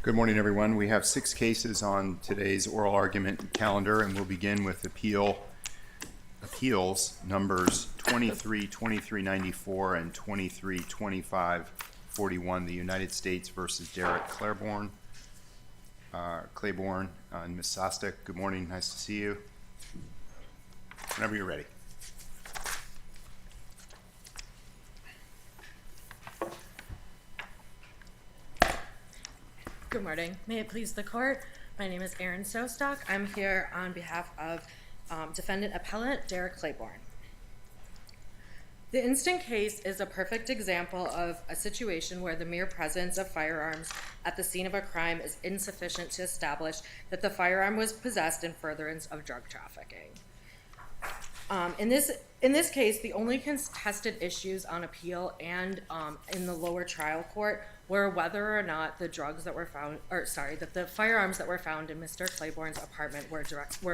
Good morning, everyone. We have 6 cases on today's oral argument calendar, and we'll begin with appeals numbers 23-2394 and 23-2541, the United States versus Derek Claiborne. And Ms. Sostek, good morning. Nice to see you. Whenever you're ready. Good morning. May it please the court. My name is Erin Sostock. I'm here on behalf of defendant appellant Derek Claiborne. The instant case is a perfect example of a situation where the mere presence of firearms at the scene of a crime is insufficient to establish that the firearm was possessed in furtherance of drug trafficking. In this case, the only contested issues on appeal and in the lower trial court were whether or not the drugs that were found, that the firearms that were found in Mr. Claiborne's apartment were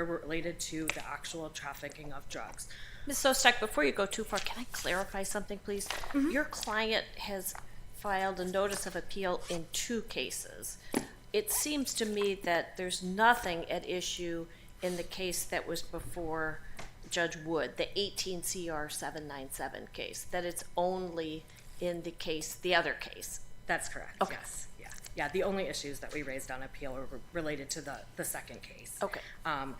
related to the actual trafficking of drugs. Ms. Sostek, before you go too far, can I clarify something, please? Mm-hmm. Your client has filed a notice of appeal in 2 cases. It seems to me that there's nothing at issue in the case that was before Judge Wood, the 18 CR 797 case, that it's only in the other case. That's correct. Okay. Yes. Yeah. The only issues that we raised on appeal were related to the second case. Okay.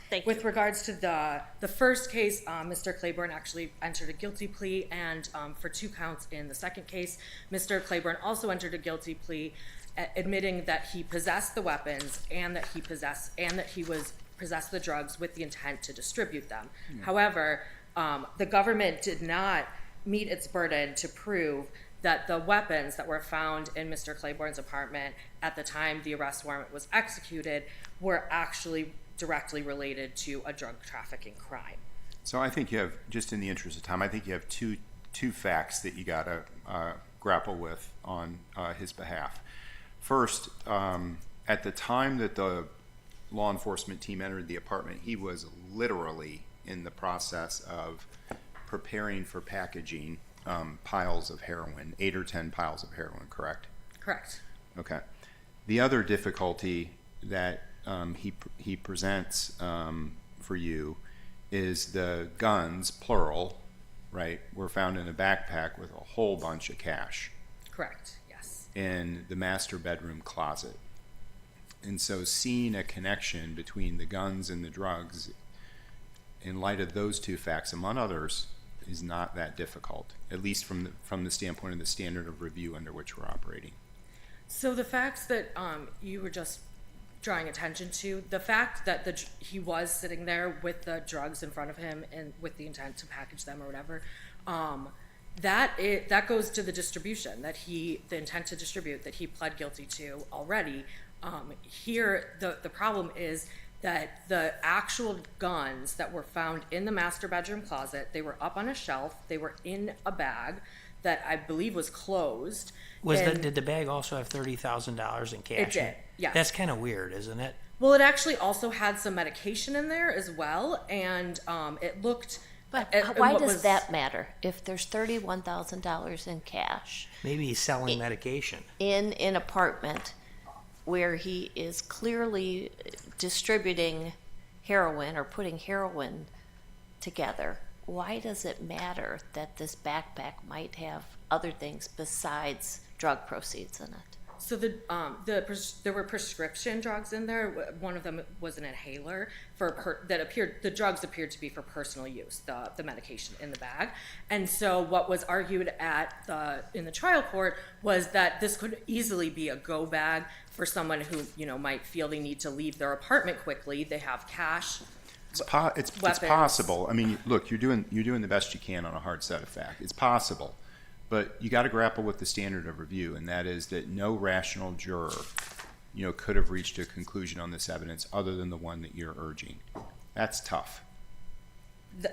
Thank you. With regards to the first case, Mr. Claiborne actually entered a guilty plea, and for 2 counts in the second case, Mr. Claiborne also entered a guilty plea, admitting that he possessed the weapons and that he possessed the drugs with the intent to distribute them. Yeah. However, the government did not meet its burden to prove that the weapons that were found in Mr. Claiborne's apartment at the time the arrest warrant was executed were actually directly related to a drug trafficking crime. So I think you have, just in the interest of time, I think you have two facts that you got to grapple with on his behalf. First, at the time that the law enforcement team entered the apartment, he was literally in the process of preparing for packaging piles of heroin, 8 or 10 piles of heroin, correct? Correct. Okay. The other difficulty that he presents for you is the guns, plural, right, were found in a backpack with a whole bunch of cash. Correct, yes. In the master bedroom closet. And so seeing a connection between the guns and the drugs in light of those 2 facts, among others, is not that difficult, at least from the standpoint of the standard of review under which we're operating. So the facts that you were just drawing attention to, the fact that he was sitting there with the drugs in front of him and with the intent to package them or whatever, that goes to the distribution, the intent to distribute that he pled guilty to already. Here, the problem is that the actual guns that were found in the master bedroom closet, they were up on a shelf, they were in a bag that I believe was closed. Did the bag also have $30,000 in cash? It did, yes. That's kind of weird, isn't it? Well, it actually also had some medication in there as well, and it looked... But why does that matter if there's $31,000 in cash? Maybe he's selling medication. In an apartment where he is clearly distributing heroin or putting heroin together. Why does it matter that this backpack might have other things besides drug proceeds in it? So there were prescription drugs in there. One of them was an inhaler the drugs appeared to be for personal use, the medication in the bag. And so what was argued in the trial court was that this could easily be a go bag for someone who might feel they need to leave their apartment quickly. They have cash. It's possible. I mean, look, you're doing the best you can on a hard set of facts. It's possible. But you got to grapple with the standard of review, and that is that no rational juror, could have reached a conclusion on this evidence other than the one that you're urging. That's tough.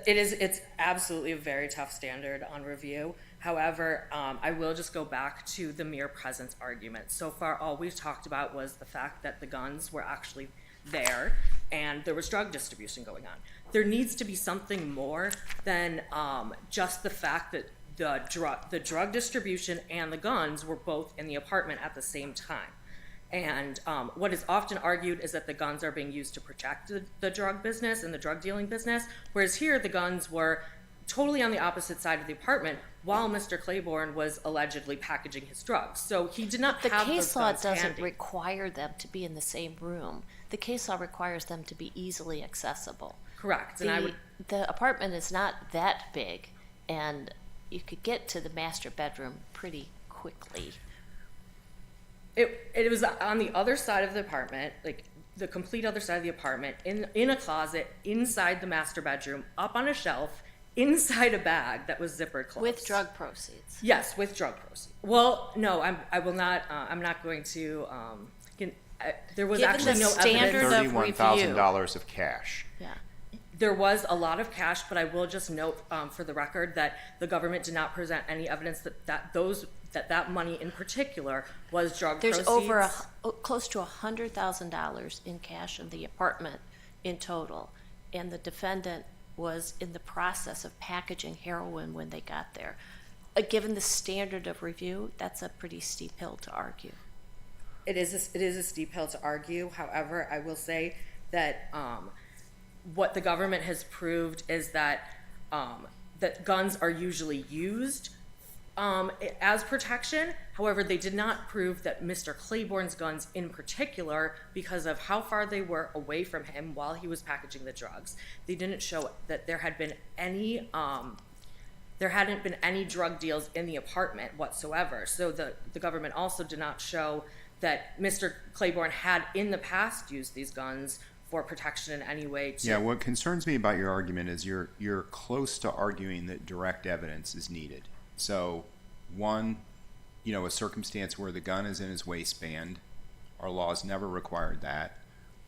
It's absolutely a very tough standard on review. However, I will just go back to the mere presence argument. So far, all we've talked about was the fact that the guns were actually there and there was drug distribution going on. There needs to be something more than just the fact that the drug distribution and the guns were both in the apartment at the same time. And what is often argued is that the guns are being used to protect the drug business and the drug dealing business, whereas here the guns were totally on the opposite side of the apartment while Mr. Claiborne was allegedly packaging his drugs. So he did not The have those case law guns doesn't handy. require them to be in the same room. The case law requires them to be easily accessible. Correct. And I would The apartment is not that big, and you could get to the master bedroom pretty quickly. It was on the other side of the apartment, like the complete other side of the apartment, in a closet, inside the master bedroom, up on a shelf, inside a bag that was zippered closed. With drug proceeds. Yes, with drug proceeds. Well, no, I will not. I'm not going to. There was Given actually the no standard evidence. of $31,000 of cash. Yeah. There was a lot of cash, but I will just note for the record that the government did not present any evidence that money in particular was drug There's proceeds. close to $100,000 in cash in the apartment in total, and the defendant was in the process of packaging heroin when they got there. Given the standard of review, that's a pretty steep hill to argue. It is a steep hill to argue. However, I will say that what the government has proved is that that guns are usually used as protection. However, they did not prove that Mr. Claiborne's guns in particular, because of how far they were away from him while he was packaging the drugs, they didn't show that there hadn't been any drug deals in the apartment whatsoever. So the government also did not show that Mr. Claiborne had in the past used these guns for protection in any way. Yeah, what concerns me about your argument is you're close to arguing that direct evidence is needed. So, one, a circumstance where the gun is in his waistband, our laws never required that.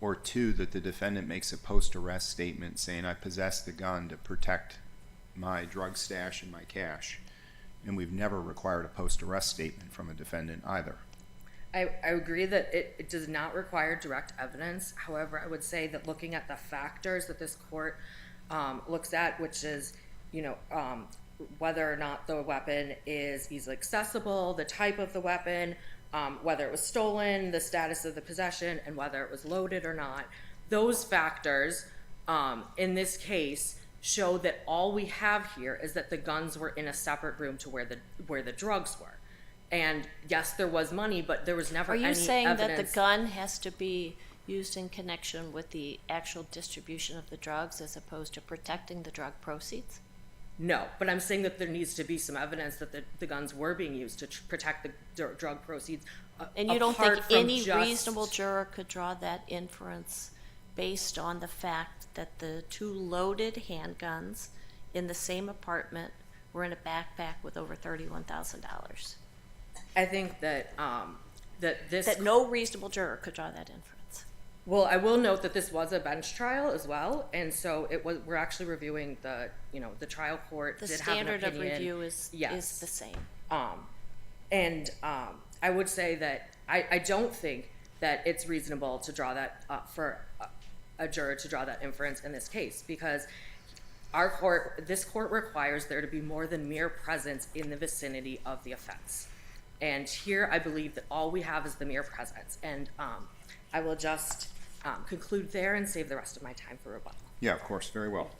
Or two, that the defendant makes a post-arrest statement saying, I possess the gun to protect my drug stash and my cash. And we've never required a post-arrest statement from a defendant either. I agree that it does not require direct evidence. However, I would say that looking at the factors that this court looks at, which is, whether or not the weapon is easily accessible, the type of the weapon, whether it was stolen, the status of the possession, and whether it was loaded or not, those factors in this case show that all we have here is that the guns were in a separate room to where the drugs were. And yes, there was money, but there was never any evidence. Are you saying that the gun has to be used in connection with the actual distribution of the drugs as opposed to protecting the drug proceeds? No, but I'm saying that there needs to be some evidence that the guns were being used to protect the drug proceeds. And you don't think apart from any just- reasonable juror could draw that inference based on the fact that the two loaded handguns in the same apartment were in a backpack with over $31,000? I think that That no reasonable juror could draw that inference. Well, I will note that this was a bench trial as well, and so we're actually reviewing the trial court The did have an standard of opinion. review is Yes. the same. I would say that I don't think that it's reasonable to draw that for a juror to draw that inference in this case, because this court requires there to be more than mere presence in the vicinity of the offense. And here I believe that all we have is the mere presence. And I will just conclude there and save the rest of my time for rebuttal. Yeah, of course. Very well.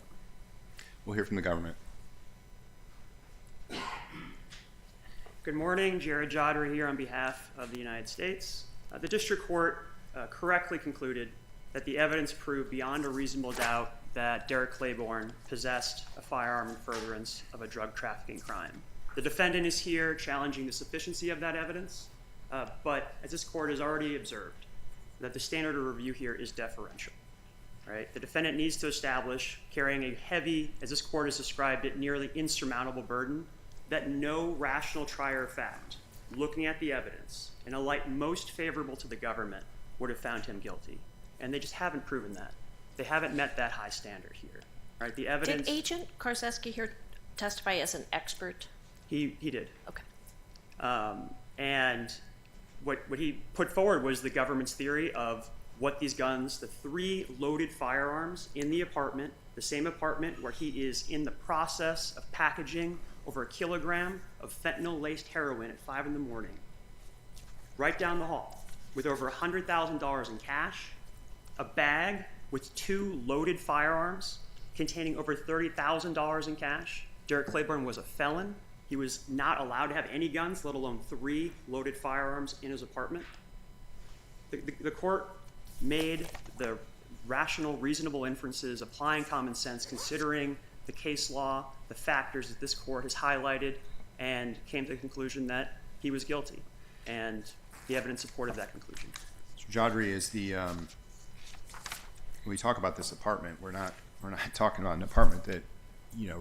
We'll hear from the government. Good morning. Jared Jodry here on behalf of the United States. The district court correctly concluded that the evidence proved beyond a reasonable doubt that Derek Claiborne possessed a firearm in furtherance of a drug trafficking crime. The defendant is here challenging the sufficiency of that evidence, but as this court has already observed, that the standard of review here is deferential. Right? The defendant needs to establish, carrying a heavy, as this court has described it, nearly insurmountable burden, that no rational trier of fact, looking at the evidence in a light most favorable to the government, would have found him guilty. And they just haven't proven that. They haven't met that high standard here. Right? The evidence. Did Agent Karzeski here testify as an expert? He did. Okay. And what he put forward was the government's theory of what these guns, the 3 loaded firearms in the apartment, the same apartment where he is in the process of packaging over 1 kilogram of fentanyl-laced heroin at 5 in the morning, right down the hall. with over $100,000 in cash, a bag with 2 loaded firearms containing over $30,000 in cash. Derek Claiborne was a felon. He was not allowed to have any guns, let alone 3 loaded firearms in his apartment. The court made the rational, reasonable inferences, applying common sense, considering the case law, the factors that this court has highlighted, and came to the conclusion that he was guilty. And the evidence supported that conclusion. Mr. Jodry, is when we talk about this apartment, we're not talking about an apartment that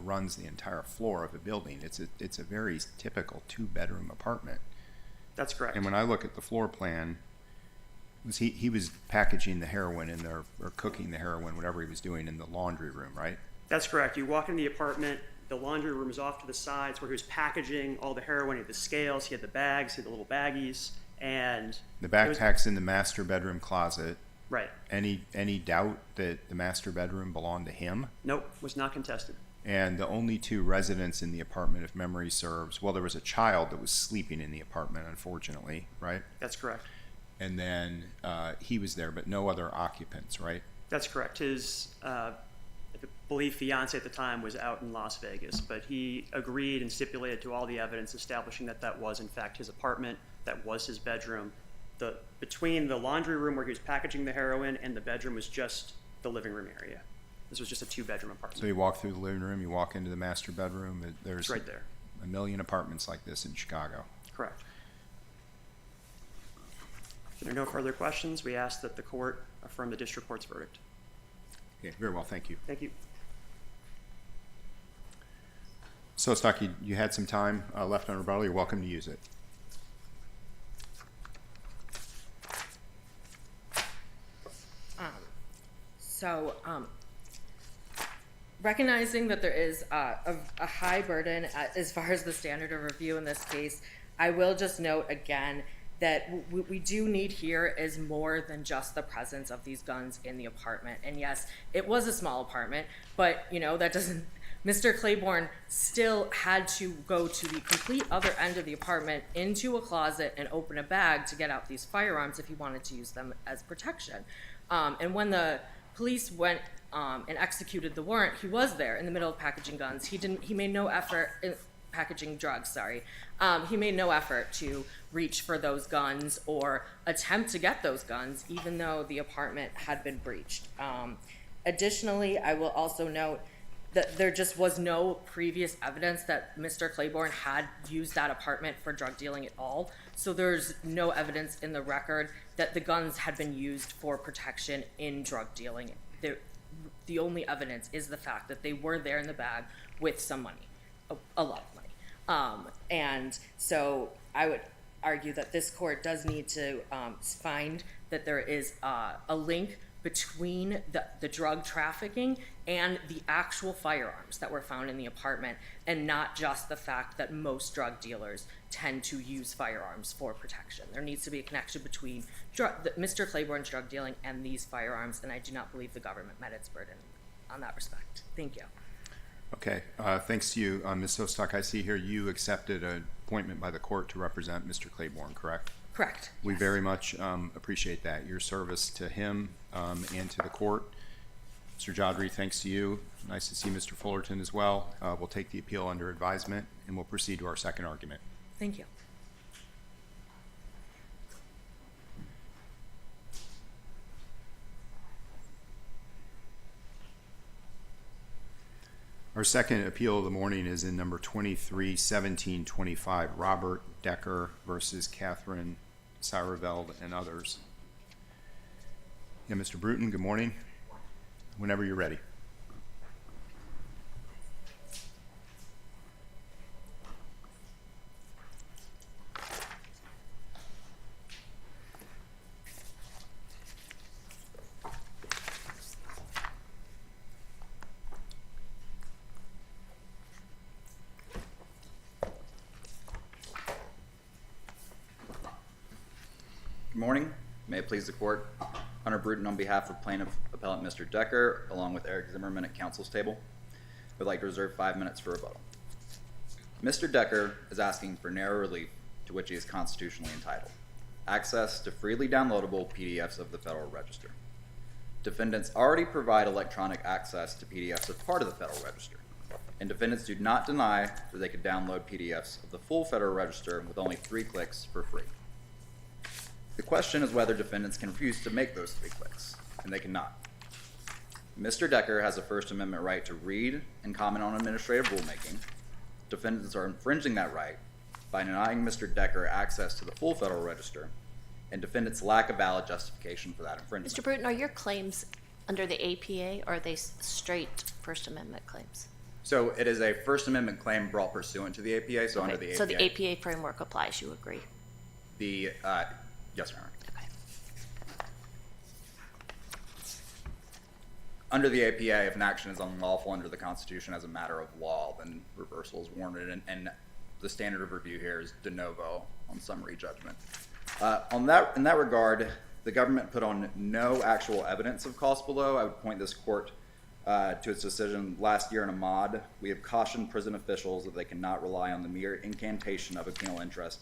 runs the entire floor of a building. It's a very typical 2-bedroom apartment. That's correct. And when I look at the floor plan, he was packaging the heroin in there, or cooking the heroin, whatever he was doing, in the laundry room, right? That's correct. You walk in the apartment, the laundry room is off to the sides where he was packaging all the heroin. He had the scales, he had the bags, he had the little baggies, and the backpack's in the master bedroom closet. Right. Any doubt that the master bedroom belonged to him? Nope, was not contested. And the only 2 residents in the apartment, if memory serves, well, there was a child that was sleeping in the apartment, unfortunately, right? That's correct. And then he was there, but no other occupants, right? That's correct. His, I believe, fiance at the time was out in Las Vegas, but he agreed and stipulated to all the evidence establishing that that was, in fact, his apartment, that was his bedroom. Between the laundry room where he was packaging the heroin and the bedroom was just the living room area. This was just a 2-bedroom apartment. So you walk through the living room, you walk into the master bedroom. There's It's right there. a million apartments like this in Chicago. Correct. If there are no further questions, we ask that the court affirm the district court's verdict. Okay, very well, thank you. Thank you. So, Stocky, you had some time left on rebuttal. You're welcome to use it. Recognizing that there is a high burden as far as the standard of review in this case, I will just note again that what we do need here is more than just the presence of these guns in the apartment. And yes, it was a small apartment, but that doesn't, Mr. Claiborne still had to go to the complete other end of the apartment into a closet and open a bag to get out these firearms if he wanted to use them as protection. And when the police went and executed the warrant, he was there in the middle of packaging guns. He made no effort, packaging drugs, sorry. He made no effort to reach for those guns or attempt to get those guns, even though the apartment had been breached. Additionally, I will also note that there just was no previous evidence that Mr. Claiborne had used that apartment for drug dealing at all. So there's no evidence in the record that the guns had been used for protection in drug dealing. The only evidence is the fact that they were there in the bag with some money, a lot of money. And so I would argue that this court does need to find that there is a link between the drug trafficking and the actual firearms that were found in the apartment, and not just the fact that most drug dealers tend to use firearms for protection. There needs to be a connection between Mr. Claiborne's drug dealing and these firearms, and I do not believe the government met its burden on that respect. Thank you. Okay, thanks to you, Ms. Sostock. I see here you accepted an appointment by the court to represent Mr. Claiborne, correct? Correct. We very much appreciate that, your service to him and to the court. Mr. Jodry, thanks to you. Nice to see Mr. Fullerton as well. We'll take the appeal under advisement, and we'll proceed to our second argument. Thank you. Our second appeal of the morning is in number 23-1725, Robert Decker versus Catherine Sauerveld and others. Yeah, Mr. Bruton, good morning. Whenever you're ready. Good morning. May it please the court. Hunter Bruton on behalf of plaintiff appellant Mr. Decker, along with Eric Zimmerman at counsel's table, would like to reserve 5 minutes for rebuttal. Mr. Decker is asking for narrow relief to which he is constitutionally entitled. access to freely downloadable PDFs of the Federal Register. Defendants already provide electronic access to PDFs as part of the Federal Register, and defendants do not deny that they could download PDFs of the full Federal Register with only 3 clicks for free. The question is whether defendants can refuse to make those 3 clicks, and they cannot. Mr. Decker has a First Amendment right to read and comment on administrative rulemaking. Defendants are infringing that right by denying Mr. Decker access to the full Federal Register, and defendants lack a valid justification for that infringement. Mr. Bruton, are your claims under the APA, or are they straight First Amendment claims? So it is a First Amendment claim brought pursuant to the APA, so under the APA. So the APA framework applies, you agree? Yes, Your Honor. Okay. Under the APA, if an action is unlawful under the Constitution as a matter of law, then reversal is warranted, and the standard of review here is de novo on summary judgment. In that regard, the government put on no actual evidence of cost below. I would point this court to its decision last year in Ahmad. We have cautioned prison officials that they cannot rely on the mere incantation of a penal interest,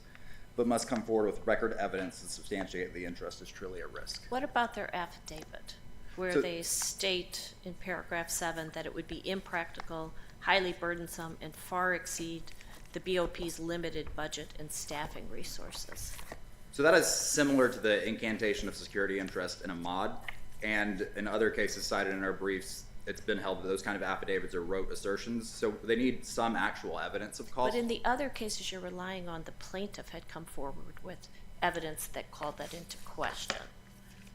but must come forward with record evidence to substantiate the interest is truly at risk. What about their affidavit, where So- they state in paragraph 7 that it would be impractical, highly burdensome, and far exceed the BOP's limited budget and staffing resources? So that is similar to the incantation of security interest in Ahmad, and in other cases cited in our briefs, it's been held that those kind of affidavits are rote assertions, so they need some actual evidence of cost. But in the other cases you're relying on, the plaintiff had come forward with evidence that called that into question.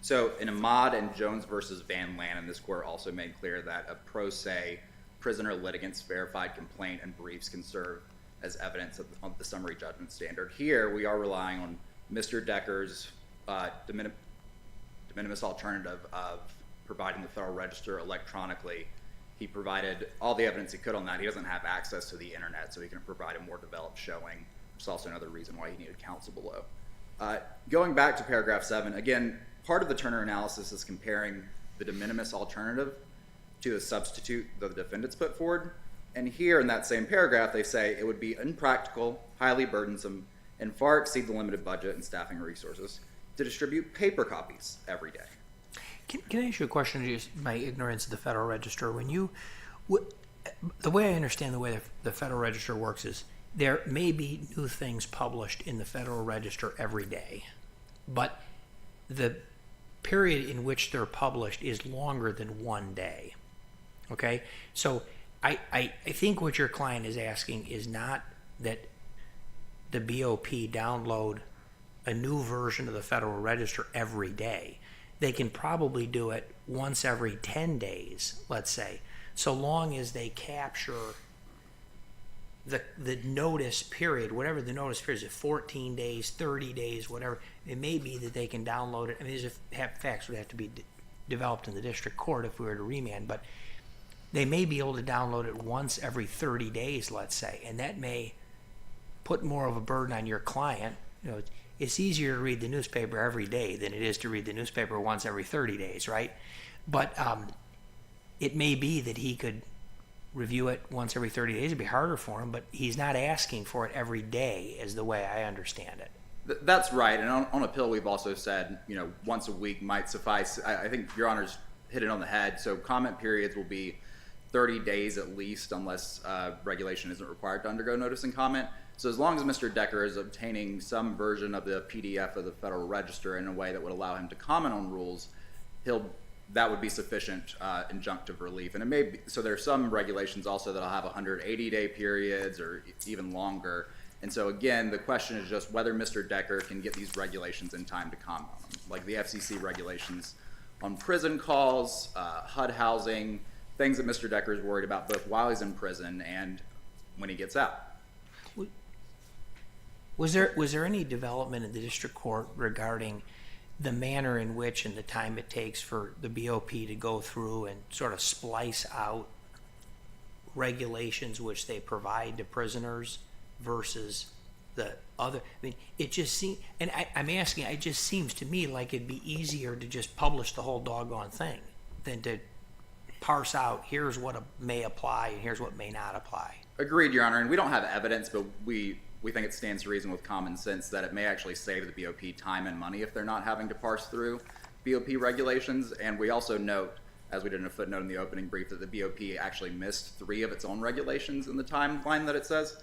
So in Ahmad and Jones versus Van Lannen, this court also made clear that a pro se prisoner litigant's verified complaint and briefs can serve as evidence of the summary judgment standard. Here, we are relying on Mr. Decker's de minimis alternative of providing the Federal Register electronically. He provided all the evidence he could on that. He doesn't have access to the internet, so he can provide a more developed showing, which is also another reason why he needed counsel below. Going back to paragraph 7, again, part of the Turner analysis is comparing the de minimis alternative to the substitute that the defendants put forward. And here in that same paragraph, they say it would be impractical, highly burdensome, and far exceed the limited budget and staffing resources to distribute paper copies every day. Can I ask you a question, just my ignorance of the Federal Register? When you, the way I understand the way the Federal Register works is there may be new things published in the Federal Register every day, but the period in which they're published is longer than 1 day. Okay? So I think what your client is asking is not that the BOP download a new version of the Federal Register every day. They can probably do it once every 10 days, let's say, so long as they capture the notice period, whatever the notice period is, 14 days, 30 days, whatever. It may be that they can download it. I mean, these facts would have to be developed in the district court if we were to remand, but they may be able to download it once every 30 days, let's say, and that may put more of a burden on your client. You know, it's easier to read the newspaper every day than it is to read the newspaper once every 30 days, right? But it may be that he could review it once every 30 days. It'd be harder for him, but he's not asking for it every day is the way I understand it. That's right. And on appeal, we've also said, once a week might suffice. I think Your Honor's hit it on the head. So comment periods will be 30 days at least, unless regulation isn't required to undergo notice and comment. So as long as Mr. Decker is obtaining some version of the PDF of the Federal Register in a way that would allow him to comment on rules, that would be sufficient injunctive relief. And it may be, so there are some regulations also that'll have 180-day periods or even longer. And so again, the question is just whether Mr. Decker can get these regulations in time to comment on them, like the FCC regulations on prison calls, HUD housing, things that Mr. Decker is worried about both while he's in prison and when he gets out. Was there any development in the district court regarding the manner in which and the time it takes for the BOP to go through and sort of splice out regulations which they provide to prisoners versus the other? I mean, it just seems, and I'm asking, it just seems to me like it'd be easier to just publish the whole doggone thing than to parse out, here's what may apply and here's what may not apply. Agreed, Your Honor, and we don't have evidence, but we think it stands to reason with common sense that it may actually save the BOP time and money if they're not having to parse through BOP regulations. And we also note, as we did in a footnote in the opening brief, that the BOP actually missed 3 of its own regulations in the timeline that it says.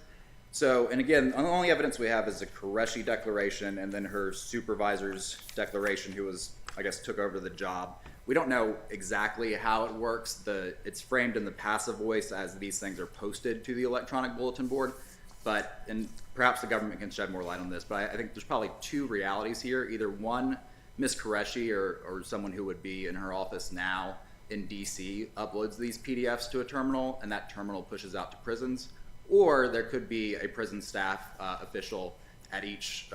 So, and again, the only evidence we have is the Qureshi declaration and then her supervisor's declaration, who was, I guess, took over the job. We don't know exactly how it works. It's framed in the passive voice as these things are posted to the electronic bulletin board. But, and perhaps the government can shed more light on this, but I think there's probably 2 realities here. Either one, Ms. Qureshi or someone who would be in her office now in DC uploads these PDFs to a terminal, and that terminal pushes out to prisons. Or there could be a prison staff official at each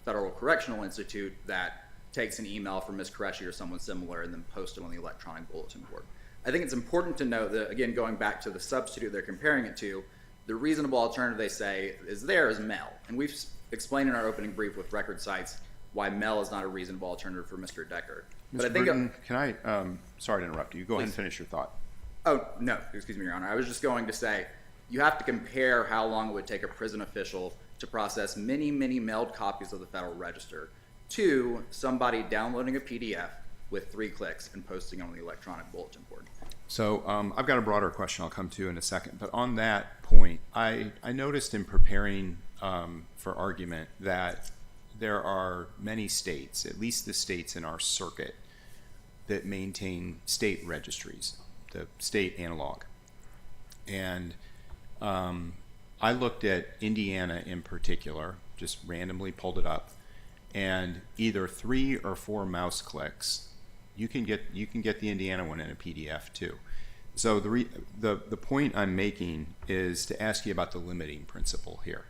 federal correctional institute that takes an email from Ms. Qureshi or someone similar and then posts it on the electronic bulletin board. I think it's important to note that, again, going back to the substitute they're comparing it to, the reasonable alternative they say is mail. And we've explained in our opening brief with record sites why mail is not a reasonable alternative for Mr. Decker. Mr. I think Bruton, can I, sorry to interrupt you. Go ahead and finish your thought. Oh, no, excuse me, Your Honor. I was just going to say, you have to compare how long it would take a prison official to process many, many mailed copies of the Federal Register to somebody downloading a PDF with 3 clicks and posting it on the electronic bulletin board. So I've got a broader question I'll come to in a second. But on that point, I noticed in preparing for argument that there are many states, at least the states in our circuit, that maintain state registries, the state analog. And I looked at Indiana in particular, just randomly pulled it up, and either 3 or 4 mouse clicks, you can get the Indiana one in a PDF too. So the point I'm making is to ask you about the limiting principle here.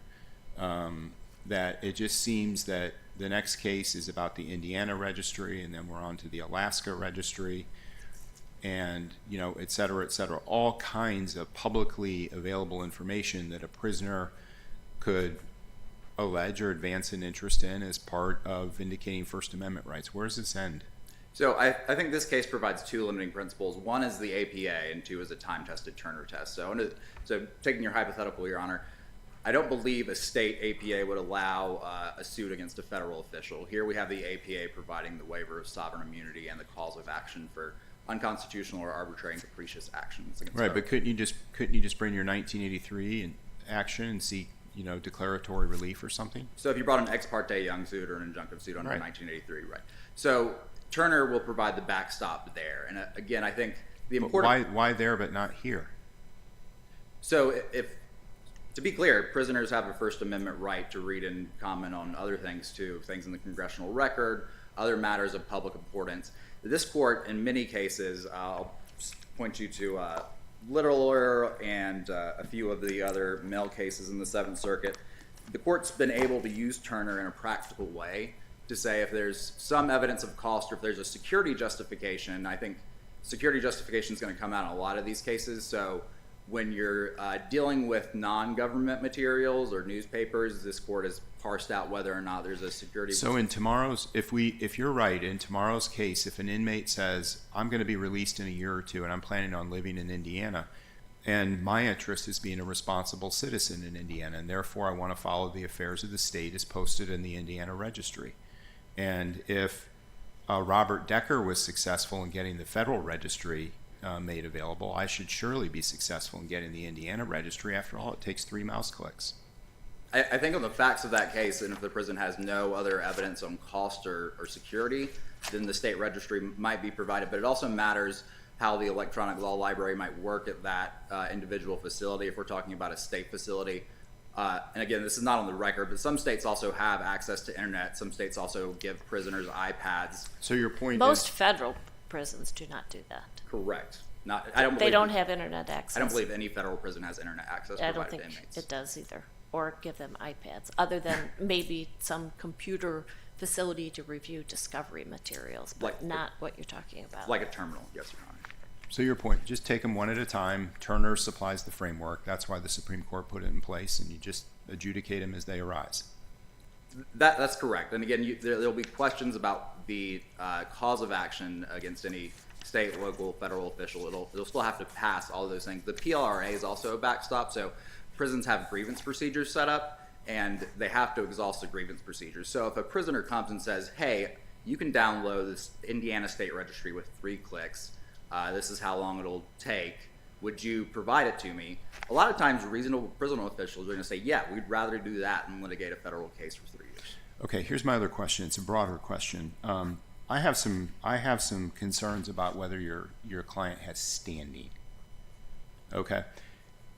That it just seems that the next case is about the Indiana registry, and then we're on to the Alaska registry, and et cetera, all kinds of publicly available information that a prisoner could allege or advance an interest in as part of vindicating First Amendment rights. Where does this end? So I think this case provides 2 limiting principles. One is the APA, and 2 is a time-tested Turner test. So taking your hypothetical, Your Honor, I don't believe a state APA would allow a suit against a federal official. Here we have the APA providing the waiver of sovereign immunity and the cause of action for unconstitutional or arbitrary and capricious actions. Right, but couldn't you just bring your 1983 action and seek declaratory relief or something? So if you brought an ex parte Young suit or an injunctive suit under Right. 1983, right? So Turner will provide the backstop there. And again, I think the important... Why there but not here? So to be clear, prisoners have a First Amendment right to read and comment on other things too, things in the congressional record, other matters of public importance. This court, in many cases, I'll point you to Littler and a few of the other mail cases in the Seventh Circuit, the court's been able to use Turner in a practical way to say if there's some evidence of cost or if there's a security justification. I think security justification is going to come out in a lot of these cases. So when you're dealing with non-government materials or newspapers, this court has parsed out whether or not there's a security. So in tomorrow's, if you're right, in tomorrow's case, if an inmate says, I'm going to be released in a year or 2 and I'm planning on living in Indiana, and my interest is being a responsible citizen in Indiana, and therefore I want to follow the affairs of the state as posted in the Indiana registry. And if Robert Decker was successful in getting the federal registry made available, I should surely be successful in getting the Indiana registry. After all, it takes 3 mouse clicks. I think on the facts of that case, and if the prison has no other evidence on cost or security, then the state registry might be provided. But it also matters how the electronic law library might work at that individual facility if we're talking about a state facility. And again, this is not on the record, but some states also have access to internet. Some states also give prisoners iPads. So your point Most is... federal prisons do not do that. Correct. They don't have internet access. I don't believe any federal prison has internet access I provided don't to think inmates. it does either, or give them iPads, other than maybe some computer facility to review discovery materials, but not what you're talking about. Like a terminal, yes, Your Honor. So your point, just take them one at a time. Turner supplies the framework. That's why the Supreme Court put it in place, and you just adjudicate them as they arise. That's correct. And again, there'll be questions about the cause of action against any state, local, federal official. It'll still have to pass all of those things. The PLRA is also a backstop, so prisons have grievance procedures set up, and they have to exhaust the grievance procedures. So if a prisoner comes and says, hey, you can download this Indiana State Registry with 3 clicks, this is how long it'll take, would you provide it to me? A lot of times reasonable prison officials are going to say, yeah, we'd rather do that than litigate a federal case for 3 years. Okay, here's my other question. It's a broader question. I have some concerns about whether your client has standing. Okay,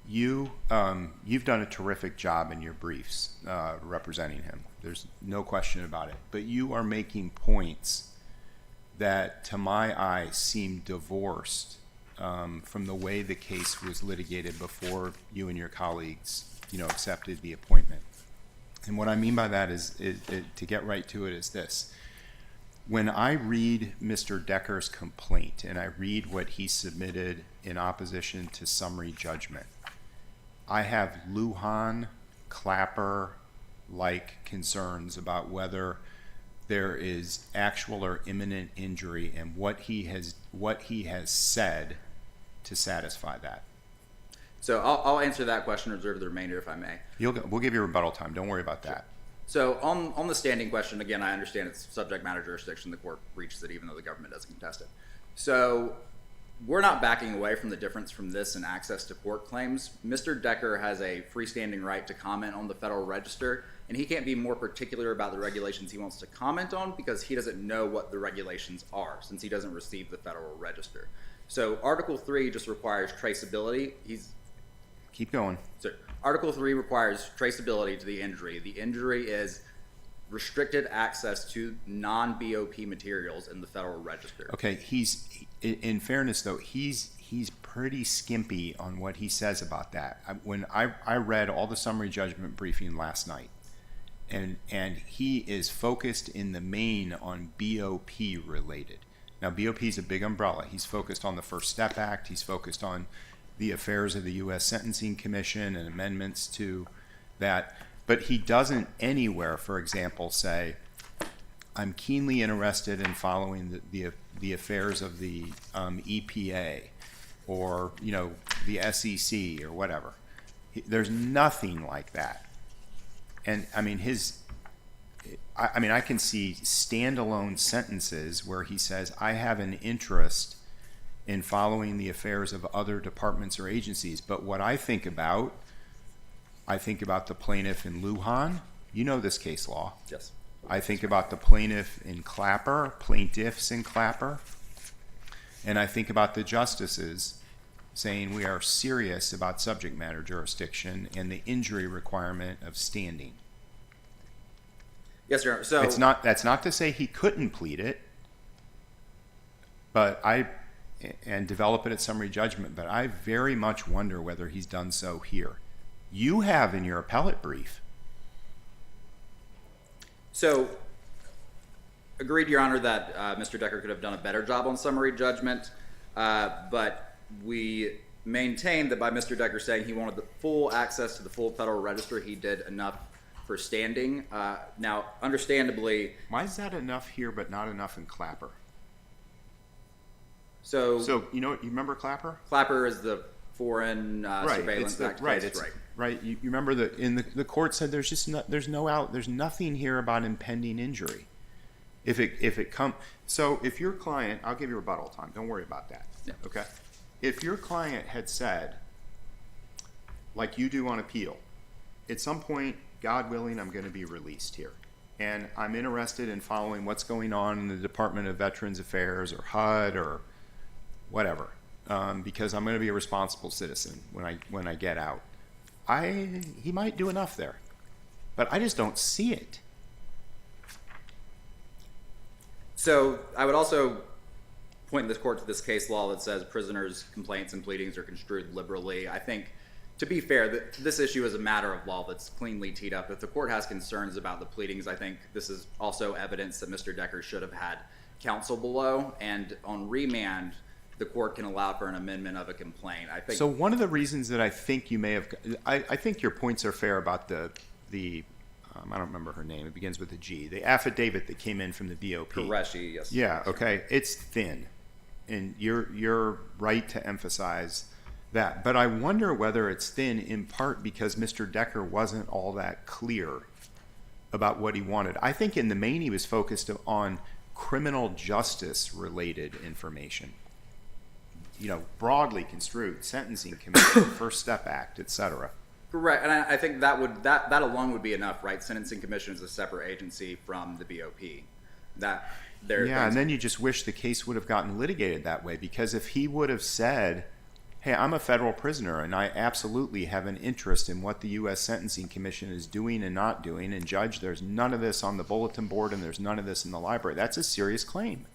you've done a terrific job in your briefs representing him. There's no question about it. But you are making points that, to my eye, seem divorced from the way the case was litigated before you and your colleagues, accepted the appointment. And what I mean by that is to get right to it, is this. When I read Mr. Decker's complaint and I read what he submitted in opposition to summary judgment, I have Lujan, Clapper-like concerns about whether there is actual or imminent injury and what he has said to satisfy that. So I'll answer that question, reserve the remainder if I may. We'll give you rebuttal time. Don't worry about that. So on the standing question, again, I understand it's subject matter jurisdiction. The court reaches it even though the government doesn't contest it. So we're not backing away from the difference from this and access to court claims. Mr. Decker has a freestanding right to comment on the Federal Register, and he can't be more particular about the regulations he wants to comment on because he doesn't know what the regulations are since he doesn't receive the Federal Register. So Article 3 just requires traceability. Keep going. So Article 3 requires traceability to the injury. The injury is restricted access to non-BOP materials in the Federal Register. Okay, in fairness though, he's pretty skimpy on what he says about that. When I read all the summary judgment briefing last night, and he is focused in the main on BOP related. Now BOP is a big umbrella. He's focused on the First Step Act. He's focused on the affairs of the U.S. Sentencing Commission and amendments to that. But he doesn't anywhere, for example, say, I'm keenly interested in following the affairs of the EPA or, the SEC or whatever. There's nothing like that. And I mean, I can see standalone sentences where he says, I have an interest in following the affairs of other departments or agencies. But what I think about the plaintiff in Lujan. You know this case law. Yes. I think about the plaintiffs in Clapper. And I think about the justices saying we are serious about subject matter jurisdiction and the injury requirement of standing. Yes, Your Honor. So That's not to say he couldn't plead it, and develop it at summary judgment, but I very much wonder whether he's done so here. You have in your appellate brief. So, agreed, Your Honor, that Mr. Decker could have done a better job on summary judgment, but we maintain that by Mr. Decker saying he wanted the full access to the full Federal Register, he did enough for standing. Now, understandably... Why is that enough here but not enough in Clapper? So you remember Clapper? Clapper is the Foreign Surveillance Act case, right. You remember the court said there's nothing here about impending injury. If your client, I'll give you rebuttal time. Don't worry about that. Yeah. Okay. If your client had said, like you do on appeal, at some point, God willing, I'm going to be released here, and I'm interested in following what's going on in the Department of Veterans Affairs or HUD or whatever, because I'm going to be a responsible citizen when I get out. He might do enough there, but I just don't see it. So I would also point this court to this case law that says prisoners' complaints and pleadings are construed liberally. I think, to be fair, this issue is a matter of law that's cleanly teed up. If the court has concerns about the pleadings, I think this is also evidence that Mr. Decker should have had counsel below, and on remand, the court can allow for an amendment of a complaint. I think. So one of the reasons that I think you may have, I think your points are fair about the I don't remember her name. It begins with a G. The affidavit that came in from the BOP. Qureshi, yes. Yeah. Okay. It's thin, and you're right to emphasize that. But I wonder whether it's thin in part because Mr. Decker wasn't all that clear about what he wanted. I think in the main he was focused on criminal justice related information. You know, broadly construed, Sentencing Commission, First Step Act, etc. Correct, and I think that alone would be enough, right? Sentencing Commission is a separate agency from the BOP. Yeah, and then you just wish the case would have gotten litigated that way, because if he would have said, hey, I'm a federal prisoner and I absolutely have an interest in what the U.S. Sentencing Commission is doing and not doing, and Judge, there's none of this on the bulletin board and there's none of this in the library, that's a serious claim.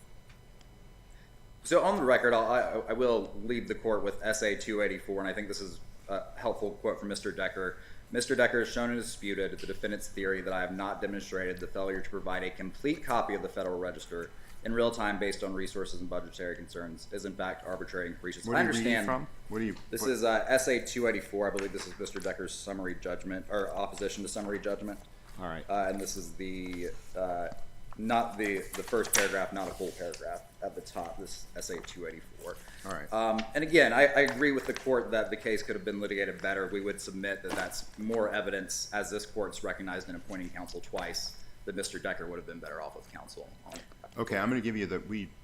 So on the record, I will leave the court with SA 284, and I think this is a helpful quote from Mr. Decker. Mr. Decker has shown and disputed the defendant's theory that I have not demonstrated the failure to provide a complete copy of the Federal Register in real time based on resources and budgetary concerns is in fact arbitrary and capricious. What are you reading from? This is SA 284. I believe this is Mr. Decker's summary judgment, or opposition to summary judgment. All right. And this is the not the first paragraph, not a full paragraph at the top. This SA 284. All right. And again, I agree with the court that the case could have been litigated better. We would submit that that's more evidence, as this court's recognized in appointing counsel twice, that Mr. Decker would have been better off with counsel. Okay, I'm going to give you the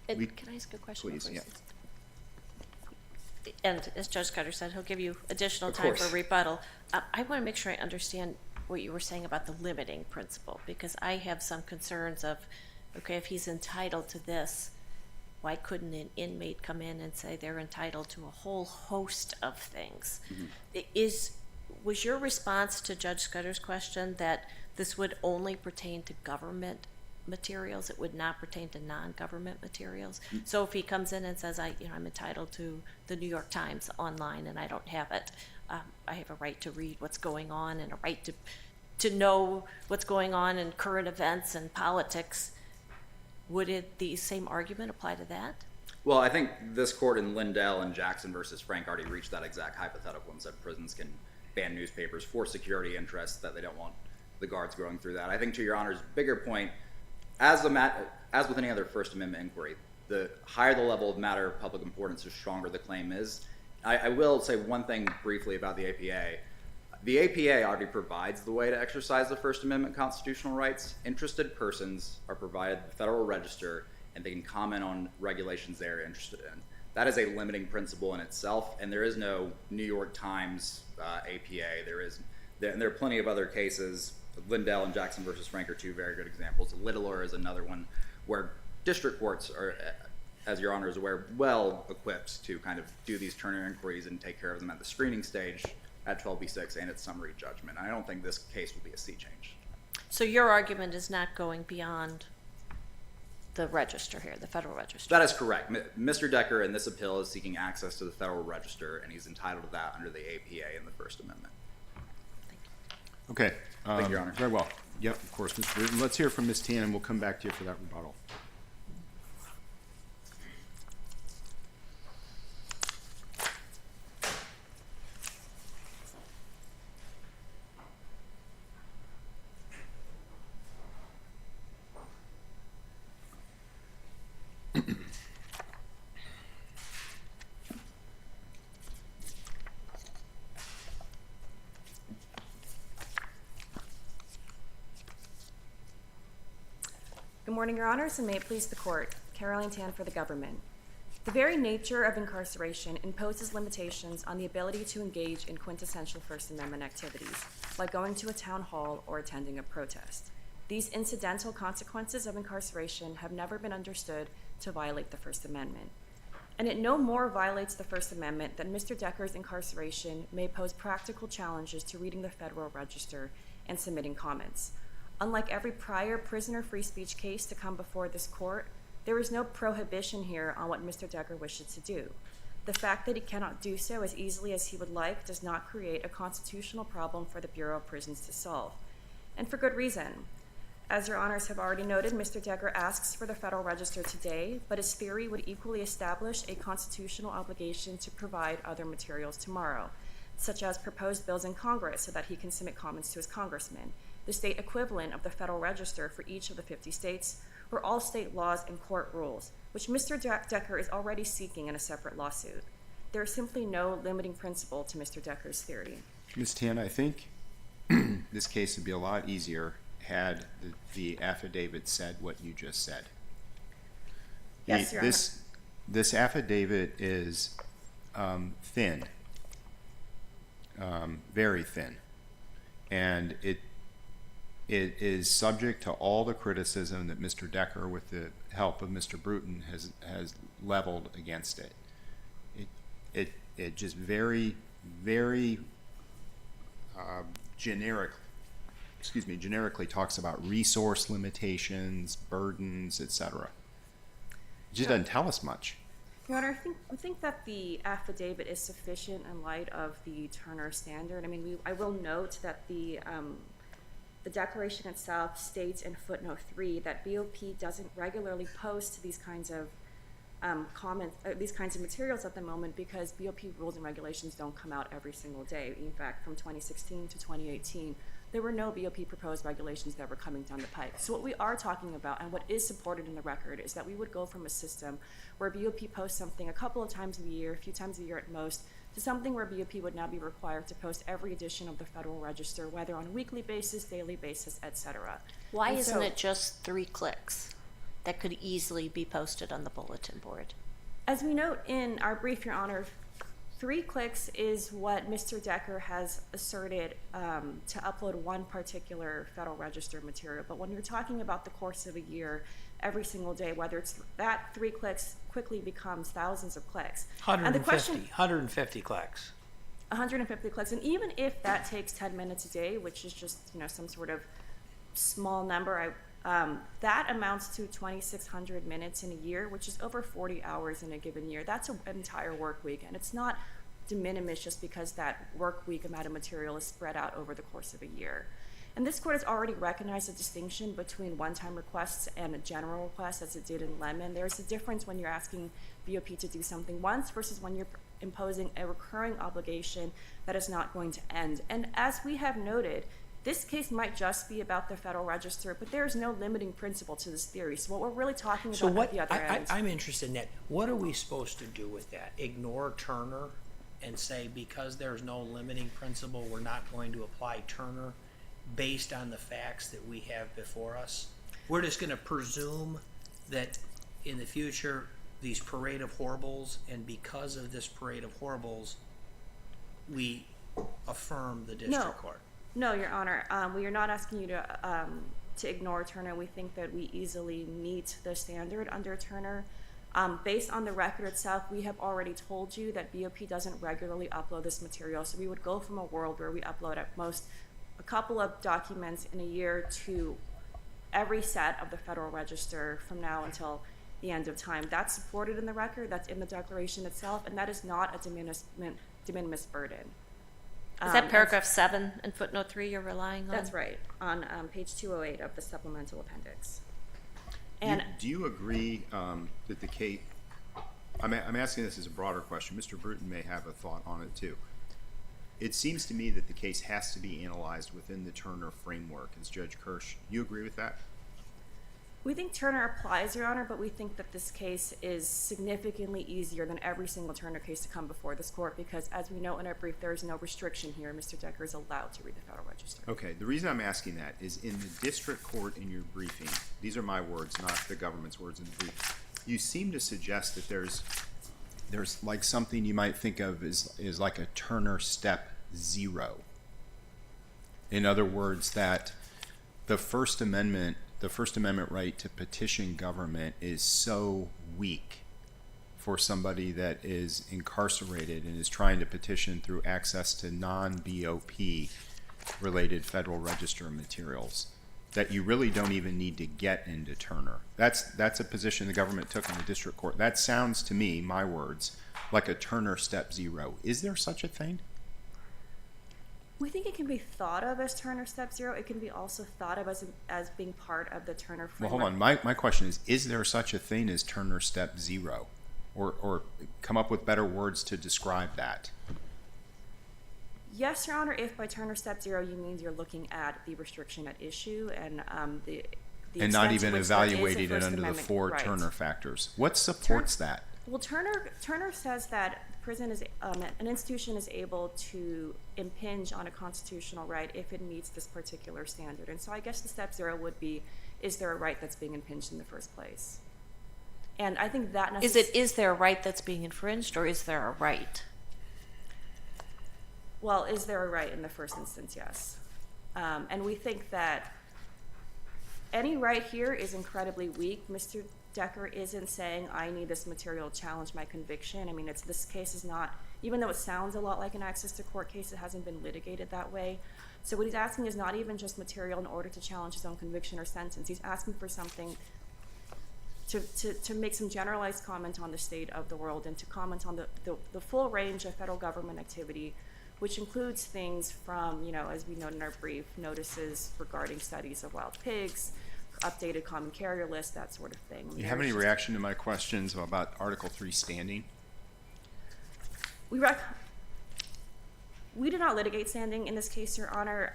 Can I ask a question? Please, yeah. And as Judge Scudder said, he'll give you additional Of time course. for rebuttal. I want to make sure I understand what you were saying about the limiting principle, because I have some concerns of, okay, if he's entitled to this, why couldn't an inmate come in and say they're entitled to a whole host of things? Was your response to Judge Scudder's question that this would only pertain to government materials, it would not pertain to non-government materials? So if he comes in and says, I'm entitled to the New York Times online and I don't have it, I have a right to read what's going on and a right to know what's going on in current events and politics, would the same argument apply to that? Well, I think this court in Lindell and Jackson versus Frank already reached that exact hypothetical and said prisons can ban newspapers for security interests, that they don't want the guards going through that. I think to Your Honor's bigger point, as with any other First Amendment inquiry, the higher the level of matter of public importance, the stronger the claim is. I will say one thing briefly about the APA. The APA already provides the way to exercise the First Amendment constitutional rights. Interested persons are provided the Federal Register, and they can comment on regulations they're interested in. That is a limiting principle in itself, and there is no New York Times APA. There are plenty of other cases. Lindell and Jackson versus Frank are two very good examples. Littler is another one where district courts are, as Your Honor is aware, well equipped to kind of do these Turner inquiries and take care of them at the screening stage at 12b6 and at summary judgment. I don't think this case will be a sea change. So your argument is not going beyond the register here, the Federal Register? That is correct. Mr. Decker in this appeal is seeking access to the Federal Register, and he's entitled to that under the APA and the First Amendment. Okay. Thank you, Your Honor. Very well. Yep, of course. Mr. Bruton. Let's hear from Ms. Tan, and we'll come back to you for that rebuttal. Good morning, Your Honors, and may it please the Court. Caroline Tan for the government. The very nature of incarceration imposes limitations on the ability to engage in quintessential First Amendment activities, like going to a town hall or attending a protest. These incidental consequences of incarceration have never been understood to violate the First Amendment. And it no more violates the First Amendment than Mr. Decker's incarceration may pose practical challenges to reading the Federal Register and submitting comments. Unlike every prior prisoner free speech case to come before this court, there is no prohibition here on what Mr. Decker wishes to do. The fact that he cannot do so as easily as he would like does not create a constitutional problem for the Bureau of Prisons to solve, and for good reason. As Your Honors have already noted, Mr. Decker asks for the Federal Register today, but his theory would equally establish a constitutional obligation to provide other materials tomorrow, such as proposed bills in Congress so that he can submit comments to his congressman, the state equivalent of the Federal Register for each of the 50 states, or all state laws and court rules, which Mr. Decker is already seeking in a separate lawsuit. there's simply no limiting principle to Mr. Decker's theory. Ms. Tan, I think this case would be a lot easier had the affidavit said what you just said. Yes, Your Honor. This affidavit is thin, very thin, and it is subject to all the criticism that Mr. Decker, with the help of Mr. Bruton, has leveled against it. It just very, very generically talks about resource limitations, burdens, etc. It just doesn't tell us much. Your Honor, I think that the affidavit is sufficient in light of the Turner standard. I mean, I will note that the declaration itself states in footnote 3 that BOP doesn't regularly post these kinds of these kinds of materials at the moment because BOP rules and regulations don't come out every single day. In fact, from 2016 to 2018, there were no BOP proposed regulations that were coming down the pike. So what we are talking about and what is supported in the record is that we would go from a system where BOP posts something a couple of times a year, a few times a year at most, to something where BOP would now be required to post every edition of the Federal Register, whether on a weekly basis, daily basis, etc. Why isn't it just 3 clicks that could easily be posted on the bulletin board? As we note in our brief, Your Honor, 3 clicks is what Mr. Decker has asserted to upload one particular Federal Register material. But when you're talking about the course of a year, every single day, whether it's that 3 clicks quickly becomes thousands of clicks. 150 clicks. 150 clicks. And even if that takes 10 minutes a day, which is just, some sort of small number, that amounts to 2,600 minutes in a year, which is over 40 hours in a given year. That's an entire work week, and it's not de minimis just because that work week amount of material is spread out over the course of a year. And this court has already recognized a distinction between one-time requests and a general request, as it did in Lemon. There's a difference when you're asking BOP to do something once versus when you're imposing a recurring obligation that is not going to end. And as we have noted, this case might just be about the Federal Register, but there is no limiting principle to this theory. So what we're really talking about at the other end. I'm interested in that. What are we supposed to do with that? Ignore Turner and say because there's no limiting principle, we're not going to apply Turner based on the facts that we have before us? We're just going to presume that in the future, these parade of horribles, and because of this parade of horribles, we affirm the district court. No, Your Honor. We are not asking you to ignore Turner. We think that we easily meet the standard under Turner. Based on the record itself, we have already told you that BOP doesn't regularly upload this material. So we would go from a world where we upload at most a couple of documents in a year to every set of the Federal Register from now until the end of time. That's supported in the record. That's in the declaration itself. And that is not a de minimis burden. Is that paragraph 7 and footnote 3 you're relying on? That's right, on page 208 of the supplemental appendix. And Do you agree that the case, I'm asking this as a broader question, Mr. Bruton may have a thought on it too. It seems to me that the case has to be analyzed within the Turner framework, as Judge Kirsch. You agree with that? we think Turner applies, Your Honor, but we think that this case is significantly easier than every single Turner case to come before this court because, as we know in our brief, there is no restriction here. Mr. Decker is allowed to read the Federal Register. Okay, the reason I'm asking that is in the district court in your briefing, these are my words, not the government's words in the brief, you seem to suggest that there's like something you might think of is like a Turner step 0. In other words, that the First Amendment right to petition government is so weak for somebody that is incarcerated and is trying to petition through access to non-BOP related Federal Register materials that you really don't even need to get into Turner. That's a position the government took in the district court. That sounds to me, my words, like a Turner step 0. Is there such a thing? We think it can be thought of as Turner Step 0. It can be also thought of as being part of the Turner framework. Well, hold on. My question is there such a thing as Turner Step 0? Or come up with better words to describe that. Yes, Your Honor, if by Turner Step 0 you mean you're looking at the restriction at issue and the and not extent to even which that is a evaluating it First under the Amendment 4 right. Turner factors. What supports that? Well, Turner says that prison is an institution is able to impinge on a constitutional right if it meets this particular standard. And so I guess the step zero would be, is there a right that's being impinged in the first place? And I think that Is there a right that's being infringed, or is there a right? Well, is there a right in the first instance? Yes. And we think that any right here is incredibly weak. Mr. Decker isn't saying, I need this material to challenge my conviction. I mean, this case is not, even though it sounds a lot like an access to court case, it hasn't been litigated that way. So what he's asking is not even just material in order to challenge his own conviction or sentence. He's asking for something to make some generalized comment on the state of the world and to comment on the full range of federal government activity, which includes things from, as we note in our brief, notices regarding studies of wild pigs, updated common carrier list, that sort of thing. You have any reaction to my questions about Article 3 standing? We did not litigate standing in this case, Your Honor.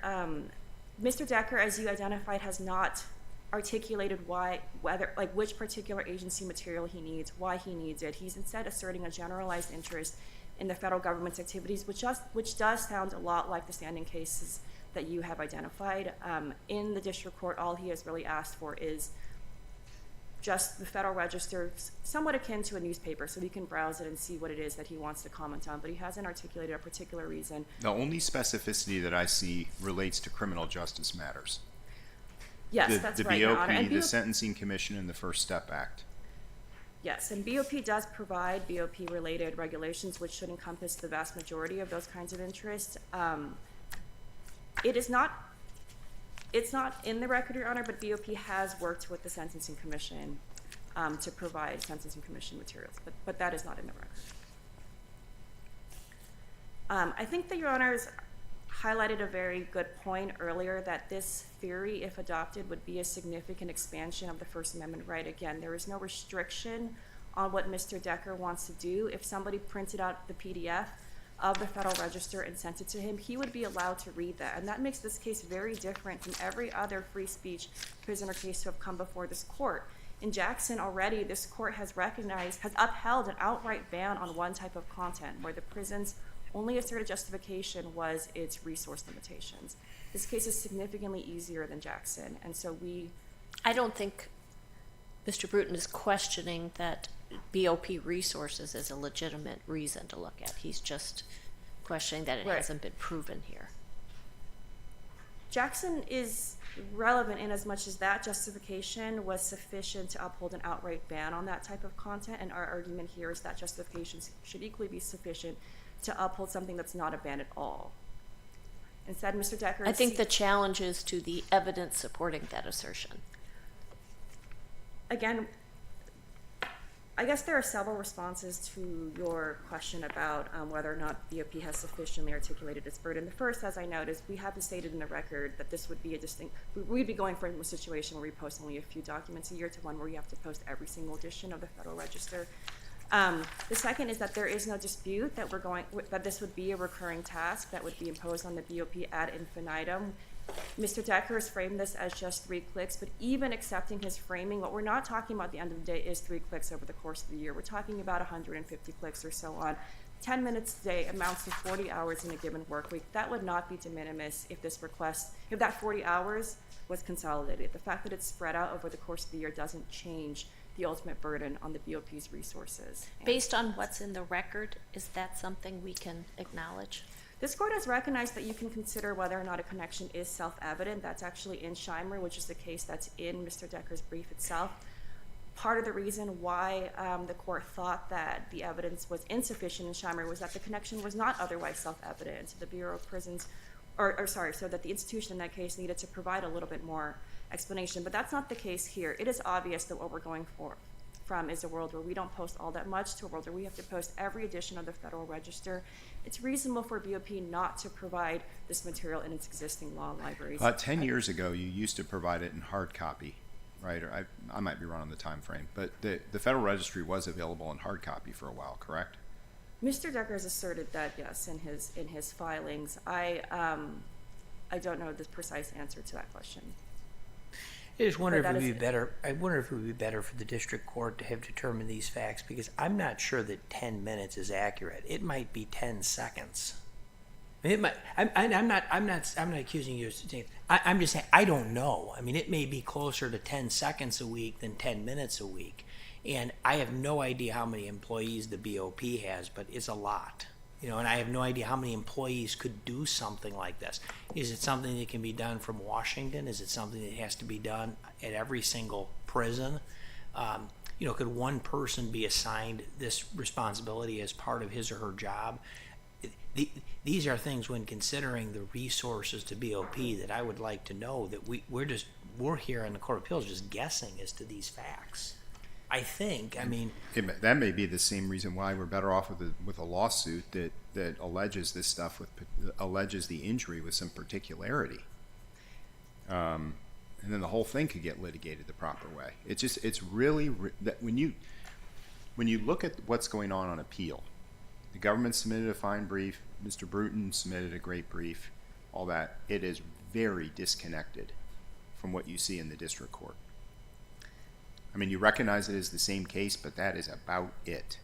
Mr. Decker, as you identified, has not articulated which particular agency material he needs, why he needs it. He's instead asserting a generalized interest in the federal government's activities, which does sound a lot like the standing cases that you have identified. In the district court, all he has really asked for is just the Federal Register, somewhat akin to a newspaper, so he can browse it and see what it is that he wants to comment on, but he hasn't articulated a particular reason. The only specificity that I see relates to criminal justice matters. Yes, that's right, Your Honor. The BOP, the Sentencing Commission, and the First Step Act. Yes, and BOP does provide BOP-related regulations, which should encompass the vast majority of those kinds of interests. It's not in the record, Your Honor, but BOP has worked with the Sentencing Commission to provide Sentencing Commission materials, but that is not in the record. I think that Your Honors highlighted a very good point earlier that this theory, if adopted, would be a significant expansion of the First Amendment right. Again, there is no restriction on what Mr. Decker wants to do. If somebody printed out the PDF of the Federal Register and sent it to him, he would be allowed to read that. And that makes this case very different from every other free speech prisoner case to have come before this court. In Jackson already, this court has upheld an outright ban on one type of content, where the prison's only asserted justification was its resource limitations. This case is significantly easier than Jackson, and so I don't think Mr. Bruton is questioning that BOP resources is a legitimate reason to look at. He's just questioning that it hasn't been proven here. Jackson is relevant in as much as that justification was sufficient to uphold an outright ban on that type of content, and our argument here is that justifications should equally be sufficient to uphold something that's not a ban at all. Instead, Mr. Decker... I think the challenge is to the evidence supporting that assertion. Again, I guess there are several responses to your question about whether or not BOP has sufficiently articulated its burden. The first, as I noticed, we haven't stated in the record that this would be we'd be going from a situation where we post only a few documents a year to one where you have to post every single edition of the Federal Register. The second is that there is no dispute that this would be a recurring task that would be imposed on the BOP ad infinitum. Mr. Decker has framed this as just 3 clicks, but even accepting his framing, what we're not talking about at the end of the day is 3 clicks over the course of the year. We're talking about 150 clicks or so on. 10 minutes a day amounts to 40 hours in a given work week. That would not be de minimis if that 40 hours was consolidated. The fact that it's spread out over the course of the year doesn't change the ultimate burden on the BOP's resources. Based on what's in the record, is that something we can acknowledge? This court has recognized that you can consider whether or not a connection is self-evident. That's actually in Scheimer, which is the case that's in Mr. Decker's brief itself. Part of the reason why the court thought that the evidence was insufficient in Scheimer was that the connection was not otherwise self-evident. So the Bureau of Prisons, so that the institution in that case needed to provide a little bit more explanation. But that's not the case here. It is obvious that what we're going from is a world where we don't post all that much to a world where we have to post every edition of the Federal Register. It's reasonable for BOP not to provide this material in its existing law libraries. 10 years ago, you used to provide it in hard copy, right? Or I might be wrong on the time frame, but the Federal Registry was available in hard copy for a while, correct? Mr. Decker has asserted that, yes, in his filings. I don't know the precise answer to that question. I just wonder if But it that would be is- better. I wonder if it would be better for the district court to have determined these facts, because I'm not sure that 10 minutes is accurate. It might be 10 seconds. I mean, it might. I'm not accusing you of saying. I'm just saying I don't know. I mean, it may be closer to 10 seconds a week than 10 minutes a week, and I have no idea how many employees the BOP has, but it's a lot. You know, and I have no idea how many employees could do something like this. Is it something that can be done from Washington? Is it something that has to be done at every single prison? You know, could one person be assigned this responsibility as part of his or her job? These are things, when considering the resources to BOP, that I would like to know, that we're here in the Court of Appeals just guessing as to these facts. I think, I mean, That may be the same reason why we're better off with a lawsuit that alleges this stuff, alleges the injury with some particularity. And then the whole thing could get litigated the proper way. It's really that when you look at what's going on appeal, the government submitted a fine brief, Mr. Bruton submitted a great brief, all that. It is very disconnected from what you see in the district court. I mean, you recognize it as the same case, but that is about it.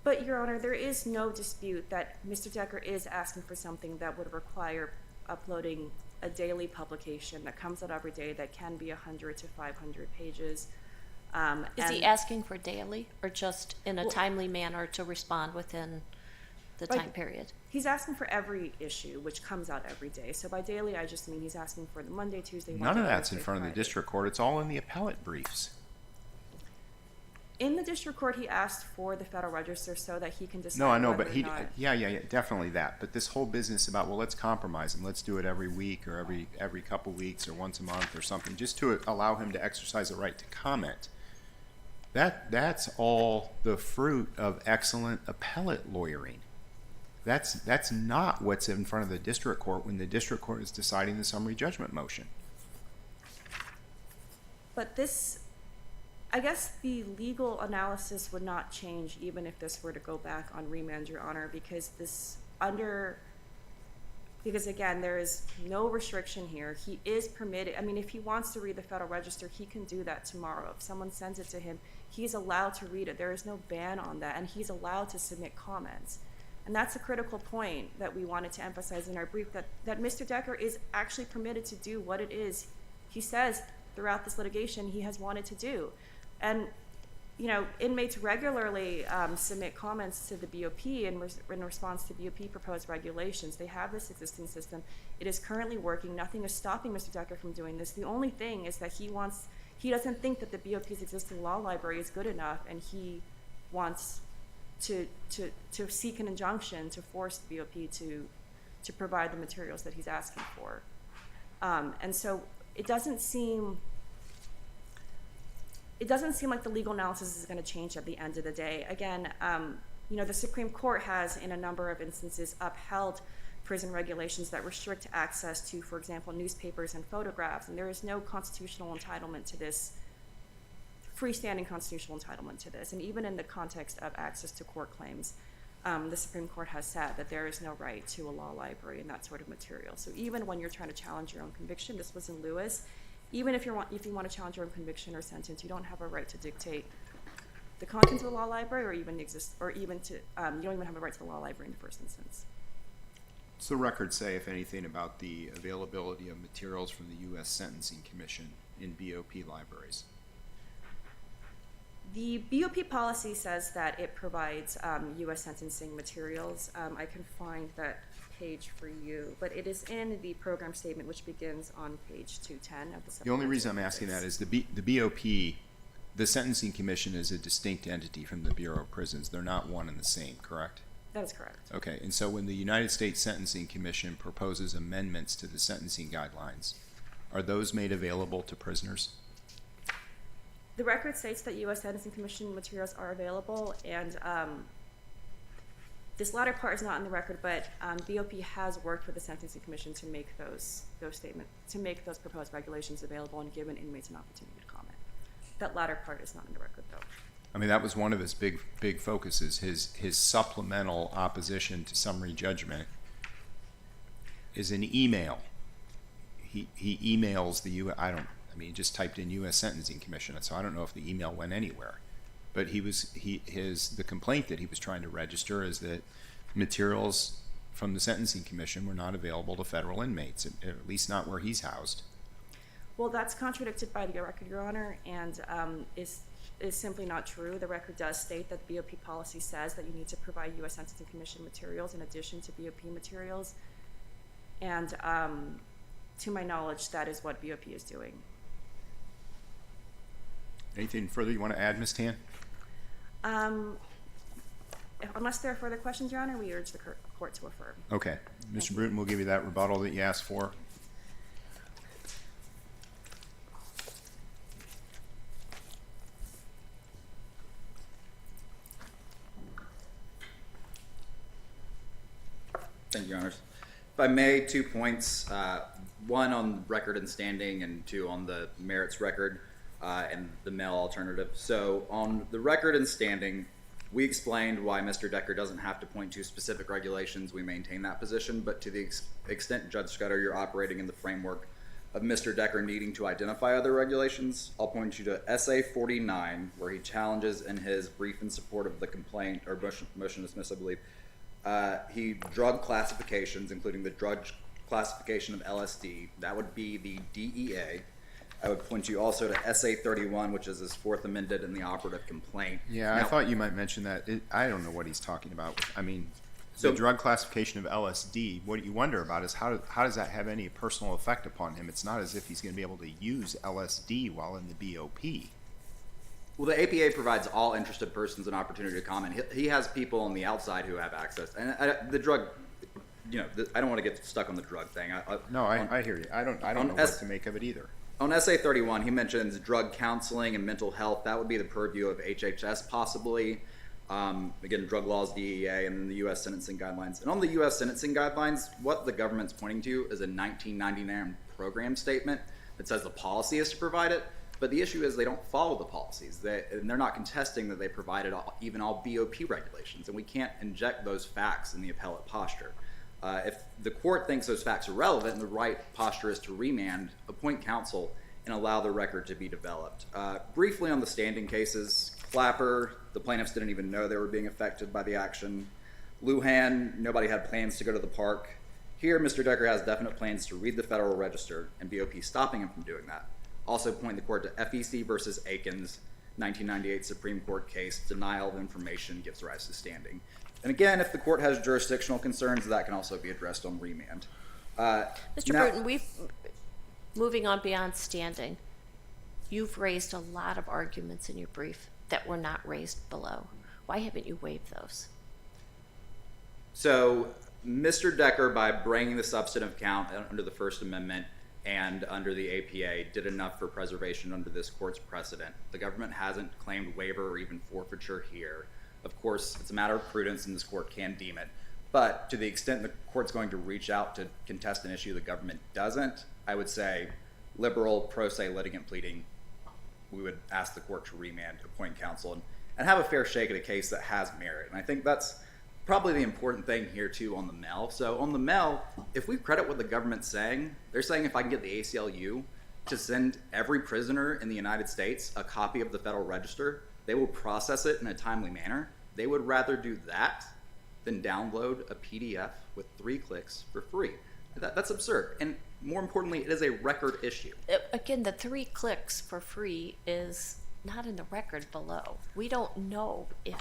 But, Your Honor, there is no dispute that Mr. Decker is asking for something that would require uploading a daily publication that comes out every day that can be 100 to 500 pages. Is he asking for daily or just in a timely manner to respond within the Like- time period? He's asking for every issue, which comes out every day. So by daily, I just mean he's asking for the Monday, Tuesday, Wednesday, None of that's in Thursday, front of the Friday. district court. It's all in the appellate briefs. In the district court, he asked for the Federal Register so that he can decide No, I know, whether but or not. yeah, definitely that. But this whole business about, well, let's compromise and let's do it every week or every couple weeks or once a month or something, just to allow him to exercise the right to comment. That's all the fruit of excellent appellate lawyering. That's not what's in front of the district court when the district court is deciding the summary judgment motion. But this, I guess the legal analysis would not change even if this were to go back on remand, Your Honor, because because again, there is no restriction here. He is permitted, I mean, if he wants to read the Federal Register, he can do that tomorrow. If someone sends it to him, he's allowed to read it. There is no ban on that, and he's allowed to submit comments. And that's a critical point that we wanted to emphasize in our brief, that Mr. Decker is actually permitted to do what it is he says throughout this litigation he has wanted to do. And, you know, inmates regularly submit comments to the BOP in response to BOP proposed regulations. They have this existing system. It is currently working. Nothing is stopping Mr. Decker from doing this. The only thing is that he doesn't think that the BOP's existing law library is good enough, and he wants to seek an injunction to force the BOP to provide the materials that he's asking for. And so it doesn't seem like the legal analysis is going to change at the end of the day. Again, you know, the Supreme Court has, in a number of instances, upheld prison regulations that restrict access to, for example, newspapers and photographs, and there is no constitutional entitlement to this, freestanding constitutional entitlement to this. And even in the context of access to court claims, the Supreme Court has said that there is no right to a law library and that sort of material. So even when you're trying to challenge your own conviction, this was in Lewis, even if you want to challenge your own conviction or sentence, you don't have a right to dictate the contents of the law library, or even you don't even have a right to the law library in the first instance. What's the record say, if anything, about the availability of materials from the U.S. Sentencing Commission in BOP libraries? The BOP policy says that it provides U.S. sentencing materials. I can find that page for you, but it is in the program statement, which begins on page 210 of the. The only reason I'm asking that is the BOP, the Sentencing Commission, is a distinct entity from the Bureau of Prisons. They're not one and the same, correct? That is correct. Okay, and so when the United States Sentencing Commission proposes amendments to the sentencing guidelines, are those made available to prisoners? The record states that U.S. Sentencing Commission materials are available, and this latter part is not in the record, but BOP has worked with the Sentencing Commission to make those proposed regulations available and given inmates an opportunity to comment. That latter part is not in the record, though. I mean, that was one of his big focuses. His supplemental opposition to summary judgment is an email. He emails the U.S. I mean, he just typed in U.S. Sentencing Commission, so I don't know if the email went anywhere. But the complaint that he was trying to register is that materials from the Sentencing Commission were not available to federal inmates, at least not where he's housed. Well, that's contradicted by the record, Your Honor, and is simply not true. The record does state that the BOP policy says that you need to provide U.S. Sentencing Commission materials in addition to BOP materials. And to my knowledge, that is what BOP is doing. Anything further you want to add, Ms. Tan? Unless there are further questions, Your Honor, we urge the court to affirm. Okay. Mr. Bruton, we'll give you that rebuttal that you asked for. Thank you, Your Honors. If I may, 2 points, one on record and standing and 2 on the merits record and the mail alternative. So on the record and standing, we explained why Mr. Decker doesn't have to point to specific regulations. We maintain that position, but to the extent, Judge Scudder, you're operating in the framework of Mr. Decker needing to identify other regulations, I'll point you to SA 49, where he challenges in his brief in support of the complaint, or motion to dismiss, I believe, he drug classifications, including the drug classification of LSD. That would be the DEA. I would point you also to SA 31, which is his 4th amended in the operative complaint. Yeah, now, I thought you might mention that. I don't know what he's talking about. I mean, So- the drug classification of LSD, what you wonder about is how does that have any personal effect upon him? It's not as if he's going to be able to use LSD while in the BOP. Well, the APA provides all interested persons an opportunity to comment. He has people on the outside who have access. And the drug, I don't want to get stuck on the drug thing. I hear you. I don't know what to make of it either. On SA 31, he mentions drug counseling and mental health. That would be the purview of HHS possibly. Again, drug laws, DEA, and then the U.S. sentencing guidelines. And on the U.S. sentencing guidelines, what the government's pointing to is a 1999 program statement that says the policy is to provide it. But the issue is they don't follow the policies. And they're not contesting that they provided even all BOP regulations. And we can't inject those facts in the appellate posture. If the court thinks those facts are relevant and the right posture is to remand, appoint counsel, and allow the record to be developed. Briefly on the standing cases, Clapper, the plaintiffs didn't even know they were being affected by the action. Lujan, nobody had plans to go to the park. Here, Mr. Decker has definite plans to read the Federal Register, and BOP stopping him from doing that. Also point the court to FEC versus Aikens, 1998 Supreme Court case, denial of information gives rise to standing. And again, if the court has jurisdictional concerns, that can also be addressed on remand. Mr. Bruton, moving on beyond standing, you've raised a lot of arguments in your brief that were not raised below. Why haven't you waived those? So Mr. Decker, by bringing the substantive count under the First Amendment and under the APA, did enough for preservation under this court's precedent. The government hasn't claimed waiver or even forfeiture here. Of course, it's a matter of prudence and this court can deem it. But to the extent the court's going to reach out to contest an issue the government doesn't, I would say liberal pro se litigant pleading, we would ask the court to remand, appoint counsel, and have a fair shake at a case that has merit. And I think that's probably the important thing here too on the mail. So on the mail, if we credit what the government's saying, they're saying if I can get the ACLU to send every prisoner in the United States a copy of the Federal Register, they will process it in a timely manner. They would rather do that than download a PDF with 3 clicks for free. That's absurd. And more importantly, it is a record issue. Again, the 3 clicks for free is not in the record below. We don't know if,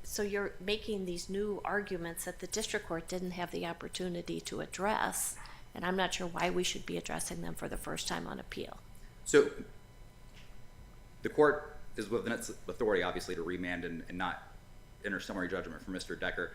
so you're making these new arguments that the district court didn't have the opportunity to address, and I'm not sure why we should be addressing them for the first time on appeal. So the court is within its authority, obviously, to remand and not enter summary judgment for Mr. Decker.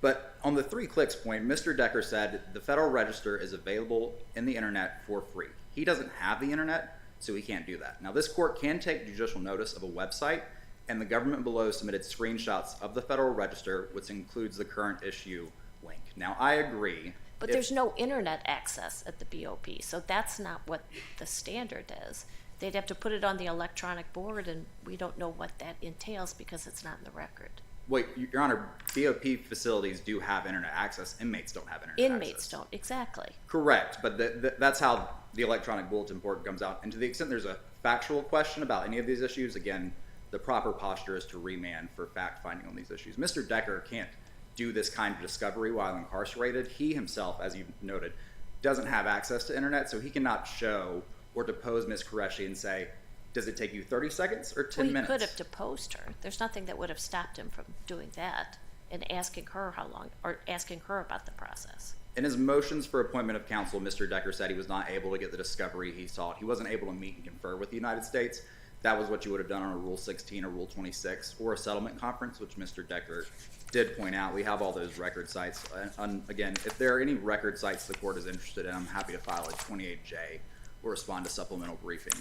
But on the 3 clicks point, Mr. Decker said the Federal Register is available in the internet for free. He doesn't have the internet, so he can't do that. Now, this court can take judicial notice of a website, and the government below submitted screenshots of the Federal Register, which includes the current issue link. Now, I agree. But there's no internet access at the BOP, so that's not what the standard is. They'd have to put it on the electronic board, and we don't know what that entails because it's not in the record. Wait, Your Honor, BOP facilities do have internet access. Inmates don't have internet access. Inmates don't, exactly. Correct, but that's how the electronic bulletin board comes out. And to the extent there's a factual question about any of these issues, again, the proper posture is to remand for fact-finding on these issues. Mr. Decker can't do this kind of discovery while incarcerated. He himself, as you noted, doesn't have access to internet, so he cannot show or depose Ms. Qureshi and say, does it take you 30 seconds or 10 Well, minutes? he could have deposed her. There's nothing that would have stopped him from doing that and asking her how long, or asking her about the process. In his motions for appointment of counsel, Mr. Decker said he was not able to get the discovery he sought. He wasn't able to meet and confer with the United States. That was what you would have done on a Rule 16 or Rule 26 or a settlement conference, which Mr. Decker did point out. We have all those record sites. Again, if there are any record sites the court is interested in, I'm happy to file a 28J or respond to supplemental briefing.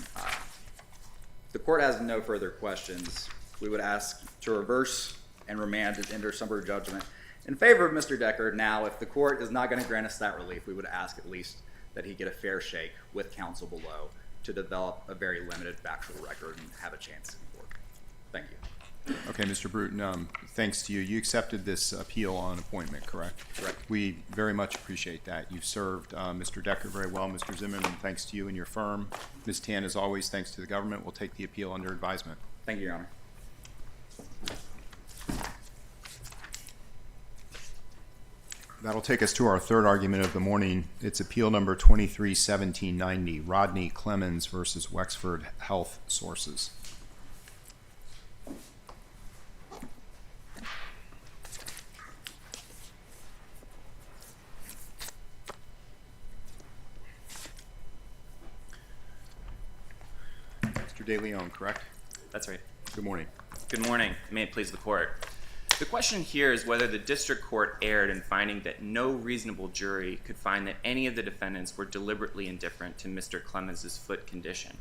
If the court has no further questions, we would ask to reverse and remand and enter summary judgment in favor of Mr. Decker. Now, if the court is not going to grant us that relief, we would ask at least that he get a fair shake with counsel below to develop a very limited factual record and have a chance in court. Thank you. Okay, Mr. Bruton, thanks to you. You accepted this appeal on appointment, correct? Correct. We very much appreciate that. You've served Mr. Decker very well, Mr. Zimmerman, thanks to you and your firm. Ms. Tan, as always, thanks to the government. We'll take the appeal under advisement. Thank you, Your Honor. That'll take us to our third argument of the morning. It's appeal number 23-1790, Rodney Clemens versus Wexford Health Sources. Mr. De Leon, correct? That's right. Good morning. Good morning. May it please the court. The question here is whether the district court erred in finding that no reasonable jury could find that any of the defendants were deliberately indifferent to Mr. Clemens' foot condition.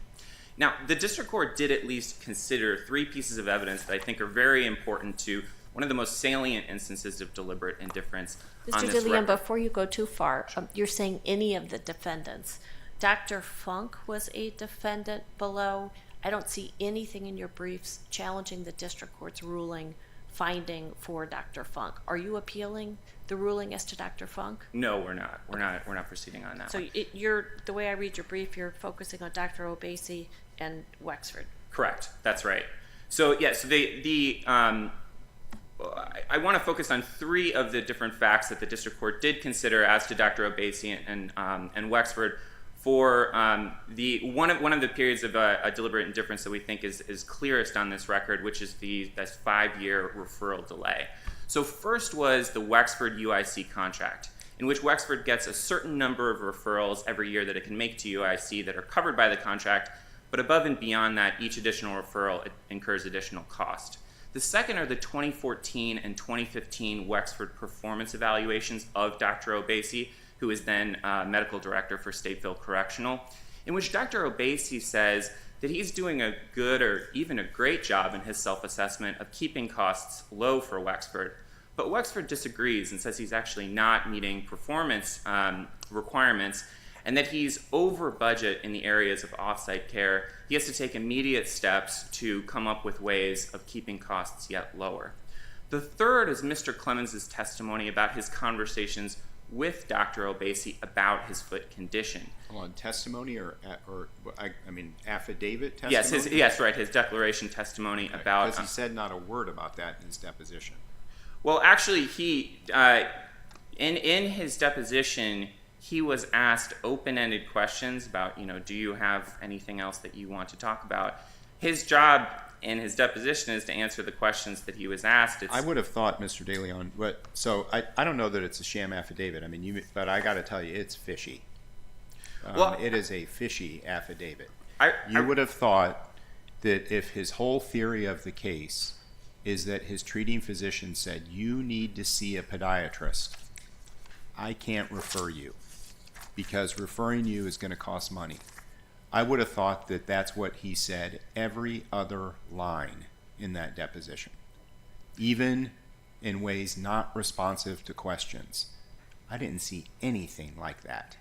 Now, the district court did at least consider three pieces of evidence that I think are very important to one of the most salient instances of deliberate indifference on Mr. this De Leon, record. before you go too far, you're saying any of the defendants. Dr. Funk was a defendant below. I don't see anything in your briefs challenging the district court's ruling finding for Dr. Funk. Are you appealing the ruling as to Dr. Funk? No, we're not. We're not proceeding on that So one. the way I read your brief, you're focusing on Dr. Obese and Wexford. Correct. That's right. So yeah. So I want to focus on three of the different facts that the district court did consider as to Dr. Obese and Wexford for the one of the periods of a deliberate indifference that we think is clearest on this record, which is this 5-year referral delay. So first was the Wexford UIC contract, in which Wexford gets a certain number of referrals every year that it can make to UIC that are covered by the contract, but above and beyond that, each additional referral incurs additional cost. The second are the 2014 and 2015 Wexford performance evaluations of Dr. Obese, who is then medical director for Stateville Correctional, in which Dr. Obese says that he's doing a good or even a great job in his self-assessment of keeping costs low for Wexford. But Wexford disagrees and says he's actually not meeting performance requirements and that he's over budget in the areas of off-site care. He has to take immediate steps to come up with ways of keeping costs yet lower. The third is Mr. Clemens' testimony about his conversations with Dr. Obese about his foot condition. Hold on, testimony or affidavit testimony? Yes, right, his declaration testimony about... Because he said not a word about that in his deposition. Well, actually, in his deposition, he was asked open-ended questions about, do you have anything else that you want to talk about? His job in his deposition is to answer the questions that he was asked. I would have thought, Mr. De Leon, so I don't know that it's a sham affidavit. But I got to tell you, it's fishy. It is a fishy affidavit. You would have thought that if his whole theory of the case is that his treating physician said, you need to see a podiatrist, I can't refer you because referring you is going to cost money. I would have thought that that's what he said every other line in that deposition, even in ways not responsive to questions. I didn't see anything like that.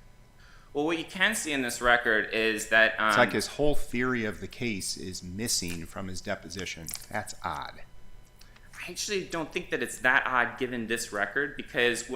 Well, what you can see in this record is that It's like his whole theory of the case is missing from his deposition. That's odd. I actually don't think that it's that odd given this record, because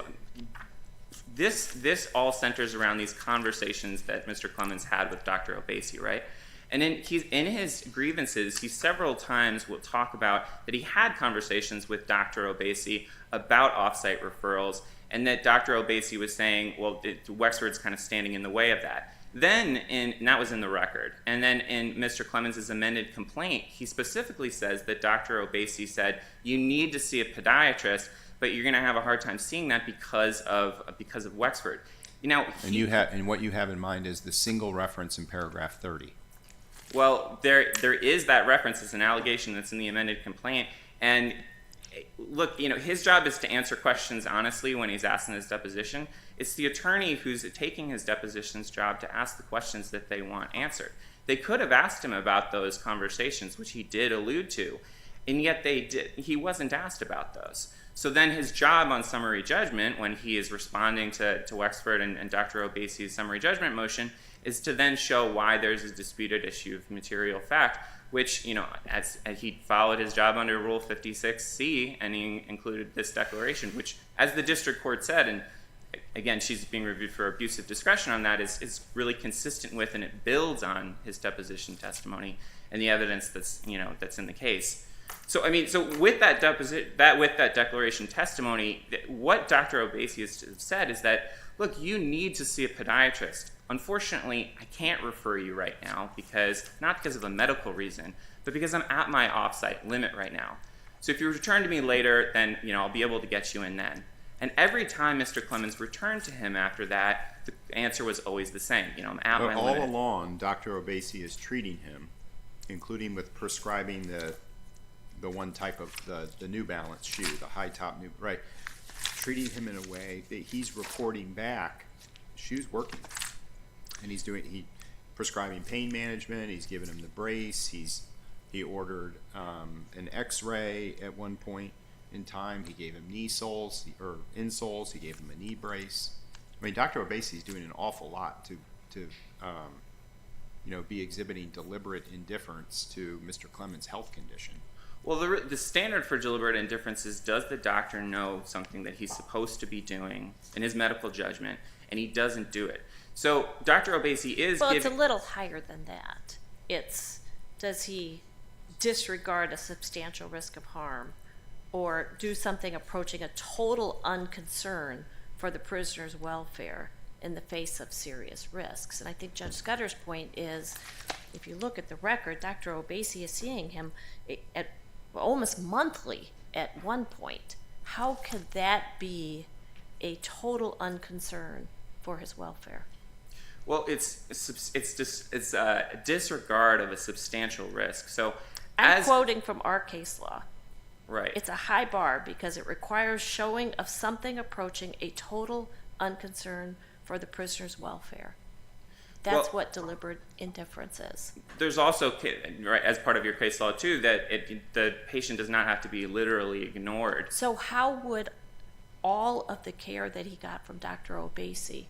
this all centers around these conversations that Mr. Clemens had with Dr. Obasi, right? And in his grievances, he several times will talk about that he had conversations with Dr. Obasi about off-site referrals, and that Dr. Obasi was saying, well, Wexford's kind of standing in the way of that. Then, and that was in the record, and then in Mr. Clemens' amended complaint, he specifically says that Dr. Obasi said, you need to see a podiatrist, but you're going to have a hard time seeing that because of Wexford. And what you have in mind is the single reference in paragraph 30. Well, there is that reference. It's an allegation that's in the amended complaint. And look, his job is to answer questions honestly when he's asked in his deposition. It's the attorney who's taking his deposition's job to ask the questions that they want answered. They could have asked him about those conversations, which he did allude to, and yet he wasn't asked about those. So then his job on summary judgment, when he is responding to Wexford and Dr. Obasi's summary judgment motion, is to then show why there's a disputed issue of material fact, which, as he followed his job under Rule 56C, and he included this declaration, which, as the district court said, and again, she's being reviewed for abuse of discretion on that, is really consistent with, and it builds on his deposition testimony and the evidence that's in the case. So with that declaration testimony, what Dr. Obasi has said is that, look, you need to see a podiatrist. Unfortunately, I can't refer you right now not because of a medical reason, but because I'm at my off-site limit right now. So if you return to me later, then I'll be able to get you in then. And every time Mr. Clemens returned to him after that, the answer was always the same. I'm at my limit. All along, Dr. Obasi is treating him, including with prescribing the one type of the New Balance shoe, the high top new, right? Treating him in a way that he's reporting back, shoe's working, and he's prescribing pain management. He's giving him the brace. He ordered an X-ray at one point in time. He gave him knee soles or insoles. He gave him a knee brace. I mean, Dr. Obasi is doing an awful lot to be exhibiting deliberate indifference to Mr. Clemens' health condition. Well, the standard for deliberate indifference is, does the doctor know something that he's supposed to be doing in his medical judgment, and he doesn't do it? So Dr. Obasi is Well, it's a little higher than that. It's, does he disregard a substantial risk of harm or do something approaching a total unconcern for the prisoner's welfare in the face of serious risks? And I think Judge Scudder's point is, if you look at the record, Dr. Obasi is seeing him at almost monthly at one point. How could that be a total unconcern for his welfare? Well, it's a disregard of a substantial risk. So I'm quoting from our case law. Right. It's a high bar because it requires showing of something approaching a total unconcern for the prisoner's welfare. That's what deliberate indifference is. There's also, right, as part of your case law too, that the patient does not have to be literally ignored. So how would all of the care that he got from Dr. Obasi,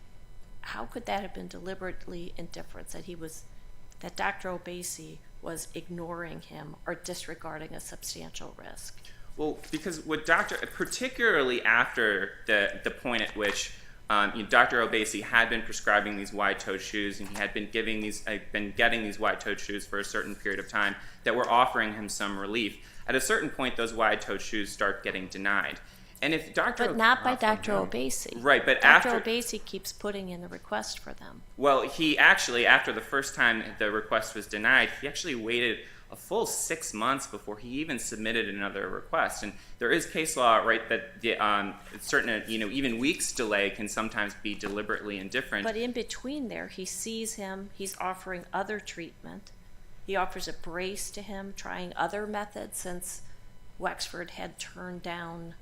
how could that have been deliberately indifference, that Dr. Obasi was ignoring him or disregarding a substantial risk? Well, because particularly after the point at which Dr. Obasi had been prescribing these wide-toed shoes, and he had been getting these wide-toed shoes for a certain period of time that were offering him some relief. At a certain point, those wide-toed shoes start getting denied. And if But not by Dr. Obasi. Right, but Dr. Obasi keeps putting in a request for them. Well, he actually, after the first time the request was denied, he actually waited a full 6 months before he even submitted another request. And there is case law, right, that certain, even weeks delay can sometimes be deliberately indifferent. But in between there, he sees him, he's offering other treatment. He offers a brace to him, trying other methods since Wexford had turned down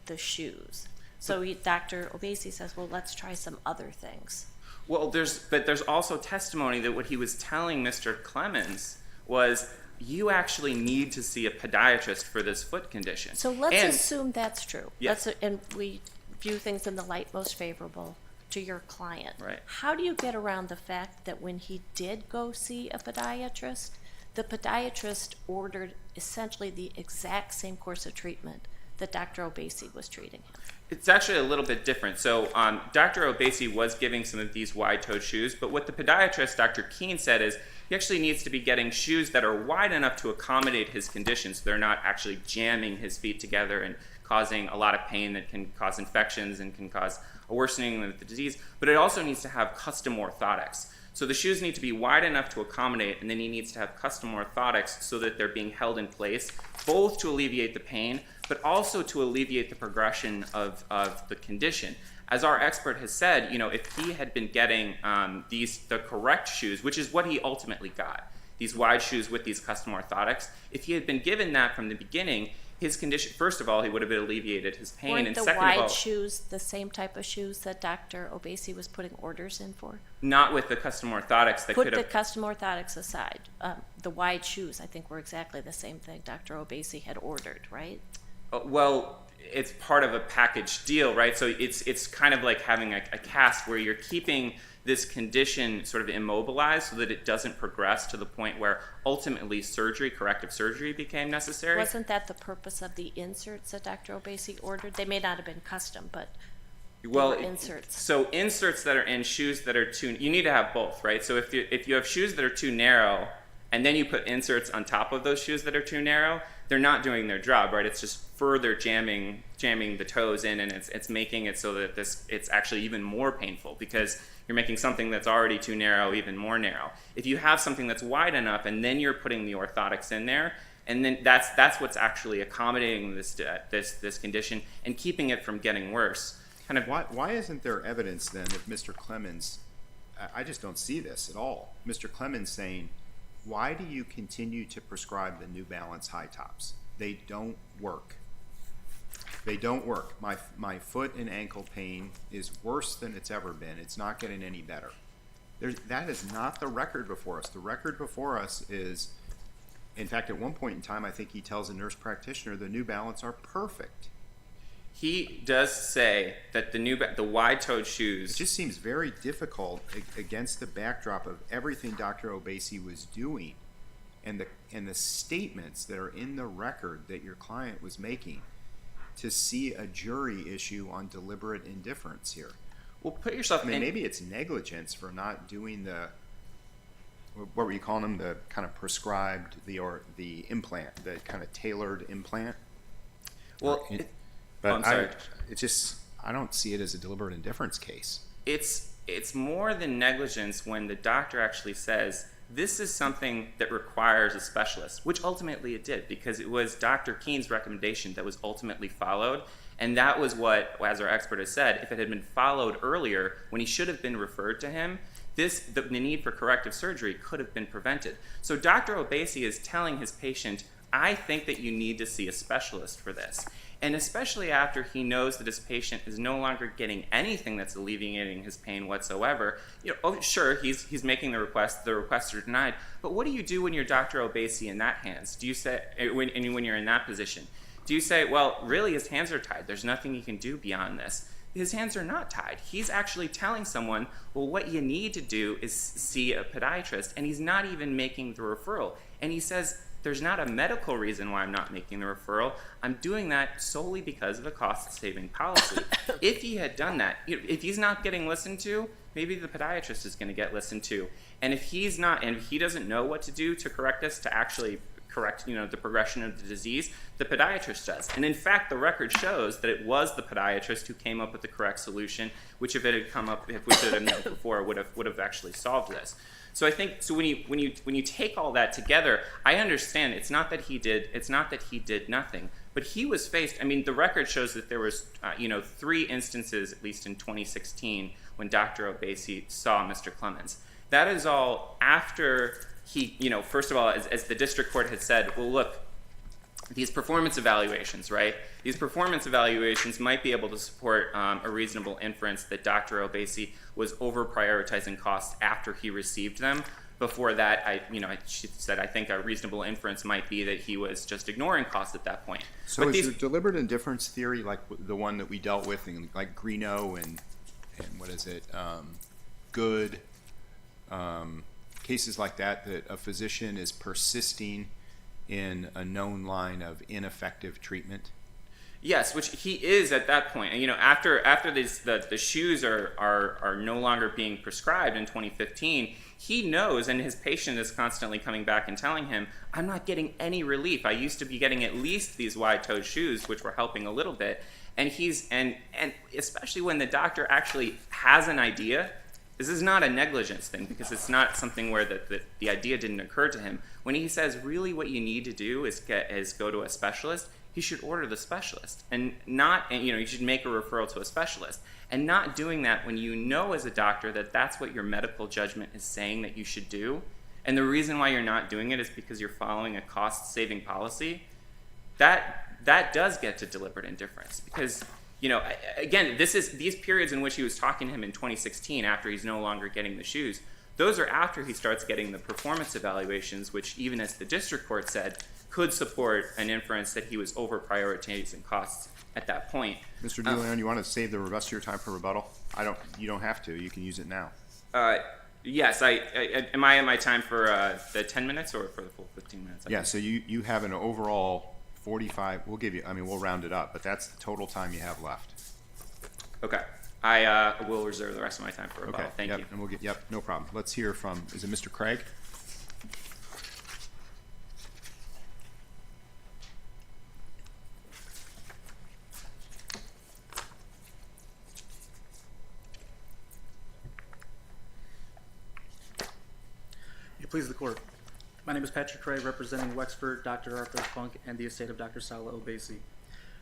the shoes. So Dr. Obasi says, well, let's try some other things. Well, there's also testimony that what he was telling Mr. Clemens was, you actually need to see a podiatrist for this foot condition. So let's assume that's true. Yes. And we view things in the light most favorable to your client. Right. How do you get around the fact that when he did go see a podiatrist, the podiatrist ordered essentially the exact same course of treatment that Dr. Obasi was treating him? It's actually a little bit different. So Dr. Obasi was giving some of these wide-toed shoes, but what the podiatrist, Dr. Keene, said is he actually needs to be getting shoes that are wide enough to accommodate his condition, so they're not actually jamming his feet together and causing a lot of pain that can cause infections and can cause a worsening of the disease, but it also needs to have custom orthotics. So the shoes need to be wide enough to accommodate, and then he needs to have custom orthotics so that they're being held in place, both to alleviate the pain, but also to alleviate the progression of the condition. As our expert has said, if he had been getting the correct shoes, which is what he ultimately got, these wide shoes with these custom orthotics, if he had been given that from the beginning, his condition, first of all, he would have alleviated his pain, Weren't and the second of all, wide shoes the same type of shoes that Dr. Obasi was putting orders in for? not with the custom orthotics that Put could the have. custom orthotics aside. The wide shoes, I think, were exactly the same thing Dr. Obasi had ordered, right? Well, it's part of a package deal, right? So it's kind of like having a cast where you're keeping this condition sort of immobilized so that it doesn't progress to the point where ultimately corrective surgery became necessary. Wasn't that the purpose of the inserts that Dr. Obasi ordered? They may not have been custom, but they were inserts. So inserts that are in shoes that are you need to have both, right? So if you have shoes that are too narrow and then you put inserts on top of those shoes that are too narrow, they're not doing their job, right? It's just further jamming the toes in, and it's making it so that it's actually even more painful because you're making something that's already too narrow even more narrow. If you have something that's wide enough and then you're putting the orthotics in there, and then that's what's actually accommodating this condition and keeping it from getting worse. Kind of Why isn't there evidence then of Mr. Clemens? I just don't see this at all. Mr. Clemens saying, why do you continue to prescribe the New Balance high tops? They don't work. They don't work. My foot and ankle pain is worse than it's ever been. It's not getting any better. That is not the record before us. The record before us is, in fact, at one point in time, I think he tells a nurse practitioner the New Balance are perfect. He does say that the wide-toed shoes. It just seems very difficult against the backdrop of everything Dr. Obasi was doing and the statements that are in the record that your client was making to see a jury issue on deliberate indifference here. Well, put yourself I mean, in. maybe it's negligence for not doing what were you calling them? The kind of prescribed, the implant, the kind of tailored implant? Well, But I'm sorry. It's just, I don't see it as a deliberate indifference case. It's more than negligence when the doctor actually says, this is something that requires a specialist, which ultimately it did, because it was Dr. Keene's recommendation that was ultimately followed. And that was what, as our expert has said, if it had been followed earlier, when he should have been referred to him, the need for corrective surgery could have been prevented. So Dr. Obasi is telling his patient, I think that you need to see a specialist for this. And especially after he knows that his patient is no longer getting anything that's alleviating his pain whatsoever, sure, he's making the requests are denied, but what do you do when you're Dr. Obasi in that hands? Do you say, when you're in that position, do you say, well, really his hands are tied, there's nothing he can do beyond this? His hands are not tied. He's actually telling someone, well, what you need to do is see a podiatrist, and he's not even making the referral. And he says, there's not a medical reason why I'm not making the referral. I'm doing that solely because of a cost-saving policy. If he had done that, if he's not getting listened to, maybe the podiatrist is going to get listened to. And if he's not, and if he doesn't know what to do to correct this, to actually correct, the progression of the disease, the podiatrist does. And in fact, the record shows that it was the podiatrist who came up with the correct solution, which if it had come up, if it had known before, would have actually solved this. So I think when you take all that together, I understand it's not that he did nothing, but he was faced. I mean, the record shows that there was 3 instances, at least in 2016, when Dr. Obasi saw Mr. Clemens. That is all after he, first of all, as the district court had said, well, look, these performance evaluations, right? These performance evaluations might be able to support a reasonable inference that Dr. Obasi was over-prioritizing costs after he received them. Before that, she said, I think a reasonable inference might be that he was just ignoring costs at that point. So is your deliberate indifference theory like the one that we dealt with in like Greeno what is it, good, cases like that, that a physician is persisting in a known line of ineffective treatment? Yes, which he is at that point. And, after the shoes are no longer being prescribed in 2015, he knows, and his patient is constantly coming back and telling him, I'm not getting any relief. I used to be getting at least these wide-toed shoes, which were helping a little bit. And and especially when the doctor actually has an idea, this is not a negligence thing, because it's not something where the idea didn't occur to him. When he says, really what you need to do is go to a specialist, he should order the specialist, and you should make a referral to a specialist. And not doing that when you know as a doctor that that's what your medical judgment is saying that you should do, and the reason why you're not doing it is because you're following a cost-saving policy, that does get to deliberate indifference. Because, again, these periods in which he was talking to him in 2016 after he's no longer getting the shoes, those are after he starts getting the performance evaluations, which even as the district court said, could support an inference that he was over-prioritizing costs at that point. Mr. DeLeon, you want to save the rest of your time for rebuttal? You don't have to. You can use it now. Yes, am I in my time for the 10 minutes or for the full 15 minutes? Yeah, so you have an overall 45, we'll round it up, but that's the total time you have left. Okay. I will reserve the rest of my time for rebuttal. Okay. Thank you. And no problem. Let's hear from, is it Mr. Craig? Please the court. My name is Patrick Craig, representing Wexford, Dr. Arthur Funk, and the estate of Dr. Sala Obasi.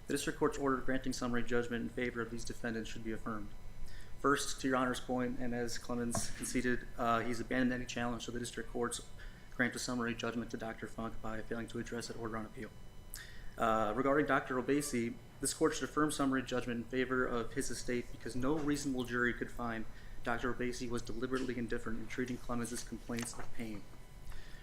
The district court's order granting summary judgment in favor of these defendants should be affirmed. First, to your Honor's point, and as Clemens conceded, he's abandoned any challenge to the district court's grant of summary judgment to Dr. Funk by failing to address that order on appeal. Regarding Dr. Obasi, this court should affirm summary judgment in favor of his estate because no reasonable jury could find Dr. Obasi was deliberately indifferent in treating Clemens' complaints of pain.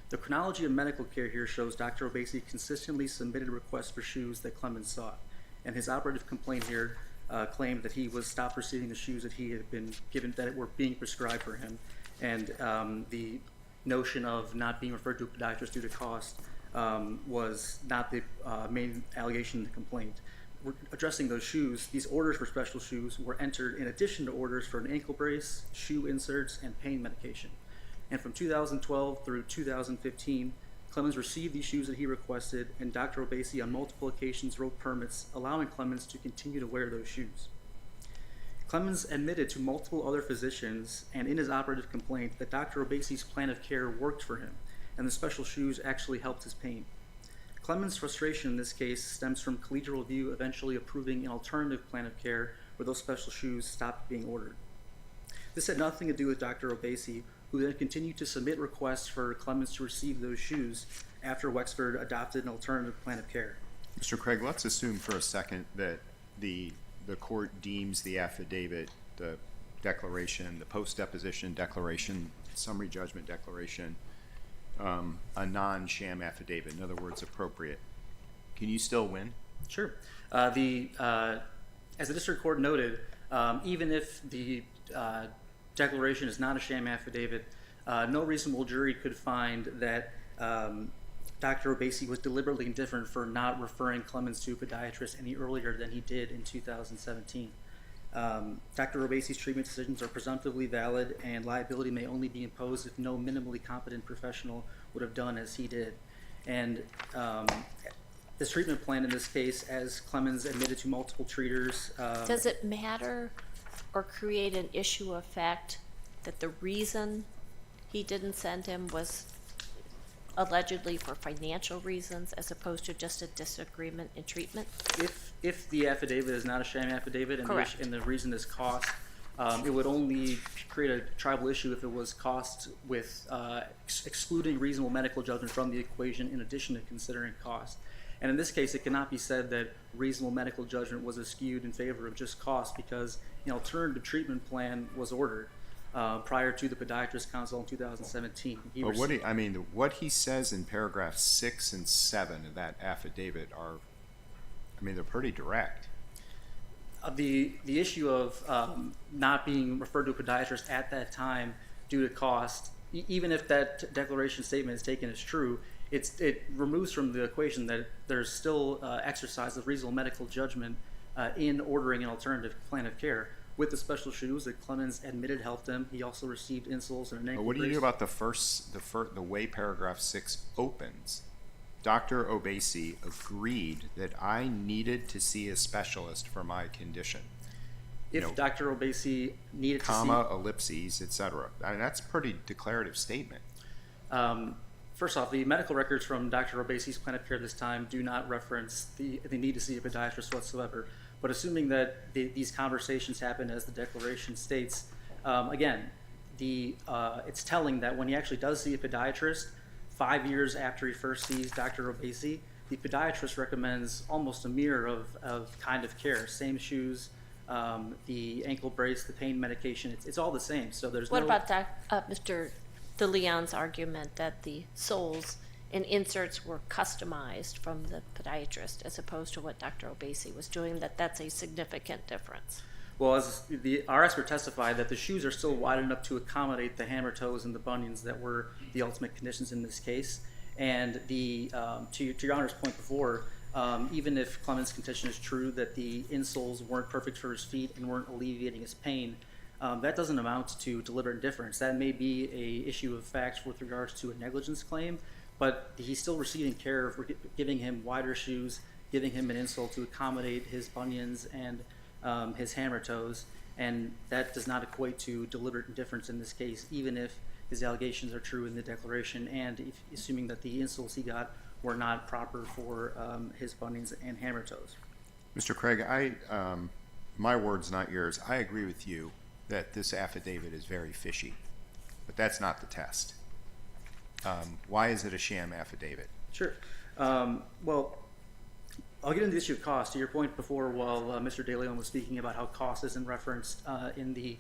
The chronology of medical care here shows Dr. Obasi consistently submitted requests for shoes that Clemens sought, and his operative complaint here claimed that he was stopped receiving the shoes that he had been given, that were being prescribed for him, and the notion of not being referred to a podiatrist due to cost was not the main allegation in the complaint. We're addressing those shoes. These orders for special shoes were entered in addition to orders for an ankle brace, shoe inserts, and pain medication. And from 2012 through 2015, Clemens received these shoes that he requested, and Dr. Obasi on multiple occasions wrote permits allowing Clemens to continue to wear those shoes. Clemens admitted to multiple other physicians and in his operative complaint that Dr. Obasi's plan of care worked for him, and the special shoes actually helped his pain. Clemens' frustration in this case stems from collegial review eventually approving an alternative plan of care where those special shoes stopped being ordered. This had nothing to do with Dr. Obasi, who then continued to submit requests for Clemens to receive those shoes after Wexford adopted an alternative plan of care. Mr. Craig, let's assume for a second that the court deems the affidavit, the declaration, the post-deposition declaration, summary judgment declaration, a non-sham affidavit, in other words, appropriate. Can you still win? Sure. As the district court noted, even if the declaration is not a sham affidavit, no reasonable jury could find that Dr. Obasi was deliberately indifferent for not referring Clemens to a podiatrist any earlier than he did in 2017. Dr. Obasi's treatment decisions are presumptively valid, and liability may only be imposed if no minimally competent professional would have done as he did. And this treatment plan in this case, as Clemens admitted to multiple treaters... Does it matter or create an issue of fact that the reason he didn't send him was allegedly for financial reasons as opposed to just a disagreement in treatment? If the affidavit is not a sham affidavit and the reason is cost, it would only create a tribal issue if it was cost with excluding reasonable medical judgment from the equation in addition to considering cost. And in this case, it cannot be said that reasonable medical judgment was skewed in favor of just cost because an alternative treatment plan was ordered prior to the podiatrist council in 2017. But what he says in paragraphs 6 and 7 of that affidavit are, they're pretty direct. the issue of not being referred to a podiatrist at that time due to cost, even if that declaration statement is taken as true, it removes from the equation that there's still exercise of reasonable medical judgment in ordering an alternative plan of care. With the special shoes that Clemens admitted helped him, he also received insoles and an ankle But what do you brace. do about the way paragraph 6 opens? Dr. Obasi agreed that I needed to see a specialist for my condition. If Dr. Obasi needed Comma, ellipses, etc. I mean, that's a pretty declarative statement. First off, the medical records from Dr. Obasi's plan of care this time do not reference the need to see a podiatrist whatsoever. But assuming that these conversations happen as the declaration states, again, it's telling that when he actually does see a podiatrist, 5 years after he first sees Dr. Obasi, the podiatrist recommends almost a mirror of kind of care. Same shoes, the ankle brace, the pain medication, it's all the same. So there's What no... about Mr. De Leon's argument that the soles and inserts were customized from the podiatrist as opposed to what Dr. Obasi was doing, that's a significant difference? Well, as our expert testified that the shoes are still wide enough to accommodate the hammer toes and the bunions that were the ultimate conditions in this case. And to your Honor's point before, even if Clemens' contention is true that the insoles weren't perfect for his feet and weren't alleviating his pain, that doesn't amount to deliberate indifference. That may be an issue of facts with regards to a negligence claim, but he's still receiving care for giving him wider shoes, giving him an insole to accommodate his bunions and his hammer toes, and that does not equate to deliberate indifference in this case, even if his allegations are true in the declaration and assuming that the insoles he got were not proper for his bunions and hammer toes. Mr. Craig, my words, not yours. I agree with you that this affidavit is very fishy, but that's not the test. Why is it a sham affidavit? Sure. Well, I'll get into the issue of cost. To your point before, while Mr. De Leon was speaking about how cost isn't referenced in the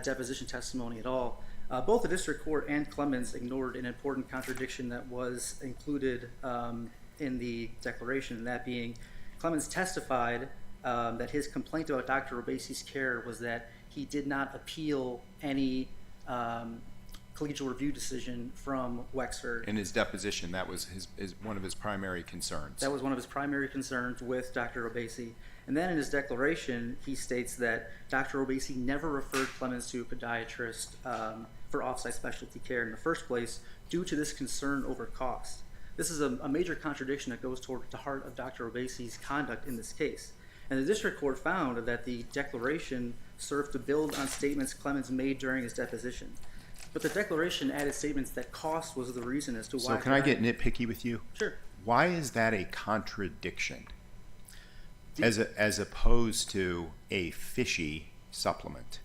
deposition testimony at all, both the district court and Clemens ignored an important contradiction that was included in the declaration, that being Clemens testified that his complaint about Dr. Obasi's care was that he did not appeal any collegial review decision from Wexford. In his deposition, that was one of his primary concerns. That was one of his primary concerns with Dr. Obasi. And then in his declaration, he states that Dr. Obasi never referred Clemens to a podiatrist for off-site specialty care in the first place due to this concern over cost. This is a major contradiction that goes toward the heart of Dr. Obasi's conduct in this case. And the district court found that the declaration served to build on statements Clemens made during his deposition. But the declaration added statements that cost was the reason as to why... So can I get nitpicky with you? Sure. Why is that a contradiction as opposed to a fishy supplement?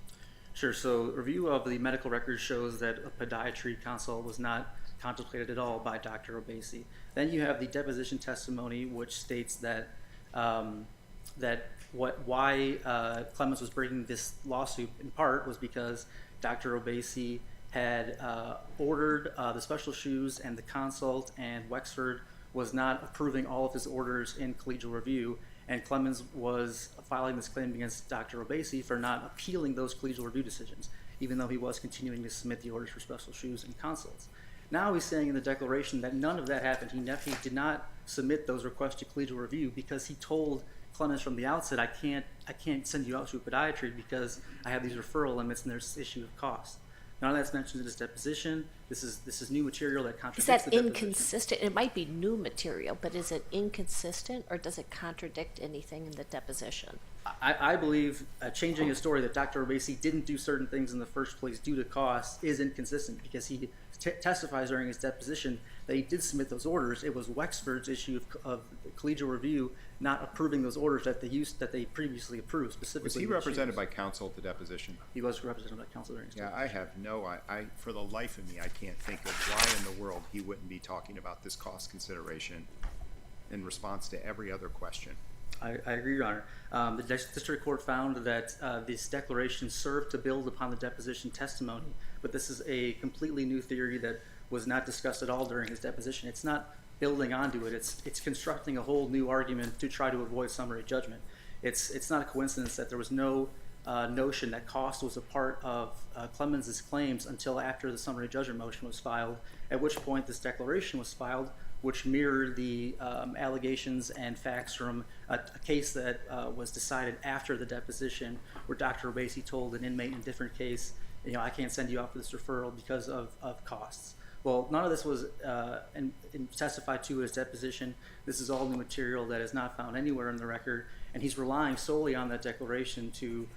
Sure. So review of the medical records shows that a podiatry consult was not contemplated at all by Dr. Obasi. Then you have the deposition testimony, which states that why Clemens was bringing this lawsuit in part was because Dr. Obasi had ordered the special shoes and the consult, and Wexford was not approving all of his orders in collegial review, and Clemens was filing this claim against Dr. Obasi for not appealing those collegial review decisions, even though he was continuing to submit the orders for special shoes and consults. Now he's saying in the declaration that none of that happened. He did not submit those requests to collegial review because he told Clemens from the outset, I can't send you out to a podiatry because I have these referral limits and there's this issue of cost. None of that's mentioned in his deposition. This is new material that contradicts Is that the deposition. inconsistent? It might be new material, but is it inconsistent or does it contradict anything in the deposition? I believe changing a story that Dr. Obasi didn't do certain things in the first place due to cost is inconsistent because he testifies during his deposition that he did submit those orders. It was Wexford's issue of collegial review not approving those orders that they previously approved, specifically. Was he represented by counsel at the deposition? He was represented by counsel during his deposition. I have for the life of me, I can't think of why in the world he wouldn't be talking about this cost consideration in response to every other question. I agree, Your Honor. The district court found that this declaration served to build upon the deposition testimony, but this is a completely new theory that was not discussed at all during his deposition. It's not building onto it. It's constructing a whole new argument to try to avoid summary judgment. It's not a coincidence that there was no notion that cost was a part of Clemens's claims until after the summary judgment motion was filed, at which point this declaration was filed, which mirrored the allegations and facts from a case that was decided after the deposition, where Dr. Obasi told an inmate in a different case, I can't send you out for this referral because of costs. Well, none of this was testified to his deposition. This is all new material that is not found anywhere in the record, and he's relying solely on that declaration to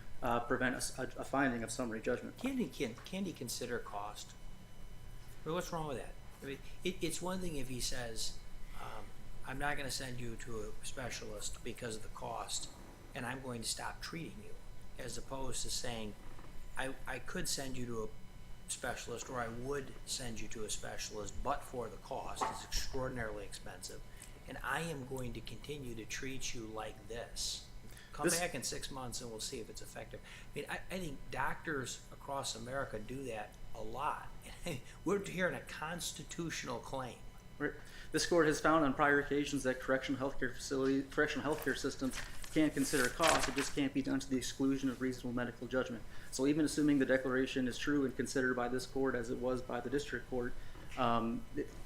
prevent a finding of summary judgment. Can he consider cost? Well, what's wrong with that? I mean, it's one thing if he says, I'm not going to send you to a specialist because of the cost, and I'm going to stop treating you, as opposed to saying, I could send you to a specialist, or I would send you to a specialist, but for the cost. It's extraordinarily expensive, and I am going to continue to treat you like this. Come back in 6 months and we'll see if it's effective. I mean, I think doctors across America do that a lot. We're hearing a constitutional claim. Right. This court has found on prior occasions that correctional healthcare systems can consider cost. It just can't be done to the exclusion of reasonable medical judgment. So even assuming the declaration is true and considered by this court as it was by the district court,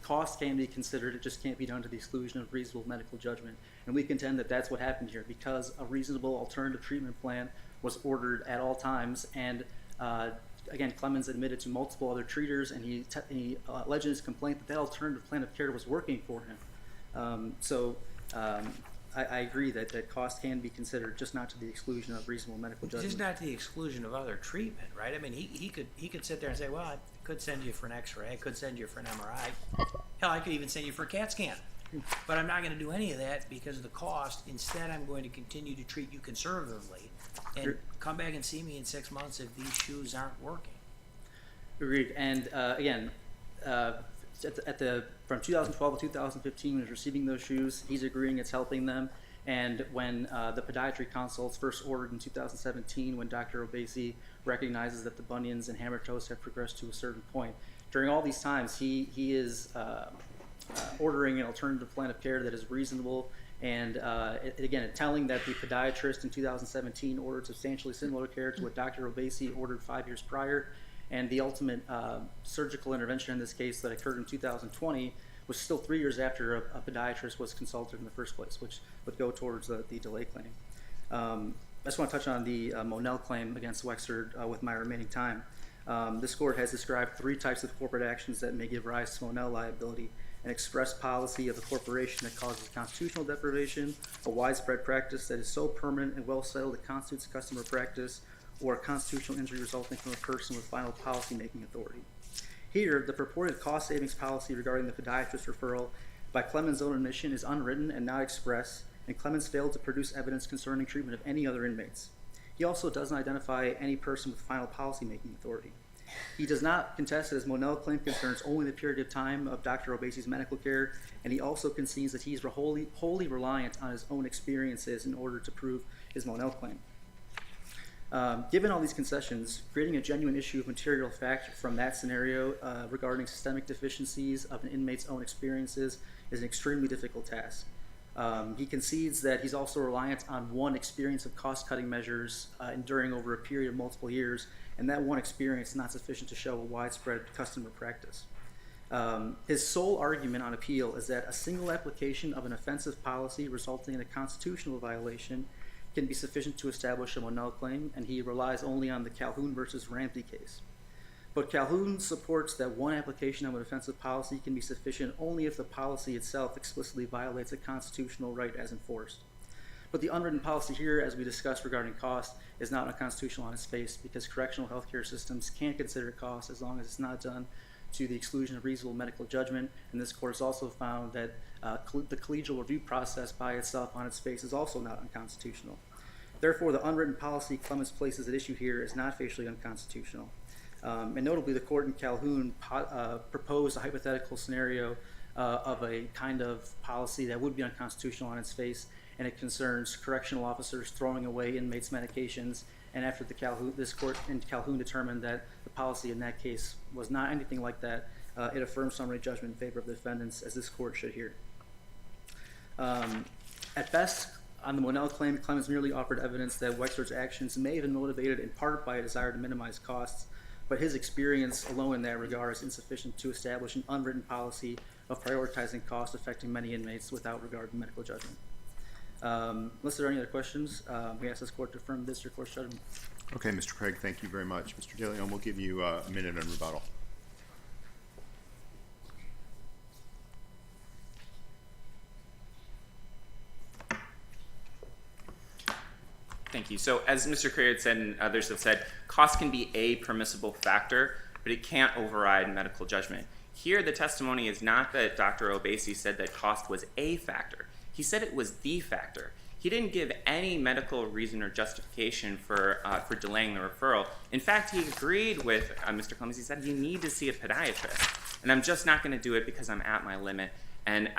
cost can be considered. It just can't be done to the exclusion of reasonable medical judgment. And we contend that that's what happened here, because a reasonable alternative treatment plan was ordered at all times. And again, Clemens admitted to multiple other treaters, and he alleged in his complaint that alternative plan of care was working for him. I agree that cost can be considered, just not to the exclusion of reasonable medical judgment. Just not to the exclusion of other treatment, right? I mean, he could sit there and say, well, I could send you for an X-ray, I could send you for an MRI. Hell, I could even send you for a CAT scan. But I'm not going to do any of that because of the cost. Instead, I'm going to continue to treat you conservatively and come back and see me in 6 months if these shoes aren't working. Agreed. And again, from 2012 to 2015, when he was receiving those shoes, he's agreeing it's helping them. And when the podiatry consults first ordered in 2017, when Dr. Obasi recognizes that the bunions and hammer toes have progressed to a certain point, during all these times, he is ordering an alternative plan of care that is reasonable. And again, telling that the podiatrist in 2017 ordered substantially similar care to what Dr. Obasi ordered 5 years prior. And the ultimate surgical intervention in this case that occurred in 2020 was still 3 years after a podiatrist was consulted in the first place, which would go towards the delay claim. I just want to touch on the Monell claim against Wexford with my remaining time. This court has described 3 types of corporate actions that may give rise to Monell liability: an express policy of a corporation that causes constitutional deprivation, a widespread practice that is so permanent and well settled it constitutes customer practice, or a constitutional injury resulting from a person with final policy-making authority. Here, the purported cost savings policy regarding the podiatrist referral by Clemens' own admission is unwritten and not express, and Clemens failed to produce evidence concerning treatment of any other inmates. He also doesn't identify any person with final policy-making authority. He does not contest that his Monell claim concerns only the period of time of Dr. Obasi's medical care, and he also concedes that he's wholly reliant on his own experiences in order to prove his Monell claim. Given all these concessions, creating a genuine issue of material fact from that scenario regarding systemic deficiencies of an inmate's own experiences is an extremely difficult task. He concedes that he's also reliant on one experience of cost-cutting measures enduring over a period of multiple years, and that one experience is not sufficient to show a widespread customer practice. His sole argument on appeal is that a single application of an offensive policy resulting in a constitutional violation can be sufficient to establish a Monell claim, and he relies only on the Calhoun versus Ramsey case. But Calhoun supports that one application of an offensive policy can be sufficient only if the policy itself explicitly violates a constitutional right as enforced. But the unwritten policy here, as we discussed regarding cost, is not unconstitutional on its face, because correctional healthcare systems can't consider cost as long as it's not done to the exclusion of reasonable medical judgment. And this court has also found that the collegial review process by itself on its face is also not unconstitutional. Therefore, the unwritten policy Clemens places at issue here is not facially unconstitutional. And notably, the court in Calhoun proposed a hypothetical scenario of a kind of policy that would be unconstitutional on its face, and it concerns correctional officers throwing away inmates' medications. And after this court in Calhoun determined that the policy in that case was not anything like that, it affirmed summary judgment in favor of the defendants, as this court should hear. At best, On the Monell claim, claimants merely offered evidence that Wexford's actions may have been motivated in part by a desire to minimize costs, but his experience alone in that regard is insufficient to establish an unwritten policy of prioritizing costs affecting many inmates without regard to medical judgment. Unless there are any other questions, we ask this court to affirm the district court's judgment. Okay, Mr. Craig, thank you very much. Mr. DeLeon, we'll give you a minute on rebuttal. Thank you. So as Mr. Craig had said and others have said, cost can be a permissible factor, but it can't override medical judgment. Here, the testimony is not that Dr. Obasi said that cost was a factor. He said it was the factor. He didn't give any medical reason or justification for delaying the referral. In fact, he agreed with Mr. Clemens. He said, you need to see a podiatrist, and I'm just not going to do it because I'm at my limit. And,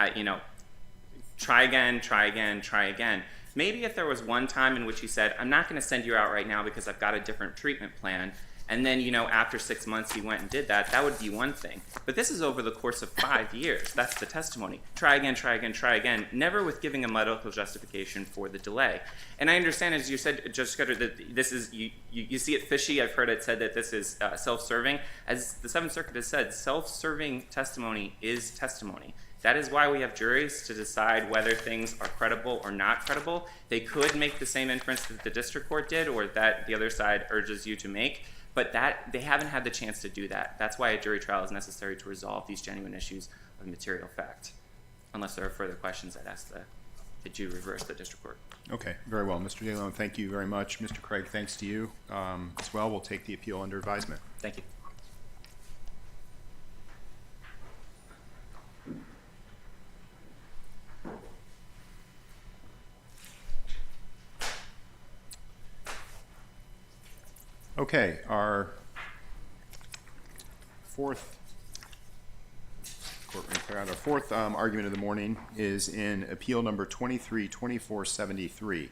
try again, try again, try again. Maybe if there was one time in which he said, I'm not going to send you out right now because I've got a different treatment plan, and then, after 6 months he went and did that, that would be one thing. But this is over the course of 5 years. That's the testimony. Try again, try again, try again, never with giving a medical justification for the delay. And I understand, as you said, Judge Scudder, that this is, you see it fishy. I've heard it said that this is self-serving. As the Seventh Circuit has said, self-serving testimony is testimony. That is why we have juries to decide whether things are credible or not credible. They could make the same inference that the district court did or that the other side urges you to make, but that they haven't had the chance to do that. That's why a jury trial is necessary to resolve these genuine issues of material fact. Unless there are further questions, I'd ask that you reverse the district court. Okay, very well. Mr. DeLeon, thank you very much. Mr. Craig, thanks to you as well. We'll take the appeal under advisement. Thank you. Okay, our fourth argument of the morning is in appeal number 23-2473,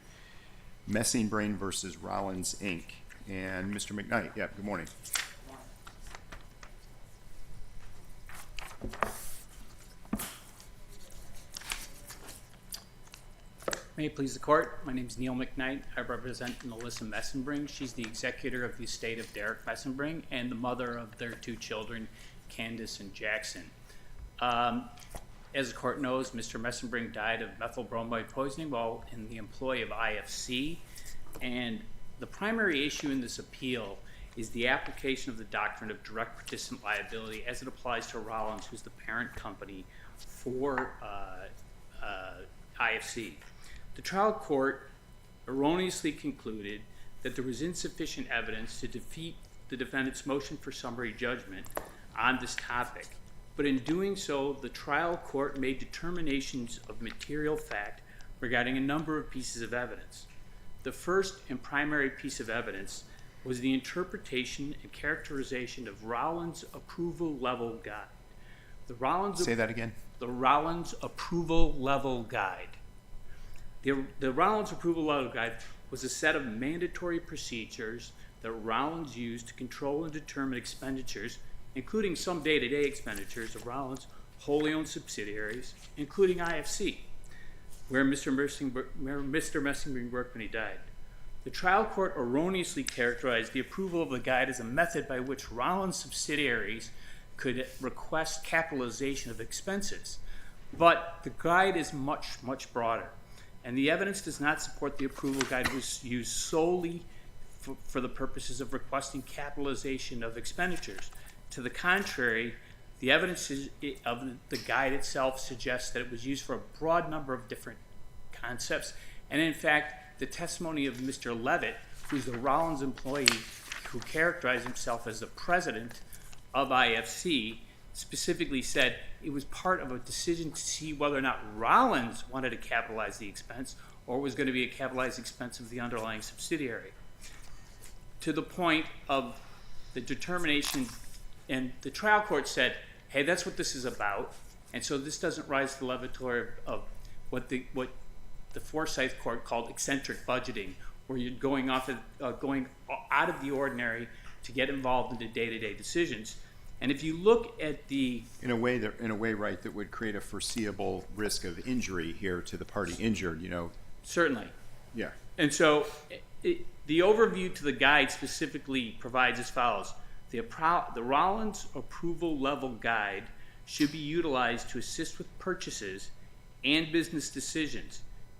Messing Brain versus Rollins, Inc. And Mr. McKnight, yeah, good morning. May it please the court, my name is Neil McKnight. I represent Melissa Messenbring. She's the executor of the estate of Derek Messenbring and the mother of their 2 children, Candace and Jackson. As the court knows, Mr. Messenbring died of methyl bromide poisoning while in the employ of IFC. And the primary issue in this appeal is the application of the doctrine of direct participant liability as it applies to Rollins, who's the parent company for IFC. The trial court erroneously concluded that there was insufficient evidence to defeat the defendant's motion for summary judgment on this topic. But in doing so, the trial court made determinations of material fact regarding a number of pieces of evidence. The first and primary piece of evidence was the interpretation and characterization of Rollins' approval level guide. Say that again. The Rollins approval level guide. The Rollins approval level guide was a set of mandatory procedures that Rollins used to control and determine expenditures, including some day-to-day expenditures of Rollins' wholly owned subsidiaries, including IFC, where Mr. Messenbring worked when he died. The trial court erroneously characterized the approval of the guide as a method by which Rollins' subsidiaries could request capitalization of expenses. But the guide is much, much broader. And the evidence does not support the approval guide was used solely for the purposes of requesting capitalization of expenditures. To the contrary, the evidence of the guide itself suggests that it was used for a broad number of different concepts. And in fact, the testimony of Mr. Levitt, who's the Rollins employee who characterized himself as the president of IFC, specifically said it was part of a decision to see whether or not Rollins wanted to capitalize the expense or was going to be a capitalized expense of the underlying subsidiary. To the point of the determination, and the trial court said, hey, that's what this is about, and so this doesn't rise to the level of what the Forsyth court called eccentric budgeting, where you're going out of the ordinary to get involved in the day-to-day decisions. And if you look at the in a way, right, that would create a foreseeable risk of injury here to the party injured. Certainly. Yeah. And so the overview to the guide specifically provides as follows. The Rollins Approval Level Guide should be utilized to assist with purchases and business decisions.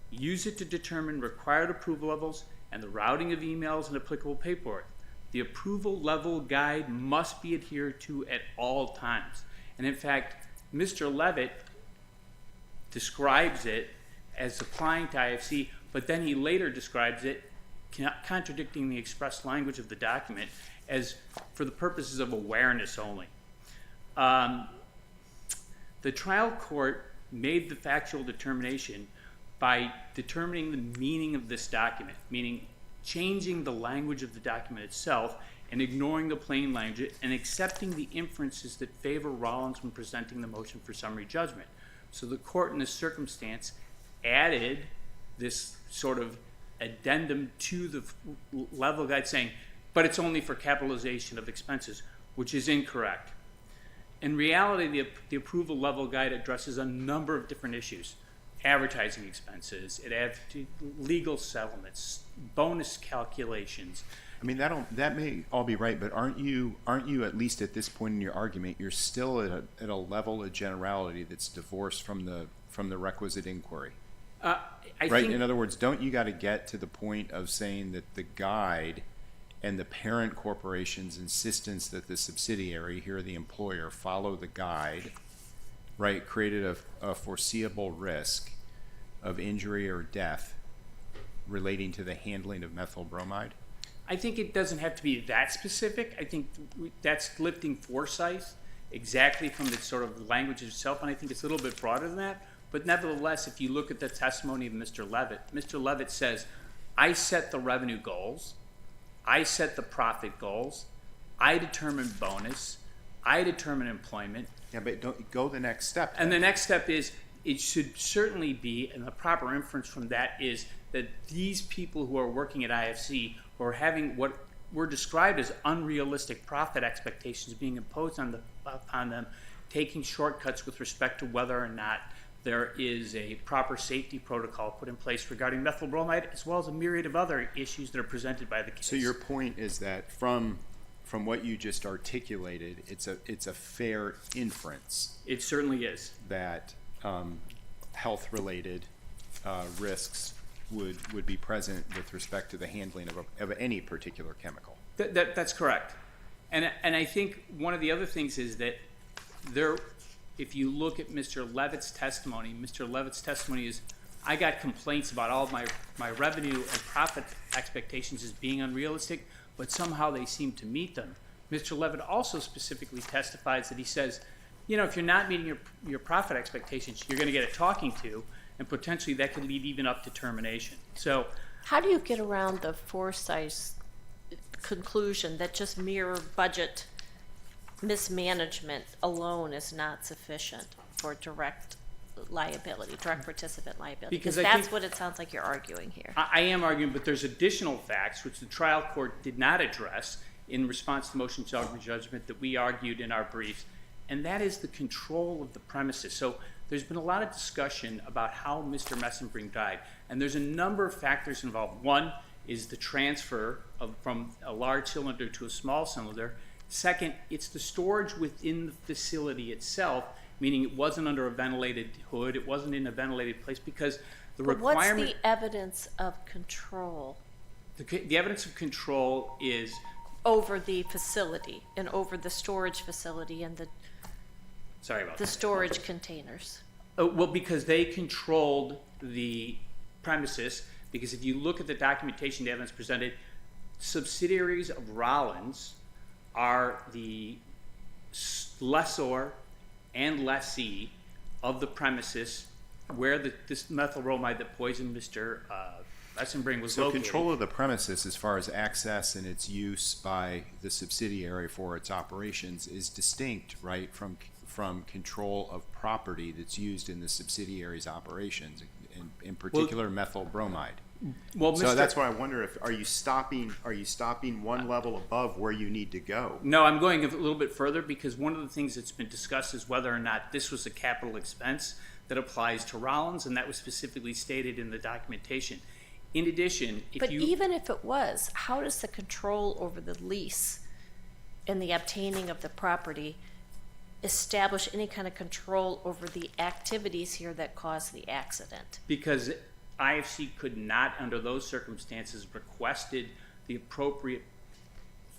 Use it to determine required approval levels and the routing of emails and applicable paperwork. The approval level guide must be adhered to at all times. And in fact, Mr. Levitt describes it as applying to IFC, but then he later describes it, contradicting the express language of the document, as for the purposes of awareness only. The trial court made the factual determination by determining the meaning of this document, meaning changing the language of the document itself and ignoring the plain language and accepting the inferences that favor Rollins when presenting the motion for summary judgment. So the court in this circumstance added this sort of addendum to the level guide saying, but it's only for capitalization of expenses, which is incorrect. In reality, the approval level guide addresses a number of different issues. Advertising expenses, it adds to legal settlements, bonus calculations. I mean, that may all be right, but aren't you at least at this point in your argument, you're still at a level of generality that's divorced from the requisite inquiry? I right? think, In other words, don't you got to get to the point of saying that the guide and the parent corporation's insistence that the subsidiary, here the employer, follow the guide, right, created a foreseeable risk of injury or death relating to the handling of methyl bromide? I think it doesn't have to be that specific. I think that's lifting foresight exactly from the sort of language itself, and I think it's a little bit broader than that. But nevertheless, if you look at the testimony of Mr. Levitt says, I set the revenue goals, I set the profit goals, I determine bonus, I determine employment. Yeah, but don't go the next step. And the next step is, it should certainly be, and the proper inference from that is that these people who are working at IFC who are having what were described as unrealistic profit expectations being imposed upon them, taking shortcuts with respect to whether or not there is a proper safety protocol put in place regarding methyl bromide, as well as a myriad of other issues that are presented by the case. So your point is that from what you just articulated, it's a fair inference. It certainly is. That health-related risks would be present with respect to the handling of any particular chemical. That's correct. And I think one of the other things is that if you look at Mr. Levitt's testimony is, I got complaints about all of my revenue and profit expectations as being unrealistic, but somehow they seem to meet them. Mr. Levitt also specifically testifies that he says, if you're not meeting your profit expectations, you're going to get a talking to, and potentially that could lead even up to termination. So, How do you get around the Forsyth's conclusion that just mere budget mismanagement alone is not sufficient for direct participant liability? Because that's what it sounds like you're arguing here. I am arguing, but there's additional facts which the trial court did not address in response to motion to judgment that we argued in our briefs, and that is the control of the premises. So there's been a lot of discussion about how Mr. Messenbrink died, and there's a number of factors involved. One is the transfer from a large cylinder to a small cylinder. Second, it's the storage within the facility itself, meaning it wasn't under a ventilated hood, it wasn't in a ventilated place, because the requirement... What's the evidence of control? The evidence of control is... over the facility and over the storage facility and the storage containers. Well, because they controlled the premises, because if you look at the documentation, the evidence presented, subsidiaries of Rollins are the lessor and lessee of the premises where this methyl bromide that poisoned Mr. Messenbrink was located. So control of the premises as far as access and its use by the subsidiary for its operations is distinct, right, from control of property that's used in the subsidiary's operations, in particular methyl bromide. Well, so that's why I wonder are you stopping one level above where you need to go? No, I'm going a little bit further, because one of the things that's been discussed is whether or not this was a capital expense. that applies to Rollins, and that was specifically stated in the documentation. In addition, But even if it was, how does the control over the lease and the obtaining of the property establish any kind of control over the activities here that caused the accident? Because IFC could not, under those circumstances, requested the appropriate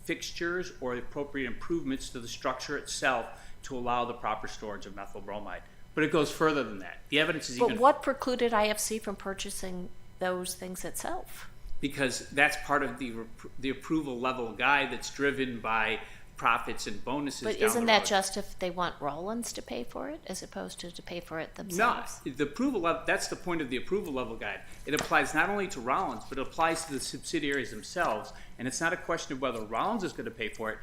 fixtures or the appropriate improvements to the structure itself to allow the proper storage of methyl bromide. But it goes further than that. The evidence is But even... what precluded IFC from purchasing those things itself? Because that's part of the approval level guide that's driven by profits and bonuses But down isn't the that road. just if they want Rollins to pay for it as opposed to pay for it No, themselves? the approval level, that's the point of the approval level guide. It applies not only to Rollins, but it applies to the subsidiaries themselves. And it's not a question of whether Rollins is going to pay for it.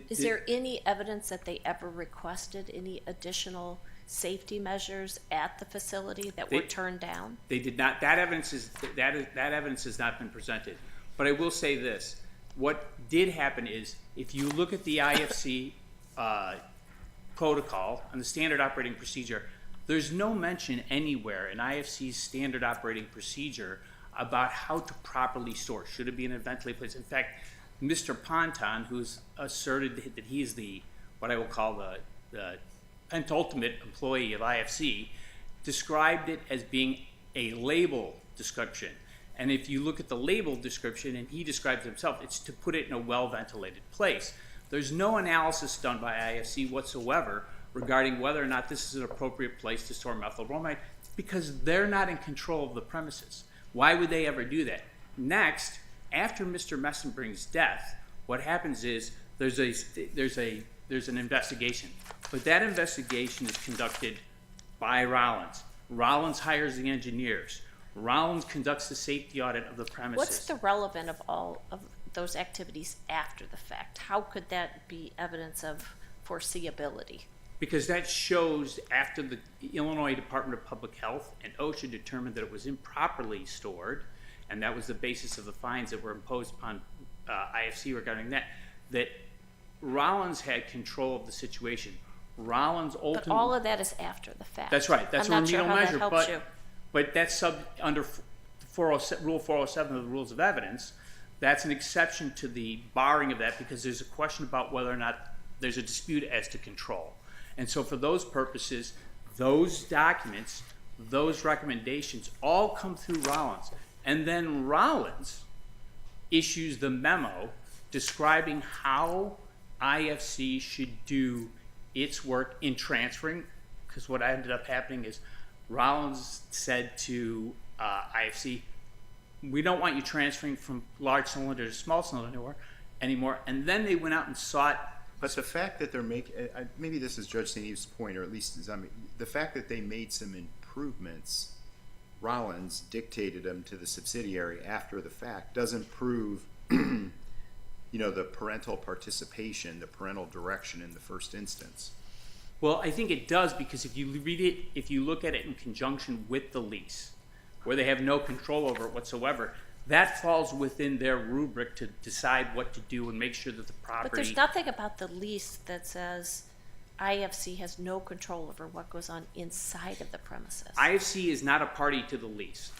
Is there any evidence that they ever requested any additional safety measures at the facility that were turned down? They did not. That evidence has not been presented. But I will say this: what did happen is, if you look at the IFC protocol and the standard operating procedure, there's no mention anywhere in IFC's standard operating procedure about how to properly store. Should it be in a ventilated place? In fact, Mr. Ponton, who's asserted that he is what I will call the penultimate employee of IFC, described it as being a label description. And if you look at the label description, and he describes it himself, it's to put it in a well-ventilated place. There's no analysis done by IFC whatsoever regarding whether or not this is an appropriate place to store methyl bromide, because they're not in control of the premises. Why would they ever do that? Next, after Mr. Messenbring's death, what happens is there's an investigation. But that investigation is conducted by Rollins. Rollins hires the engineers. Rollins conducts the safety audit of the premises. What's the relevance of all of those activities after the fact? How could that be evidence of foreseeability? Because that shows after the Illinois Department of Public Health and OSHA determined that it was improperly stored, and that was the basis of the fines that were imposed upon IFC regarding that Rollins had control of the situation. Rollins ultimately... But all of that is after the fact. That's right. That's I'm a not sure remedial how measure. that helps you. But that's under Rule 407 of the Rules of Evidence. That's an exception to the barring of that because there's a question about whether or not there's a dispute as to control. And so for those purposes, those documents, those recommendations all come through Rollins. And then Rollins issues the memo describing how IFC should do its work in transferring, because what ended up happening is Rollins said to IFC, we don't want you transferring from large cylinder to small cylinder anymore. And then they went out and sought... But the fact that they're making, maybe this is Judge St. Eve's point, or at least the fact that they made some improvements, Rollins dictated them to the subsidiary after the fact, doesn't prove, the parental participation, the parental direction in the first instance. Well, I think it does, because if you read it, if you look at it in conjunction with the lease, where they have no control over it whatsoever, that falls within their rubric to decide what to do and make sure that the property... But there's nothing about the lease that says IFC has no control over what goes on inside of the premises. IFC is not a party to the lease.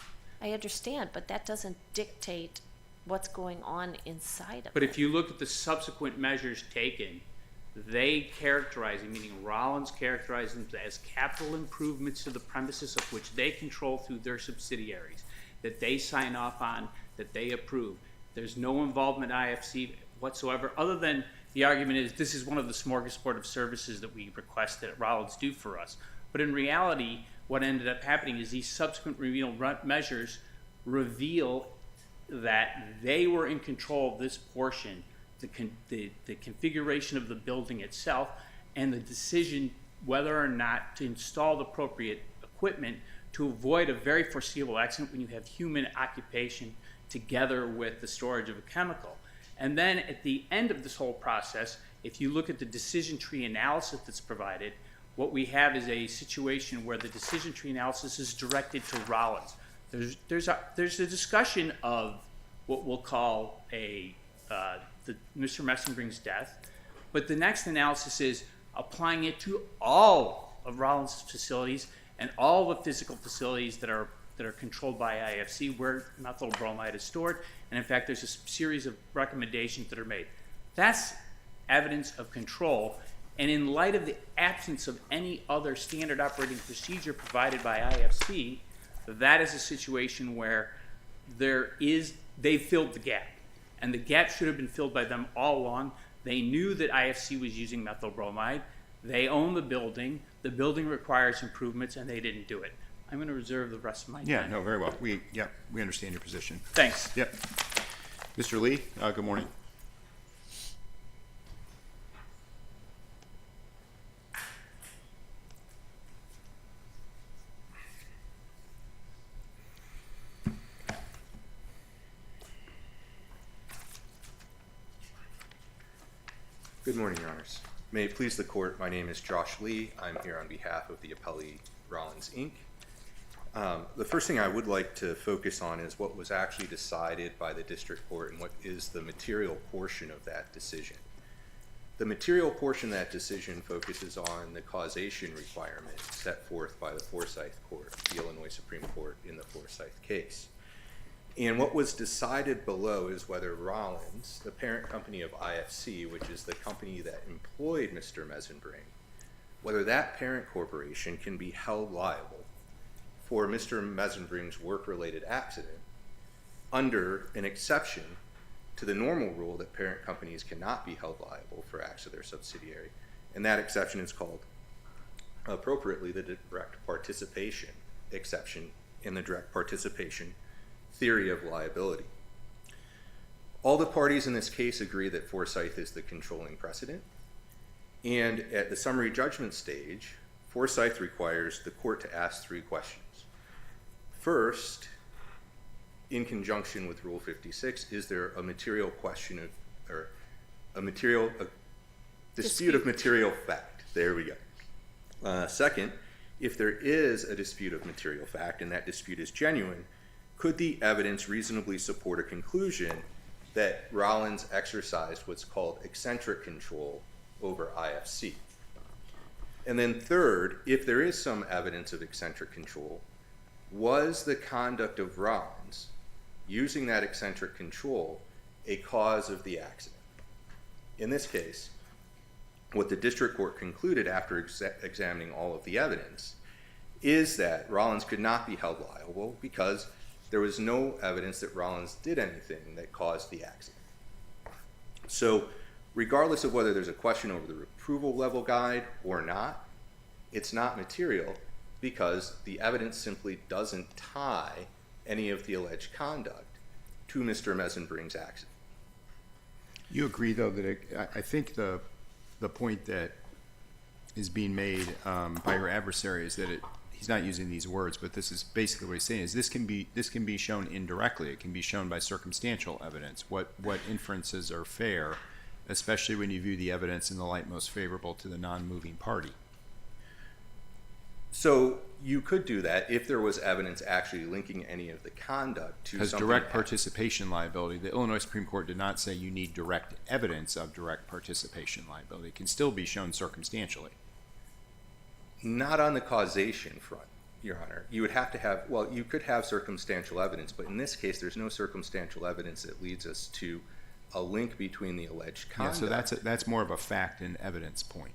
I understand, but that doesn't dictate what's going on inside of it. But if you look at the subsequent measures taken, they characterize it, meaning Rollins characterizes them as capital improvements to the premises of which they control through their subsidiaries, that they sign off on, that they approve. There's no involvement in IFC whatsoever, other than the argument is this is one of the smorgasbord of services that we request that Rollins do for us. But in reality, what ended up happening is these subsequent remedial measures reveal that they were in control of this portion, the configuration of the building itself, and the decision whether or not to install the appropriate equipment to avoid a very foreseeable accident when you have human occupation together with the storage of a chemical. And then at the end of this whole process, if you look at the decision tree analysis that's provided, what we have is a situation where the decision tree analysis is directed to Rollins. There's a discussion of what we'll call Mr. Messenbring's death, but the next analysis is applying it to all of Rollins' facilities and all the physical facilities that are controlled by IFC where methyl bromide is stored. And in fact, there's a series of recommendations that are made. That's evidence of control. And in light of the absence of any other standard operating procedure provided by IFC, that is a situation where they've filled the gap. And the gap should have been filled by them all along. They knew that IFC was using methyl bromide. They own the building requires improvements, and they didn't do it. I'm going to reserve the rest of my time. Yeah, no, very well. We understand your position. Thanks. Yep. Mr. Lee, good morning. Good morning, Your Honors. May it please the Court, my name is Josh Lee. I'm here on behalf of the appellee Rollins, Inc. The first thing I would like to focus on is what was actually decided by the district court and what is the material portion of that decision. The material portion of that decision focuses on the causation requirement set forth by the Forsyth Court, the Illinois Supreme Court, in the Forsyth case. And what was decided below is whether Rollins, the parent company of IFC, which is the company that employed Mr. Mesenbring, whether that parent corporation can be held liable for Mr. Mesenbring's work-related accident under an exception to the normal rule that parent companies cannot be held liable for acts of their subsidiary. And that exception is called, appropriately, the direct participation exception in the direct participation theory of liability. All the parties in this case agree that Forsyth is the controlling precedent, and at the summary judgment stage, Forsyth requires the court to ask three questions. First, in conjunction with Rule 56, is there a material question of, or a dispute of material fact? There we go. Second, if there is a dispute of material fact and that dispute is genuine, could the evidence reasonably support a conclusion that Rollins exercised what's called eccentric control over IFC? And then third, if there is some evidence of eccentric control, was the conduct of Rollins using that eccentric control a cause of the accident? In this case, what the district court concluded after examining all of the evidence is that Rollins could not be held liable because there was no evidence that Rollins did anything that caused the accident. So regardless of whether there's a question over the approval level guide or not, it's not material because the evidence simply doesn't tie any of the alleged conduct to Mr. Mesenbring's accident. You agree, though, that I think the point that is being made by your adversary is that he's not using these words, but this is basically what he's saying is this can be shown indirectly. It can be shown by circumstantial evidence. What inferences are fair, especially when you view the evidence in the light most favorable to the non-moving party. So you could do that if there was evidence actually linking any of the conduct to something. Because direct participation liability, the Illinois Supreme Court did not say you need direct evidence of direct participation liability. It can still be shown circumstantially. Not on the causation front, Your Honor. You would have to have, well, you could have circumstantial evidence, but in this case, there's no circumstantial evidence that leads us to a link between the alleged conduct. Yeah, so that's more of a fact and evidence point.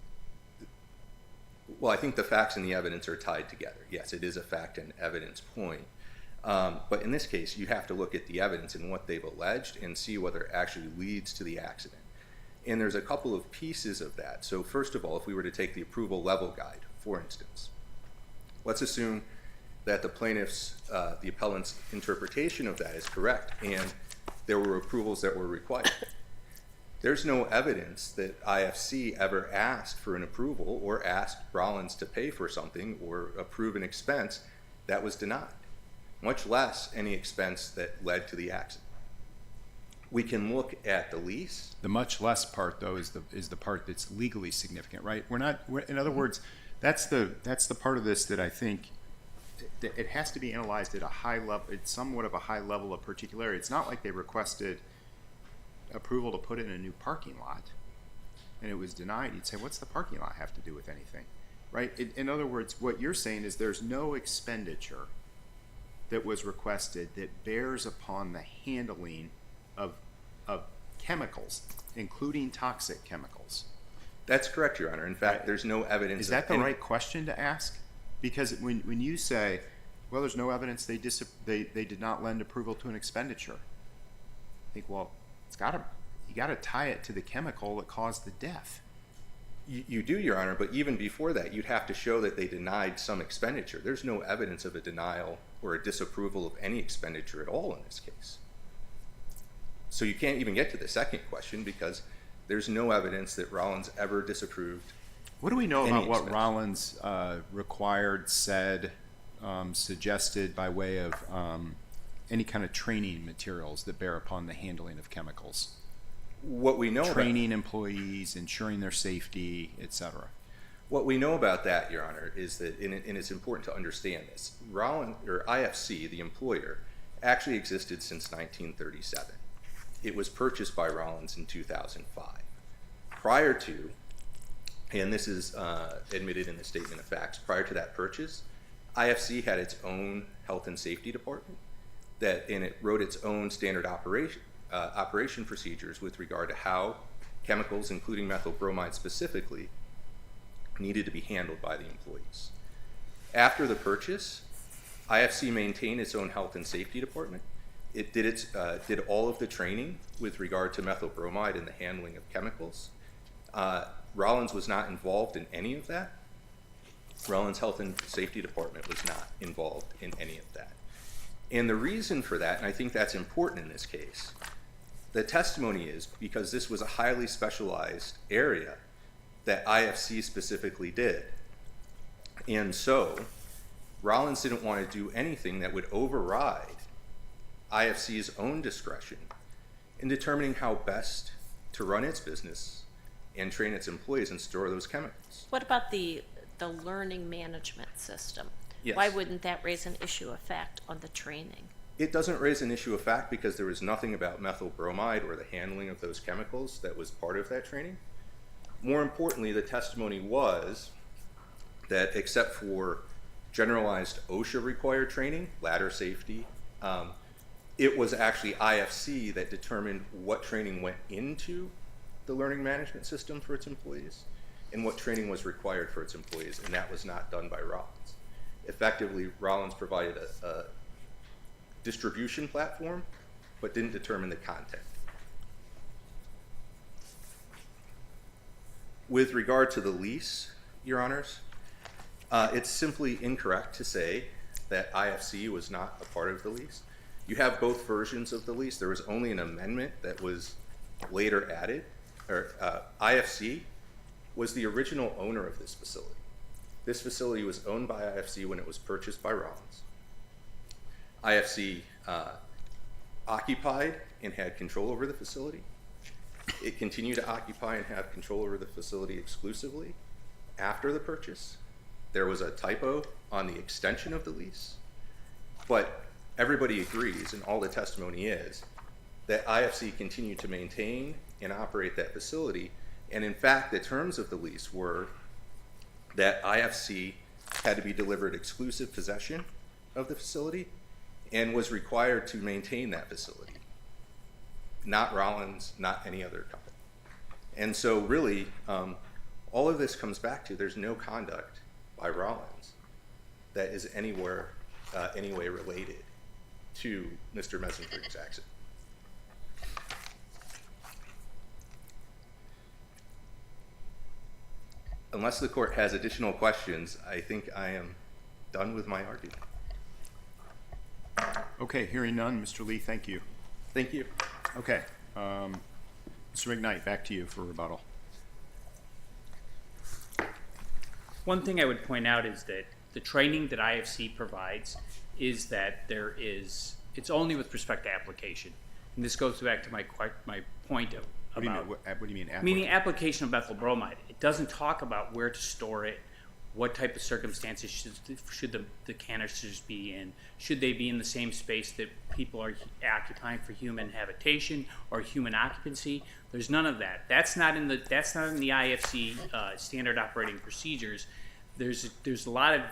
Well, I think the facts and the evidence are tied together. Yes, it is a fact and evidence point. But in this case, you have to look at the evidence and what they've alleged and see whether it actually leads to the accident. And there's a couple of pieces of that. So first of all, if we were to take the approval level guide, for instance, let's assume that the plaintiff's, the appellant's interpretation of that is correct and there were approvals that were required. There's no evidence that IFC ever asked for an approval or asked Rollins to pay for something or approve an expense that was denied, much less any expense that led to the accident. We can look at the lease. The much less part, though, is the part that's legally significant, right? In other words, that's the part of this that I think that it has to be analyzed at a high level. It's somewhat of a high level of particularity. It's not like they requested approval to put in a new parking lot and it was denied. You'd say, what's the parking lot have to do with anything? right? In other words, what you're saying is there's no expenditure that was requested that bears upon the handling of chemicals, including toxic chemicals. That's correct, Your Honor. In fact, there's no evidence. Is that the right question to ask? Because when you say, well, there's no evidence they did not lend approval to an expenditure, I think, well, you got to tie it to the chemical that caused the death. You do, Your Honor, but even before that, you'd have to show that they denied some expenditure. There's no evidence of a denial or a disapproval of any expenditure at all in this case. So you can't even get to the second question because there's no evidence that Rollins ever disapproved. What do we know any about what expense. Rollins required, said, suggested by way of any kind of training materials that bear upon the handling of chemicals? What we know Training employees, ensuring their safety, etc. What we know about that, Your Honor, is that, and it's important to understand this, Rollins, or IFC, the employer, actually existed since 1937. It was purchased by Rollins in 2005. Prior to, and this is admitted in the statement of facts, prior to that purchase, IFC had its own health and safety department and it wrote its own standard operation procedures with regard to how chemicals, including methyl bromide specifically, needed to be handled by the employees. After the purchase, IFC maintained its own health and safety department. It did all of the training with regard to methyl bromide and the handling of chemicals. Rollins was not involved in any of that. Rollins' health and safety department was not involved in any of that. And the reason for that, and I think that's important in this case, the testimony is because this was a highly specialized area that IFC specifically did. And so Rollins didn't want to do anything that would override IFC's own discretion in determining how best to run its business and train its employees and store those chemicals. What about the learning management system? Yes. Why wouldn't that raise an issue of fact on the training? It doesn't raise an issue of fact because there was nothing about methyl bromide or the handling of those chemicals that was part of that training. More importantly, the testimony was that except for generalized OSHA required training, ladder safety, it was actually IFC that determined what training went into the learning management system for its employees and what training was required for its employees, and that was not done by Rollins. Effectively, Rollins provided a distribution platform, but didn't determine the content. With regard to the lease, Your Honors, it's simply incorrect to say that IFC was not a part of the lease. You have both versions of the lease. There was only an amendment that was later added. IFC was the original owner of this facility. This facility was owned by IFC when it was purchased by Rollins. IFC occupied and had control over the facility. It continued to occupy and have control over the facility exclusively after the purchase. There was a typo on the extension of the lease, but everybody agrees, and all the testimony is, that IFC continued to maintain and operate that facility, and in fact, the terms of the lease were that IFC had to be delivered exclusive possession of the facility and was required to maintain that facility. Not Rollins, not any other company. And so really, all of this comes back to there's no conduct by Rollins that is any way related to Mr. Messenger's accident. Unless the court has additional questions, I think I am done with my argument. Okay, hearing none, Mr. Lee, thank you. Thank you. Okay, Mr. McKnight, back to you for rebuttal. One thing I would point out is that the training that IFC provides is that it's only with respect to application. And this goes back to my point of What do you mean? meaning application of methyl bromide. It doesn't talk about where to store it, what type of circumstances should the canisters be in. Should they be in the same space that people are occupying for human habitation or human occupancy? There's none of that. That's not in the IFC standard operating procedures. there's a lot of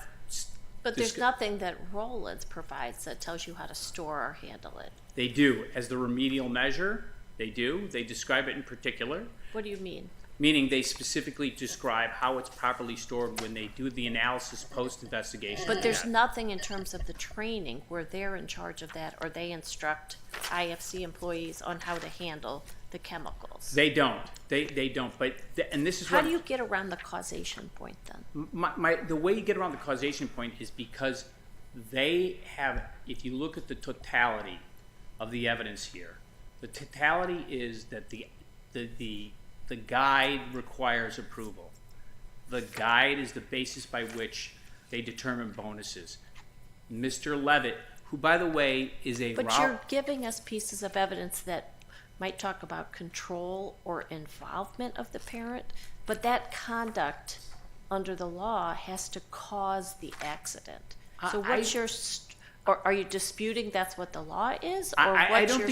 But there's nothing that Rollins provides that tells you how to store or handle it. They do as the remedial measure. They do. They describe it in particular. What do you mean? Meaning they specifically describe how it's properly stored when they do the analysis post-investigation. But there's nothing in terms of the training where they're in charge of that, or they instruct IFC employees on how to handle the chemicals. They don't. They don't. But and this is How what do you get around the causation point then? the way you get around the causation point is because they have. If you look at the totality of the evidence here, the totality is that the guide requires approval. The guide is the basis by which they determine bonuses. Mr. Levitt, who, by the way, is a... But you're giving us pieces of evidence that might talk about control or involvement of the parent, but that conduct under the law has to cause the accident. So what's your... Or are you disputing that's what the law is? Or I don't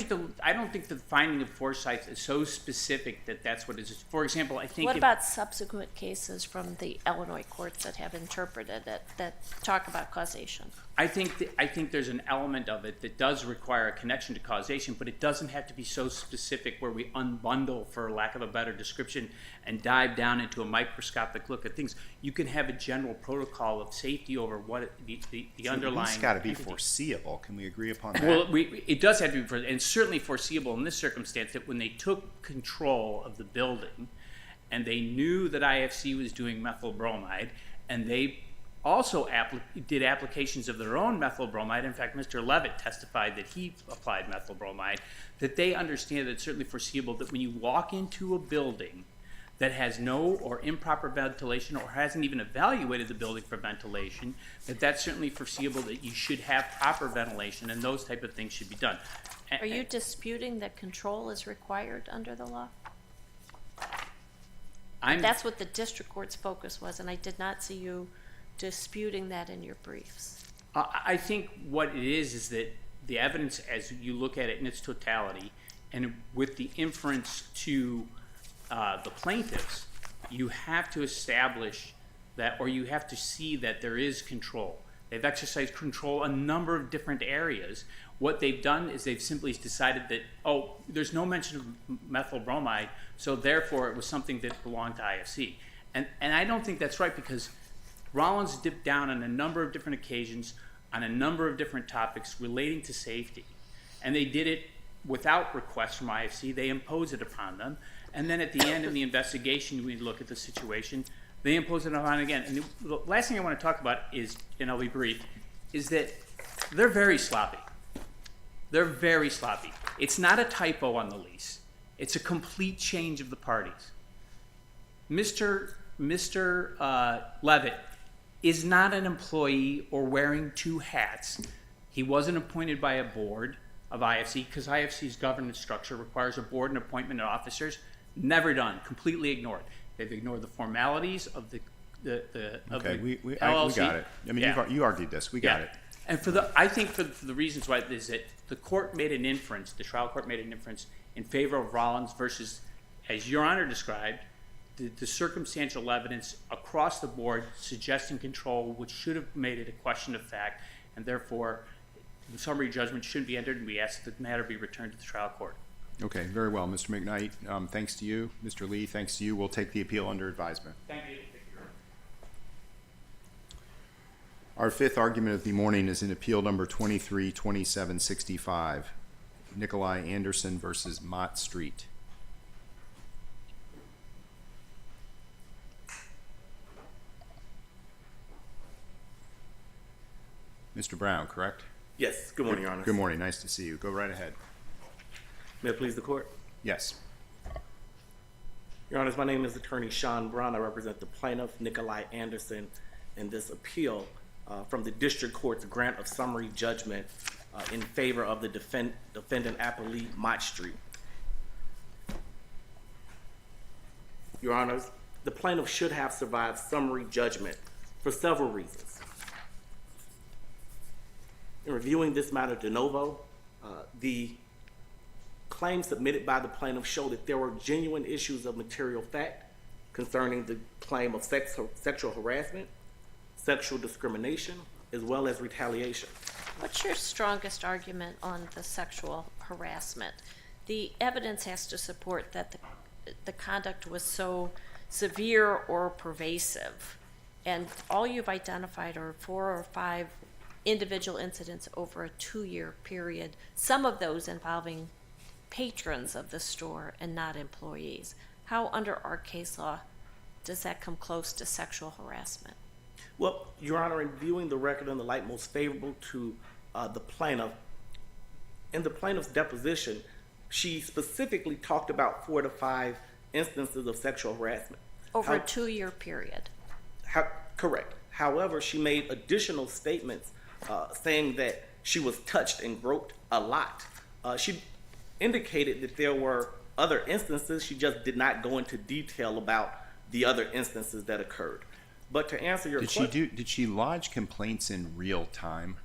think the finding of Forsyth is so specific that that's what it is. For example, I think... What about subsequent cases from the Illinois courts that have interpreted it that talk about causation? I think there's an element of it that does require a connection to causation, but it doesn't have to be so specific where we unbundle, for lack of a better description, and dive down into a microscopic look at things. You can have a general protocol of safety over what the underlying... It's got to be foreseeable. Can we agree upon that? Well, it does have to be, and certainly foreseeable in this circumstance, that when they took control of the building and they knew that IFC was doing methyl bromide, and they also did applications of their own methyl bromide. In fact, Mr. Levitt testified that he applied methyl bromide, that they understand that it's certainly foreseeable that when you walk into a building that has no or improper ventilation or hasn't even evaluated the building for ventilation, that's certainly foreseeable that you should have proper ventilation, and those type of things should be done. Are you disputing that control is required under the law? That's what the district court's focus was, and I did not see you disputing that in your briefs. I think what it is that the evidence, as you look at it in its totality, and with the inference to the plaintiffs, you have to establish that, or you have to see that there is control. They've exercised control in a number of different areas. What they've done is they've simply decided that, oh, there's no mention of methyl bromide, so therefore it was something that belonged to IFC. And I don't think that's right, because Rollins dipped down on a number of different occasions on a number of different topics relating to safety. And they did it without request from IFC. They imposed it upon them. And then at the end of the investigation, we look at the situation, they impose it upon again. And the last thing I want to talk about is, and I'll be brief, is that they're very sloppy. They're very sloppy. It's not a typo on the lease. It's a complete change of the parties. Mr. Levitt is not an employee or wearing two hats. He wasn't appointed by a board of IFC, because IFC's governance structure requires a board and appointment of officers. Never done. Completely ignored. They've ignored the formalities of the okay, we LLC. got it. I mean, Yeah. you argued this. We got it. And I think for the reasons why is that the court made an inference, the trial court made an inference in favor of Rollins versus, as Your Honor described, the circumstantial evidence across the board suggesting control, which should have made it a question of fact, and therefore the summary judgment shouldn't be entered, and we ask that the matter be returned to the trial court. Okay, very well. Mr. McKnight, thanks to you. Mr. Lee, thanks to you. We'll take the appeal under advisement. Thank you. Our fifth argument of the morning is in appeal number 232765, Nikolai Anderson versus Mott Street. Mr. Brown, correct? Yes. Good morning, Your Honor. Good morning. Nice to see you. Go right ahead. May it please the court? Yes. Your Honors, my name is Attorney Sean Brown. I represent the plaintiff, Nikolai Anderson, in this appeal from the district court's grant of summary judgment in favor of the defendant Appellant, Mott Street. Your Honors, the plaintiff should have survived summary judgment for several reasons. In reviewing this matter de novo, the claims submitted by the plaintiff show that there were genuine issues of material fact concerning the claim of sexual harassment sexual discrimination, as well as retaliation. What's your strongest argument on the sexual harassment? The evidence has to support that the conduct was so severe or pervasive, and all you've identified are 4 or 5 individual incidents over a 2-year period, some of those involving patrons of the store and not employees. How, under our case law, does that come close to sexual harassment? Well, Your Honor, in viewing the record in the light most favorable to the plaintiff, in the plaintiff's deposition, she specifically talked about 4 to 5 instances of sexual harassment. Over a 2-year period. Correct. However, she made additional statements saying that she was touched and groped a lot. She indicated that there were other instances. She just did not go into detail about the other instances that occurred. But to answer your question, did she lodge complaints in real time?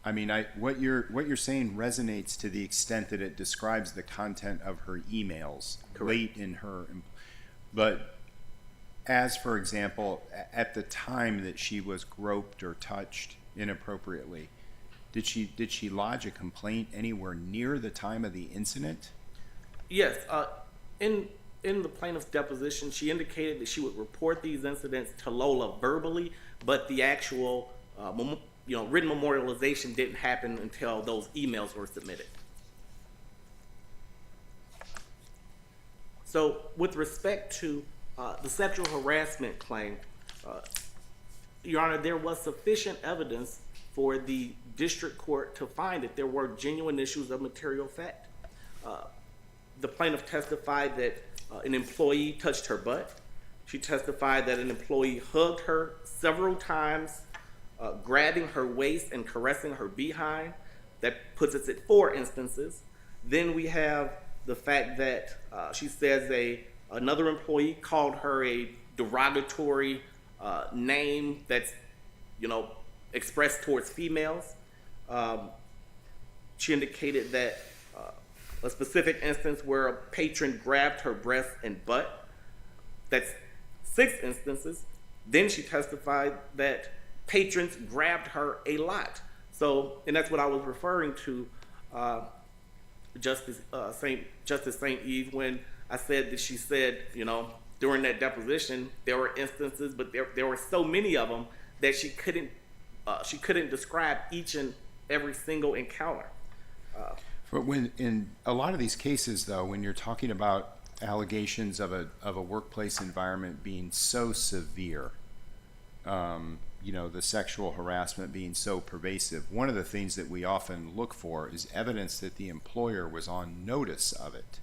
I mean, what you're saying resonates to the extent that it describes the content of her emails late in her, but as, for example, at the time that she was groped or touched inappropriately, did she lodge a complaint anywhere near the time of the incident? Yes. In the plaintiff's deposition, she indicated that she would report these incidents to Lola verbally, but the actual written memorialization didn't happen until those emails were submitted. So with respect to the sexual harassment claim, Your Honor, there was sufficient evidence for the district court to find that there were genuine issues of material fact. The plaintiff testified that an employee touched her butt. She testified that an employee hugged her several times, grabbing her waist and caressing her behind. That puts us at 4 instances. Then we have the fact that she says another employee called her a derogatory name that's, expressed towards females. She indicated that a specific instance where a patron grabbed her breast and butt. That's 6 instances. Then she testified that patrons grabbed her a lot. So, and that's what I was referring to, Justice St. Eve, when I said that she said, during that deposition, there were instances, but there were so many of them that she couldn't describe each and every single encounter. But when in a lot of these cases, though, when you're talking about allegations of a workplace environment being so severe, the sexual harassment being so pervasive, one of the things that we often look for is evidence that the employer was on notice of it,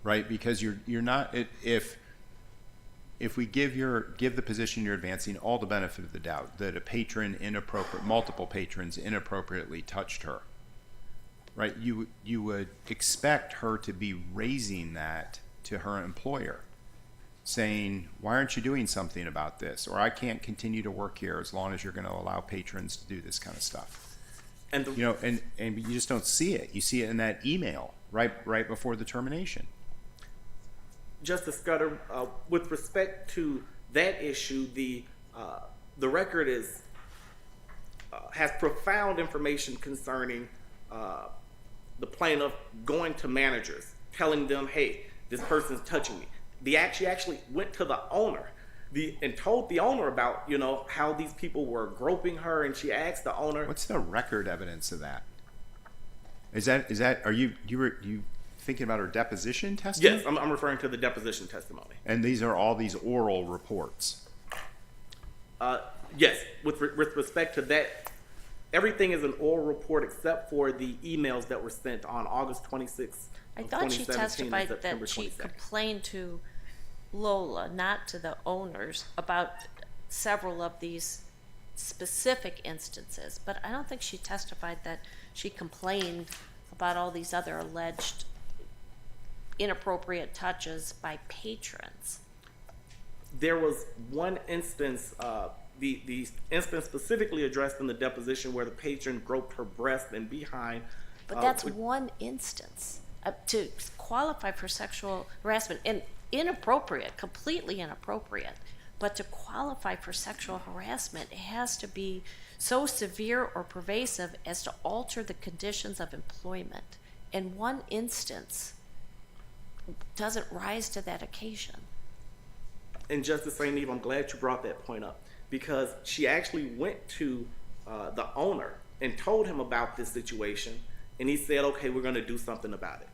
right? Because you're not if we give the position you're advancing all the benefit of the doubt that multiple patrons inappropriately touched her, right? You would expect her to be raising that to her employer, saying, why aren't you doing something about this? Or I can't continue to work here as long as you're going to allow patrons to do this kind of stuff. And and you just don't see it. You see it in that email right before the termination. Justice Scudder, with respect to that issue, the record has profound information concerning the plaintiff going to managers, telling them, hey, this person's touching me. She actually went to the owner and told the owner about, how these people were groping her, and she asked the owner. What's the record evidence of that? Are you thinking about her deposition testimony? Yes, I'm referring to the deposition testimony. And these are all these oral reports? Yes, with respect to that, everything is an oral report except for the emails that were sent on August 26th. I thought she testified that she complained to Lola, not to the owners, about several of these specific instances, but I don't think she testified that she complained about all these other alleged inappropriate touches by patrons. There was one instance, the instance specifically addressed in the deposition where the patron groped her breast and behind. But that's one instance. To qualify for sexual harassment, and inappropriate, completely inappropriate, But to qualify for sexual harassment, it has to be so severe or pervasive as to alter the conditions of employment. And one instance doesn't rise to that occasion. And Justice St. Eve, I'm glad you brought that point up, because she actually went to the owner and told him about this situation, and he said, okay, we're going to do something about it.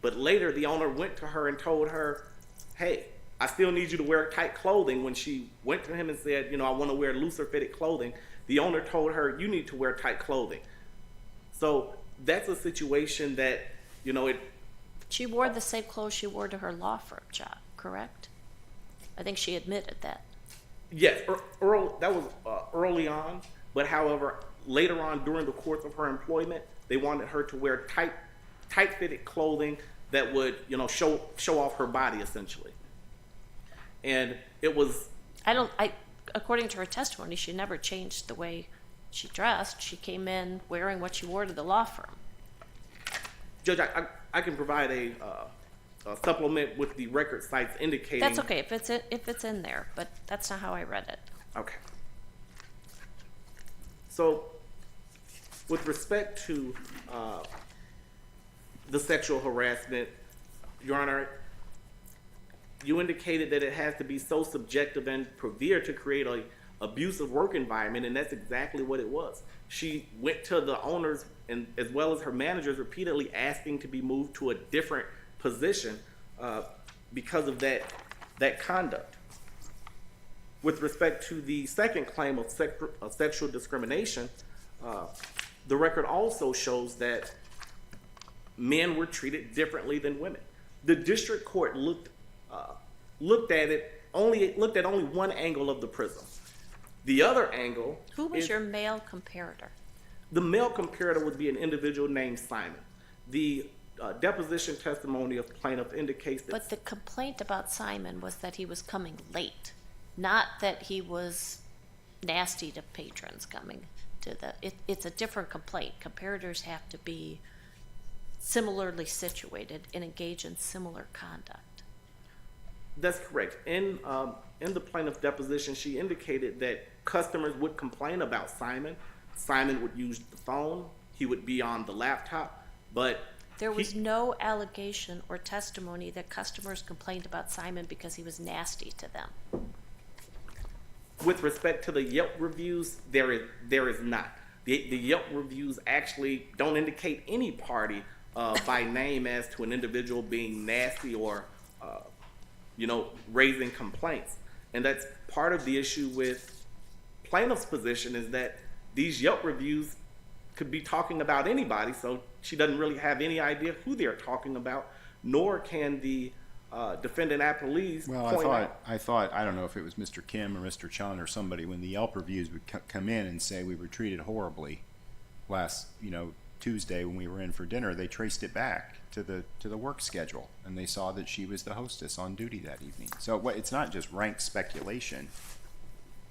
But later, the owner went to her and told her, hey, I still need you to wear tight clothing. When she went to him and said, I want to wear looser fitted clothing, the owner told her, you need to wear tight clothing. So that's a situation that, She wore the same clothes she wore to her law firm job, correct? I think she admitted that. Yes, that was early on, but however, later on during the course of her employment, they wanted her to wear tight fitted clothing that would, show off her body essentially. And it was... According to her testimony, she never changed the way she dressed. She came in wearing what she wore to the law firm. Judge, I can provide a supplement with the record sites indicating... That's okay if it's in there, but that's not how I read it. Okay. So, with respect to the sexual harassment, Your Honor, you indicated that it has to be so subjective and severe to create an abusive work environment, and that's exactly what it was. She went to the owners and as well as her managers repeatedly asking to be moved to a different position because of that conduct. With respect to the second claim of sexual discrimination, the record also shows that men were treated differently than women. The district court looked at only one angle of the prism. The other angle... Who was your male comparator? The male comparator would be an individual named Simon. The deposition testimony of plaintiff indicates that... But the complaint about Simon was that he was coming late, not that he was nasty to patrons coming to the... It's a different complaint. Comparators have to be similarly situated and engage in similar conduct. That's correct. In the plaintiff's deposition, she indicated that customers would complain about Simon. Simon would use the phone. He would be on the laptop, but... There was no allegation or testimony that customers complained about Simon because he was nasty to them. With respect to the Yelp reviews, there is not. The Yelp reviews actually don't indicate any party by name as to an individual being nasty or raising complaints. And that's part of the issue with plaintiff's position, is that these Yelp reviews could be talking about anybody, so she doesn't really have any idea who they're talking about, nor can the defendant appellees point out. I thought, I don't know if it was Mr. Kim or Mr. Chun or somebody, when the Yelp reviews would come in and say we were treated horribly last, Tuesday when we were in for dinner, they traced it back to the work schedule, and they saw that she was the hostess on duty that evening. So it's not just rank speculation.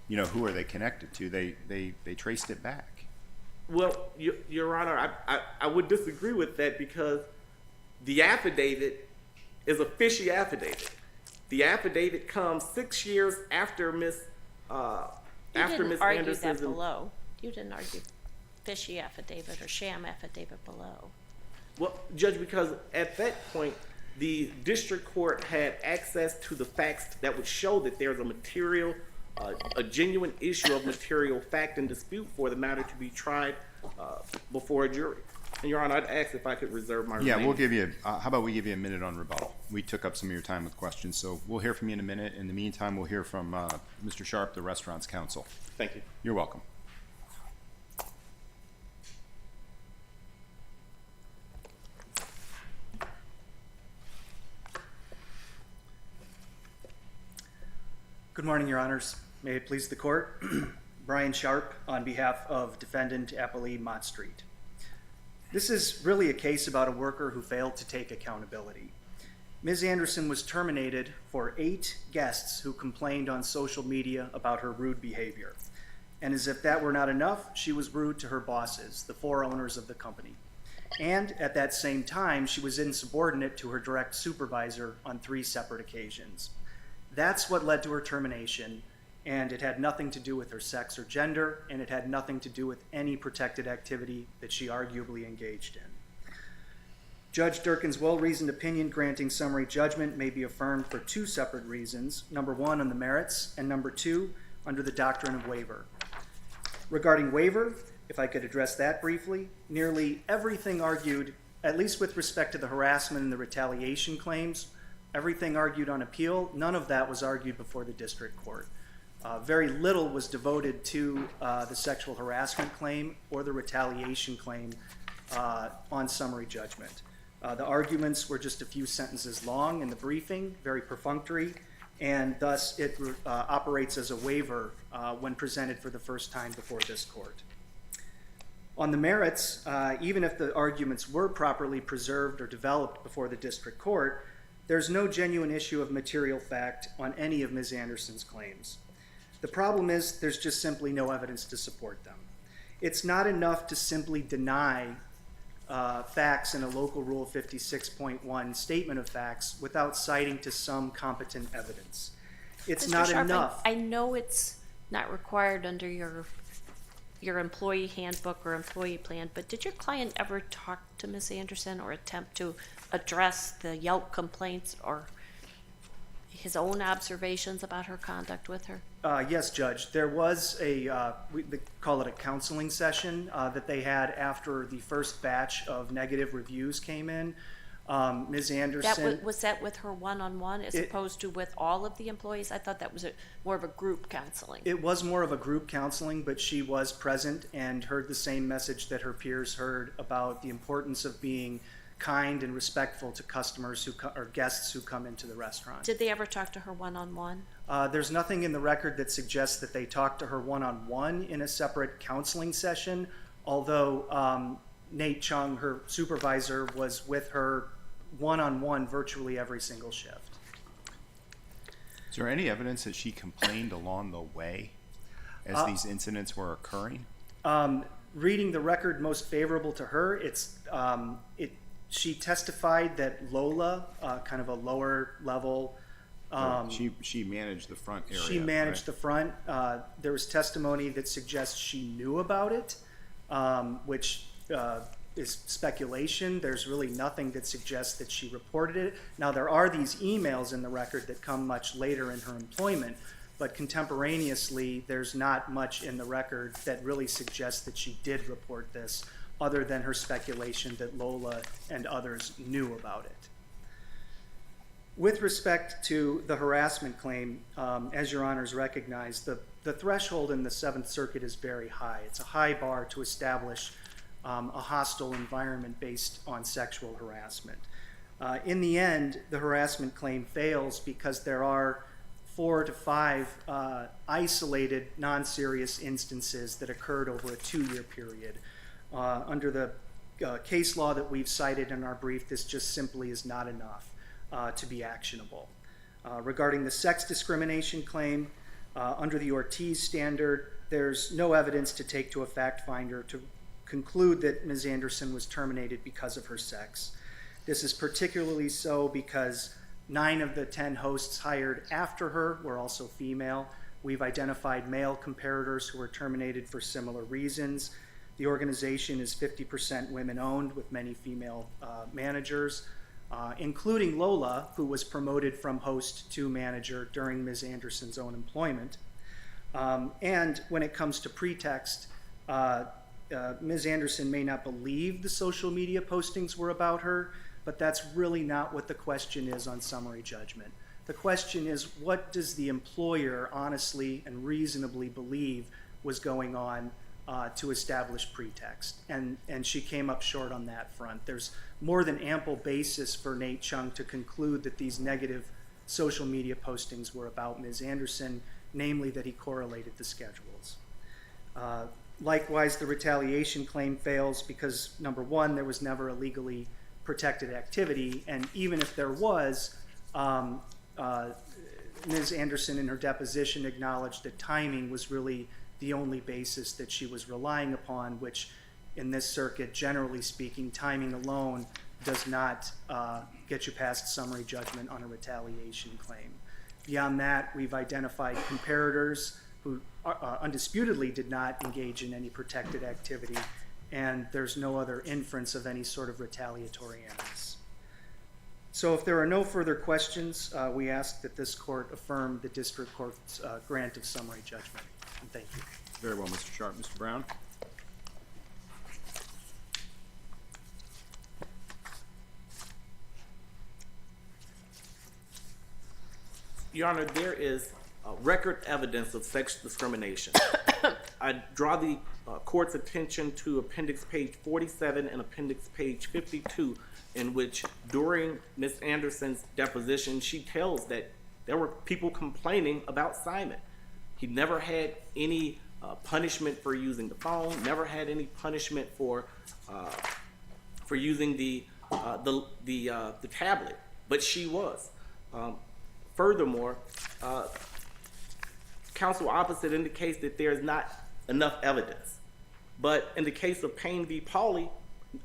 Who are they connected to? They traced it back. Well, Your Honor, I would disagree with that, because the affidavit is a fishy affidavit. The affidavit comes 6 years after Miss Anderson's... You didn't argue that below. You didn't argue fishy affidavit or sham affidavit below. Well, Judge, because at that point, the district court had access to the facts that would show that there's a genuine issue of material fact and dispute for the matter to be tried before a jury. And Your Honor, I'd ask if I could reserve my remaining... Yeah, we'll give you, how about we give you a minute on rebuttal? We took up some of your time with questions, so we'll hear from you in a minute. In the meantime, we'll hear from Mr. Sharp, the restaurant's counsel. Thank you. You're welcome. Good morning, Your Honors. May it please the court. Brian Sharp on behalf of defendant Appellee Mott Street. This is really a case about a worker who failed to take accountability. Ms. Anderson was terminated for 8 guests who complained on social media about her rude behavior. And as if that were not enough, she was rude to her bosses, the 4 owners of the company. And at that same time, she was insubordinate to her direct supervisor on 3 separate occasions. That's what led to her termination, and it had nothing to do with her sex or gender, and it had nothing to do with any protected activity that she arguably engaged in. Judge Durkin's well-reasoned opinion granting summary judgment may be affirmed for two separate reasons. Number one, on the merits, and number two, under the doctrine of waiver. Regarding waiver, if I could address that briefly, nearly everything argued, at least with respect to the harassment and the retaliation claims, everything argued on appeal, none of that was argued before the district court. Very little was devoted to the sexual harassment claim or the retaliation claim on summary judgment. The arguments were just a few sentences long in the briefing, very perfunctory, and thus it operates as a waiver when presented for the first time before this court. On the merits, even if the arguments were properly preserved or developed before the district court, there's no genuine issue of material fact on any of Ms. Anderson's claims. The problem is there's just simply no evidence to support them. It's not enough to simply deny facts in a local rule 56.1 statement of facts without citing to some competent evidence. It's Mr. not Sharp, enough. I know it's not required under your employee handbook or employee plan, but did your client ever talk to Ms. Anderson or attempt to address the Yelp complaints or his own observations about her conduct with her? Yes, Judge. There was they call it a counseling session that they had after the first batch of negative reviews came in. Ms. Anderson. Was that with her one-on-one as opposed to with all of the employees? I thought that was more of a group counseling. It was more of a group counseling, but she was present and heard the same message that her peers heard about the importance of being kind and respectful to customers or guests who come into the restaurant. Did they ever talk to her one-on-one? There's nothing in the record that suggests that they talked to her one-on-one in a separate counseling session, although Nate Chung, her supervisor, was with her one-on-one virtually every single shift. Is there any evidence that she complained along the way as these incidents were occurring? Reading the record most favorable to her, she testified that Lola, kind of a lower level. She managed the front area. She managed the front. There was testimony that suggests she knew about it, which is speculation. There's really nothing that suggests that she reported it. Now, there are these emails in the record that come much later in her employment, but contemporaneously, there's not much in the record that really suggests that she did report this, other than her speculation that Lola and others knew about it. With respect to the harassment claim, as your honors recognize, the threshold in the Seventh Circuit is very high. It's a high bar to establish a hostile environment based on sexual harassment. In the end, the harassment claim fails because there are 4 to 5 isolated, non-serious instances that occurred over a 2-year period. Under the case law that we've cited in our brief, this just simply is not enough to be actionable. Regarding the sex discrimination claim, under the Ortiz standard, there's no evidence to take to a fact finder to conclude that Ms. Anderson was terminated because of her sex. This is particularly so because 9 of the 10 hosts hired after her were also female. We've identified male comparators who were terminated for similar reasons. The organization is 50% women-owned with many female managers, including Lola, who was promoted from host to manager during Ms. Anderson's own employment. And when it comes to pretext, Ms. Anderson may not believe the social media postings were about her, but that's really not what the question is on summary judgment. The question is, what does the employer honestly and reasonably believe was going on to establish pretext? And she came up short on that front. There's more than ample basis for Nate Chung to conclude that these negative social media postings were about Ms. Anderson, namely that he correlated the schedules. Likewise, the retaliation claim fails because, number one, there was never a legally protected activity, and even if there was, Ms. Anderson in her deposition acknowledged that timing was really the only basis that she was relying upon, which in this circuit, generally speaking, timing alone does not get you past summary judgment on a retaliation claim. Beyond that, we've identified comparators who undisputedly did not engage in any protected activity, and there's no other inference of any sort of retaliatory animus. So if there are no further questions, we ask that this court affirm the district court's grant of summary judgment. And thank you. Very well, Mr. Sharp. Mr. Brown? Your Honor, there is record evidence of sex discrimination. I draw the court's attention to appendix page 47 and appendix page 52, in which during Ms. Anderson's deposition, she tells that there were people complaining about Simon. He never had any punishment for using the phone, never had any punishment for using the tablet, but she was. Furthermore, counsel opposite indicates that there is not enough evidence. But in the case of Payne v. Pauley,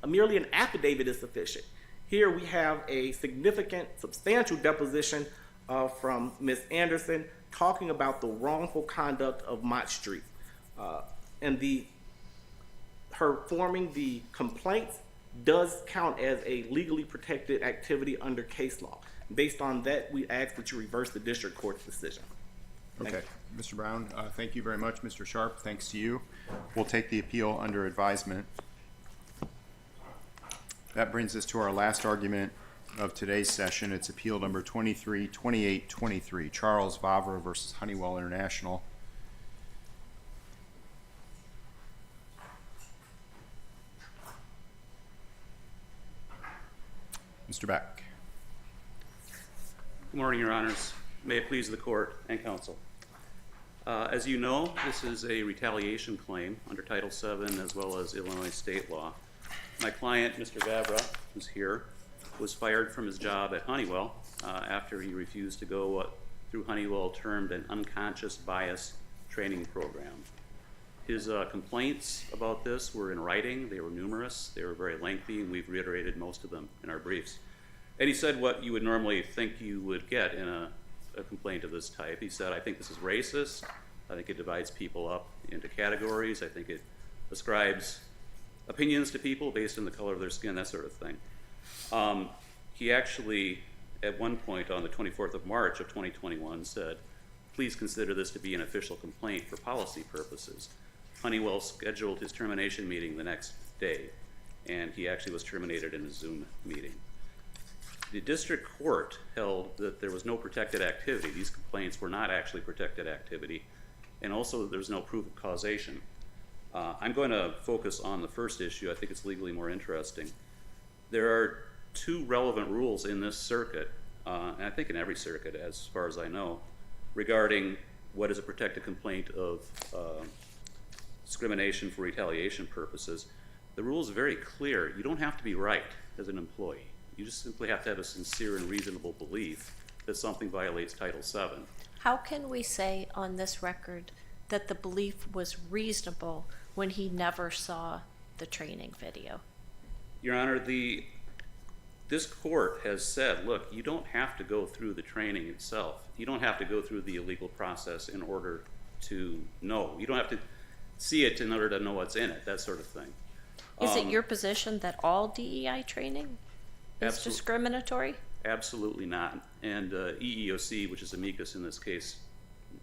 merely an affidavit is sufficient. Here we have a significant, substantial deposition from Ms. Anderson talking about the wrongful conduct of Mott Street. And her forming the complaints does count as a legally protected activity under case law. Based on that, we ask that you reverse the district court's decision. Okay. Mr. Brown, thank you very much. Mr. Sharp, thanks to you. We'll take the appeal under advisement. That brings us to our last argument of today's session. It's appeal number 232823, Charles Vavra versus Honeywell International. Mr. Beck. Good morning, Your Honors. May it please the court and counsel. As you know, this is a retaliation claim under Title VII as well as Illinois state law. My client, Mr. Vavra, who's here, was fired from his job at Honeywell after he refused to go what through Honeywell termed an unconscious bias training program. His complaints about this were in writing. They were numerous. They were very lengthy, and we've reiterated most of them in our briefs. And he said what you would normally think you would get in a complaint of this type. He said, I think this is racist. I think it divides people up into categories. I think it ascribes opinions to people based on the color of their skin, that sort of thing. He actually, at one point on the 24th of March of 2021, said, please consider this to be an official complaint for policy purposes. Honeywell scheduled his termination meeting the next day, and he actually was terminated in a Zoom meeting. The district court held that there was no protected activity. These complaints were not actually protected activity, and also there was no proof of causation. I'm going to focus on the first issue. I think it's legally more interesting. There are two relevant rules in this circuit, and I think in every circuit as far as I know, regarding what is a protected complaint of discrimination for retaliation purposes. The rule is very clear. You don't have to be right as an employee. You just simply have to have a sincere and reasonable belief that something violates Title VII. How can we say on this record that the belief was reasonable when he never saw the training video? Your Honor, this court has said, look, you don't have to go through the training itself. You don't have to go through the illegal process in order to know. You don't have to see it in order to know what's in it, that sort of thing. Is it your position that all DEI training is discriminatory? Absolutely not. And EEOC, which is amicus in this case,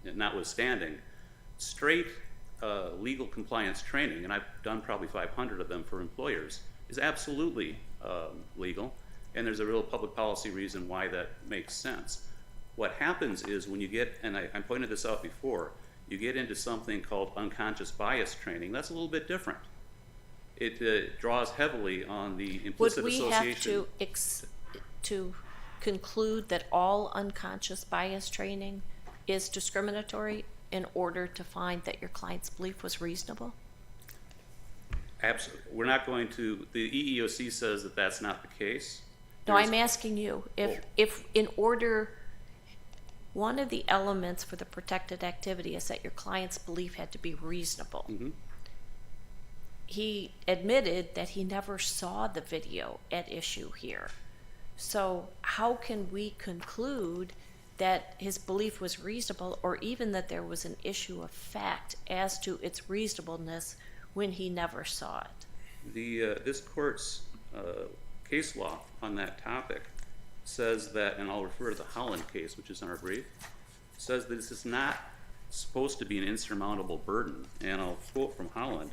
notwithstanding, straight legal compliance training, and I've done probably 500 of them for employers, is absolutely legal, and there's a real public policy reason why that makes sense. What happens is when you get, and I pointed this out before, you get into something called unconscious bias training. That's a little bit different. It draws heavily on the implicit association. Would we have to conclude that all unconscious bias training is discriminatory in order to find that your client's belief was reasonable? Absolutely. We're not going to, the EEOC says that that's not the case. No, I'm asking you, if in order, one of the elements for the protected activity is that your client's belief had to be reasonable. Mm-hmm. He admitted that he never saw the video at issue here. So how can we conclude that his belief was reasonable, or even that there was an issue of fact as to its reasonableness when he never saw it? This court's case law on that topic says that, and I'll refer to the Holland case, which is in our brief, says that this is not supposed to be an insurmountable burden. And I'll quote from Holland: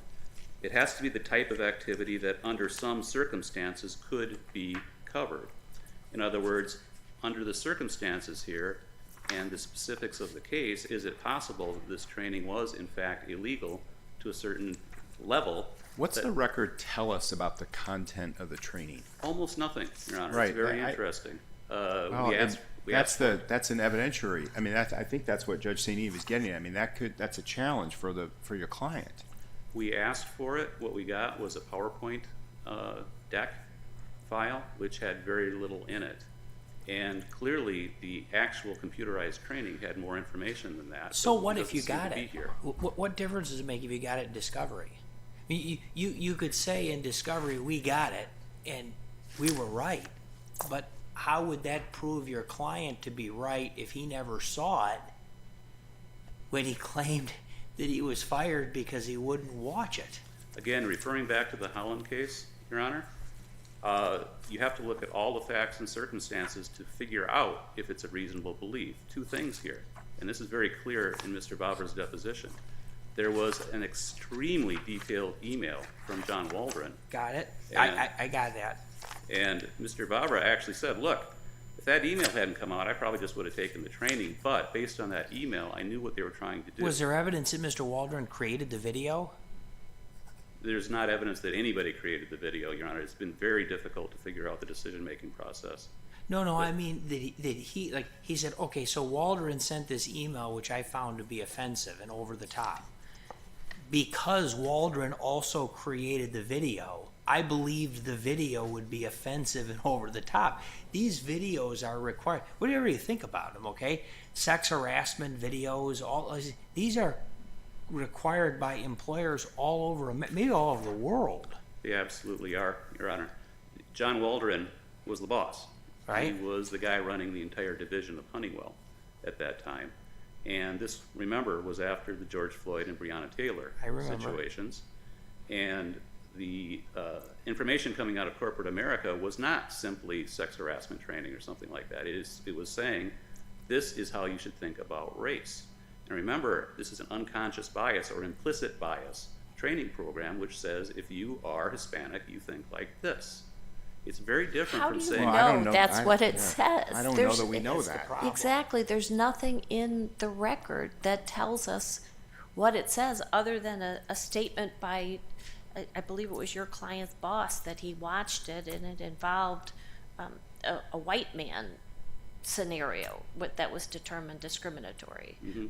"It has to be the type of activity that under some circumstances could be covered." In other words, under the circumstances here and the specifics of the case, is it possible that this training was in fact illegal to a certain level? What's the record tell us about the content of the training? Almost nothing, Your Honor. Right. It's very interesting. That's an evidentiary. I mean, I think that's what Judge St. Eve is getting at. I mean, that's a challenge for your client. We asked for it. What we got was a PowerPoint deck file, which had very little in it. And clearly, the actual computerized training had more information than that. So but what it if you doesn't seem got to be it? here. What difference does it make if you got it in discovery? I mean, you could say in discovery, we got it, and we were right. But how would that prove your client to be right if he never saw it when he claimed that he was fired because he wouldn't watch it? Again, referring back to the Holland case, Your Honor, you have to look at all the facts and circumstances to figure out if it's a reasonable belief. Two things here, and this is very clear in Mr. Bavra's deposition. There was an extremely detailed email from John Waldron. Got it? And- I got that. And Mr. Bavra actually said, look, if that email hadn't come out, I probably just would have taken the training. But based on that email, I knew what they were trying to do. Was there evidence that Mr. Waldron created the video? There's not evidence that anybody created the video, Your Honor. It's been very difficult to figure out the decision-making process. No, I mean he said, okay, so Waldron sent this email which I found to be offensive and over the top. Because Waldron also created the video, I believed the video would be offensive and over the top. These videos are required. Whatever you think about them, okay? Sex harassment videos, these are required by employers all over, maybe all over the world. They absolutely are, Your Honor. John Waldron was the boss. Right. He was the guy running the entire division of Honeywell at that time. And this, remember, was after the George Floyd and Breonna Taylor situations. And the information coming out of corporate America was not simply sex harassment training or something like that. It was saying, this is how you should think about race. And remember, this is an unconscious bias or implicit bias training program which says if you are Hispanic, you think like this. It's very different from saying... How do you know that's what it says? I don't know that we know that. Exactly. There's nothing in the record that tells us what it says other than a statement by, I believe it was your client's boss, that he watched it and it involved a white man scenario that was determined discriminatory. Mm-hmm.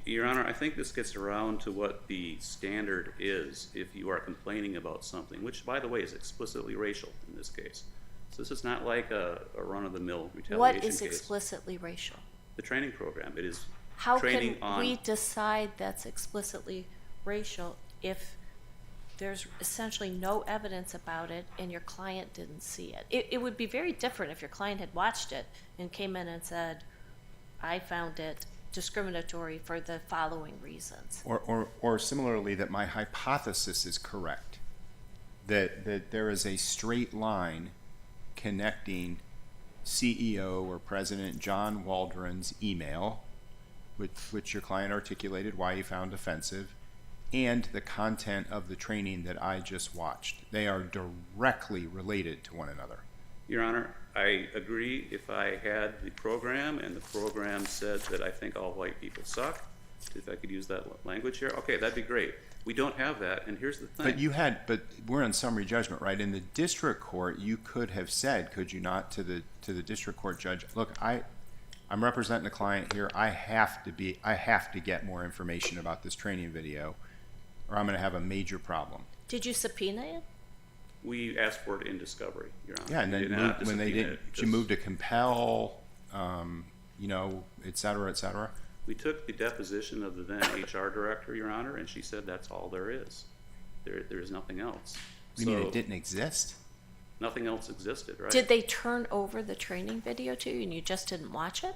Your Honor, I think this gets around to what the standard is if you are complaining about something, which, by the way, is explicitly racial in this case. So this is not like a run-of-the-mill retaliation case. What is explicitly racial? The training program. It is How training can we decide that's explicitly racial if there's essentially no evidence about it and your client didn't see it? It would be very different if your client had watched it and came in and said, I found it discriminatory for the following reasons. Or similarly, that my hypothesis is correct, that there is a straight line connecting CEO or President John Waldron's email, which your client articulated why he found offensive, and the content of the training that I just watched. They are directly related to one another. Your Honor, I agree. If I had the program and the program said that I think all white people suck, if I could use that language here, okay, that'd be great. We don't have that, and here's the thing. But we're on summary judgment, right? In the district court, you could have said, could you not, to the district court judge, look, I'm representing a client here. I have to get more information about this training video, or I'm going to have a major problem. Did you subpoena it? We asked for it in discovery, Your Honor. Yeah, and then when they didn't, you moved to compel, et cetera, et cetera. We took the deposition of the then HR director, Your Honor, and she said that's all there is. There is nothing else. You mean it didn't exist? Nothing else existed, right? Did they turn over the training video to you and you just didn't watch it?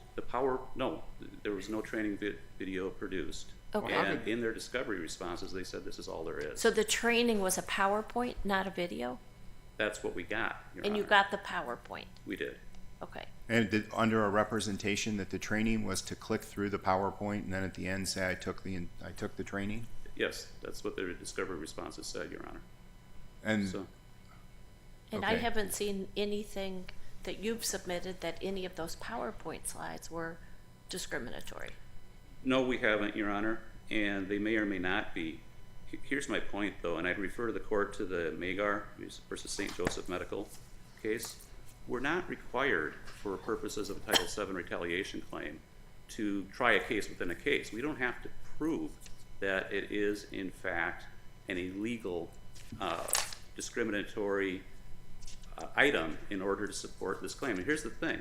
No, there was no training video produced. Okay. And in their discovery responses, they said this is all there is. So the training was a PowerPoint, not a video? That's what we got, Your And you Honor. got the PowerPoint? We did. Okay. And under a representation that the training was to click through the PowerPoint and then at the end say, I took the training? Yes, that's what their discovery responses said, Your Honor. And So, And I Okay. haven't seen anything that you've submitted that any of those PowerPoint slides were discriminatory. no, we haven't, Your Honor, and they may or may not be. Here's my point, though, and I'd refer the court to the Magar versus St. Joseph Medical case. We're not required, for purposes of a Title VII retaliation claim, to try a case within a case. We don't have to prove that it is, in fact, an illegal discriminatory item in order to support this claim. And here's the thing.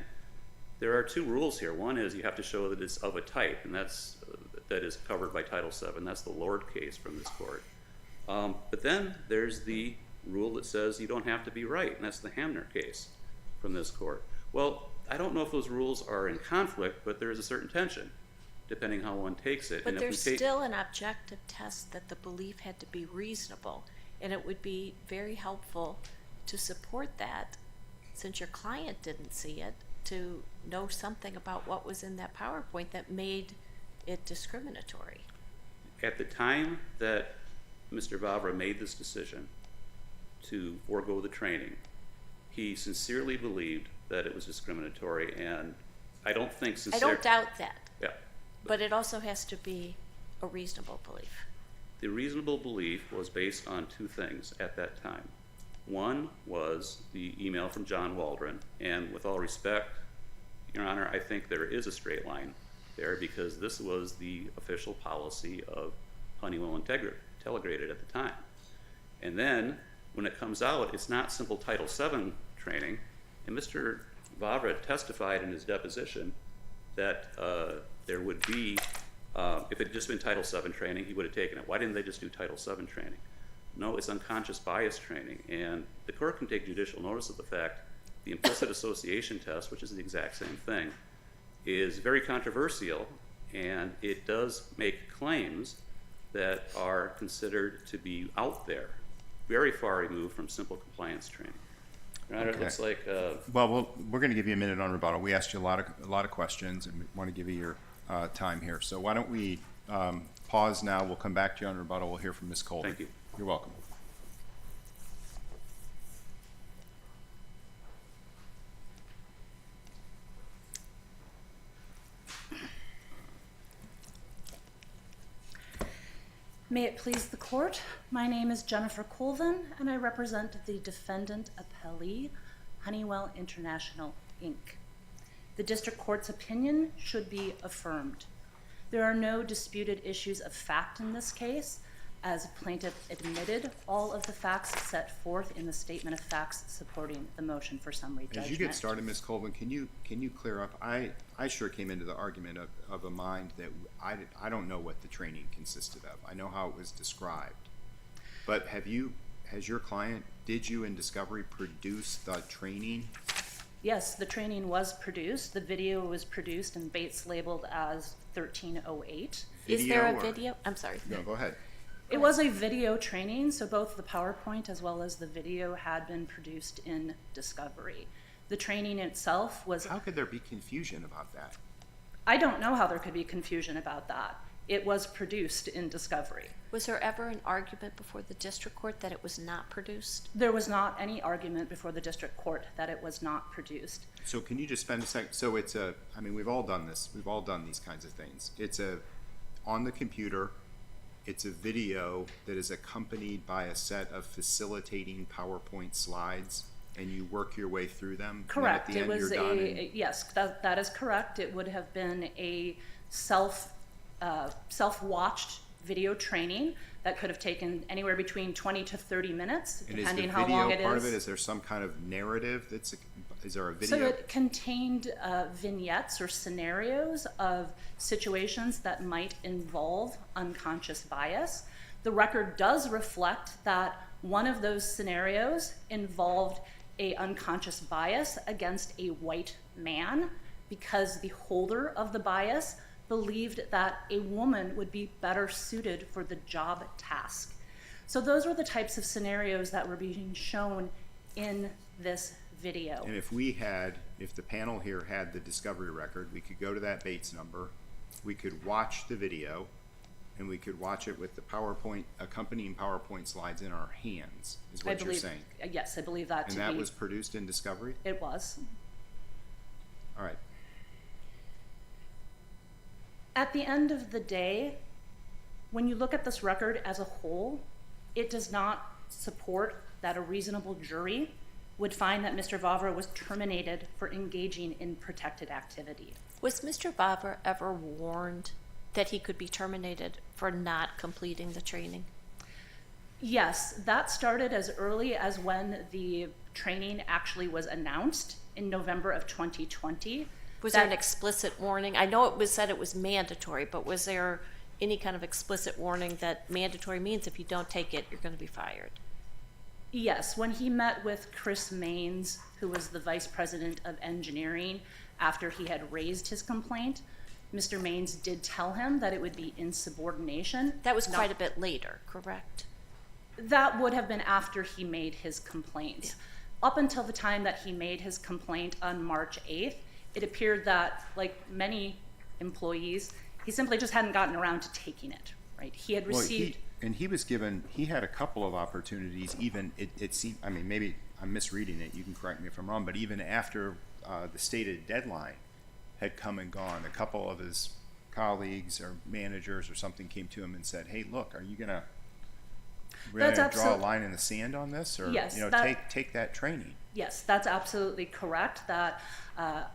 There are two rules here. One is you have to show that it's of a type, and that is covered by Title VII. That's the Lord case from this court. But then there's the rule that says you don't have to be right, and that's the Hamner case from this court. Well, I don't know if those rules are in conflict, but there is a certain tension, depending how one takes it. But And there's if we take, still an objective test that the belief had to be reasonable. And it would be very helpful to support that, since your client didn't see it, to know something about what was in that PowerPoint that made it discriminatory. at the time that Mr. Vavra made this decision to forego the training, he sincerely believed that it was discriminatory, and I don't think I don't doubt that, Yeah. but it also has to be a reasonable belief. The reasonable belief was based on two things at that time. One was the email from John Waldron, and with all respect, Your Honor, I think there is a straight line there because this was the official policy of Honeywell Intelligrated at the time. And then, when it comes out, it's not simple Title VII training, and Mr. Vavra testified in his deposition that there would be, if it had just been Title VII training, he would have taken it. Why didn't they just do Title VII training? No, it's unconscious bias training, and the court can take judicial notice of the fact the implicit association test, which is the exact same thing, is very controversial, and it does make claims that are considered to be out there, very far removed from simple compliance training. Your Honor, it looks like Well, we're going to give you a minute on rebuttal. We asked you a lot of questions, and we want to give you your time here. So why don't we pause now? We'll come back to you on rebuttal. We'll hear from Ms. Colvin. Thank you. You're welcome. May it please the court, my name is Jennifer Colvin, and I represent the defendant appellee, Honeywell International, Inc. The district court's opinion should be affirmed. There are no disputed issues of fact in this case, as plaintiff admitted all of the facts set forth in the statement of facts supporting the motion for summary judgment. As you get started, Ms. Colvin, can you clear up? I sure came into the argument of a mind that I don't know what the training consisted of. I know how it was described, but did you in discovery produce the training? Yes, the training was produced. The video was produced and Bates labeled as 1308. Is there a video? I'm sorry. No, go ahead. It was a video training, so both the PowerPoint as well as the video had been produced in discovery. The training itself was... How could there be confusion about that? I don't know how there could be confusion about that. It was produced in discovery. Was there ever an argument before the district court that it was not produced? There was not any argument before the district court that it was not produced. So can you just spend a second? So we've all done this. We've all done these kinds of things. On the computer, it's a video that is accompanied by a set of facilitating PowerPoint slides, and you work your way through them. Correct. And at the end, It was you're done yes, that is correct. It would have been a self-watched video training that could have taken anywhere between 20 to 30 minutes, depending how long it is. And is the video part of it? Is there some kind of narrative? Is there a video? So it contained vignettes or scenarios of situations that might involve unconscious bias. The record does reflect that one of those scenarios involved a unconscious bias against a white man because the holder of the bias believed that a woman would be better suited for the job task. So those were the types of scenarios that were being shown in this video. And if the panel here had the discovery record, we could go to that Bates number, we could watch the video, and we could watch it with the accompanying PowerPoint slides in our hands, is what you're saying. Yes, I believe that to be. And that was produced in discovery? It was. All right. At the end of the day, when you look at this record as a whole, it does not support that a reasonable jury would find that Mr. Vavra was terminated for engaging in protected activity. Was Mr. Vavra ever warned that he could be terminated for not completing the training? Yes, that started as early as when the training actually was announced in November of 2020. Was there an explicit warning? I know it was said it was mandatory, but was there any kind of explicit warning that mandatory means if you don't take it, you're going to be fired? Yes, when he met with Chris Maines, who was the vice president of engineering, after he had raised his complaint, Mr. Maines did tell him that it would be insubordination. That was quite a bit later, correct? That would have been after he made his complaint. Yeah. Up until the time that he made his complaint on March 8th, it appeared that, like many employees, he simply just hadn't gotten around to taking it, right? He had received... he had a couple of opportunities, even, it seemed, I mean, maybe I'm misreading it, you can correct me if I'm wrong, but even after the stated deadline had come and gone, a couple of his colleagues or managers or something came to him and said, hey, look, are you going to draw a line in the sand on this? Or, yes, take that training? Yes, that's absolutely correct, that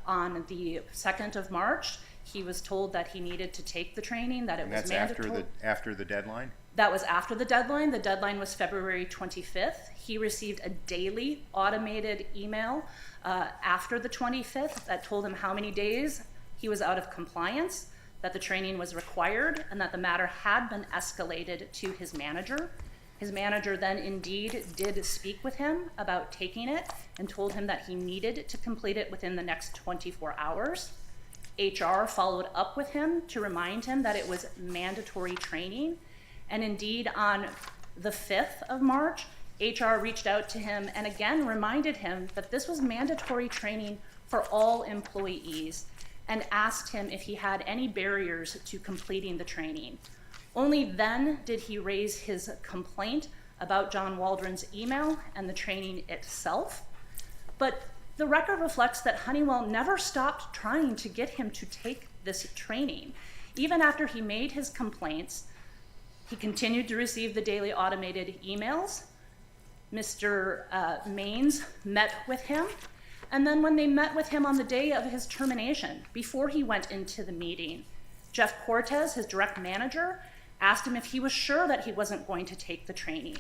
on the 2nd of March, he was told that he needed to take the training, that it was mandatory. That's after the deadline? That was after the deadline. The deadline was February 25th. He received a daily automated email after the 25th that told him how many days he was out of compliance, that the training was required, and that the matter had been escalated to his manager. His manager then indeed did speak with him about taking it and told him that he needed to complete it within the next 24 hours. HR followed up with him to remind him that it was mandatory training. And indeed, on the 5th of March, HR reached out to him and again reminded him that this was mandatory training for all employees and asked him if he had any barriers to completing the training. Only then did he raise his complaint about John Waldron's email and the training itself. But the record reflects that Honeywell never stopped trying to get him to take this training. Even after he made his complaints, he continued to receive the daily automated emails. Mr. Maines met with him. And then when they met with him on the day of his termination, before he went into the meeting, Jeff Cortez, his direct manager, asked him if he was sure that he wasn't going to take the training.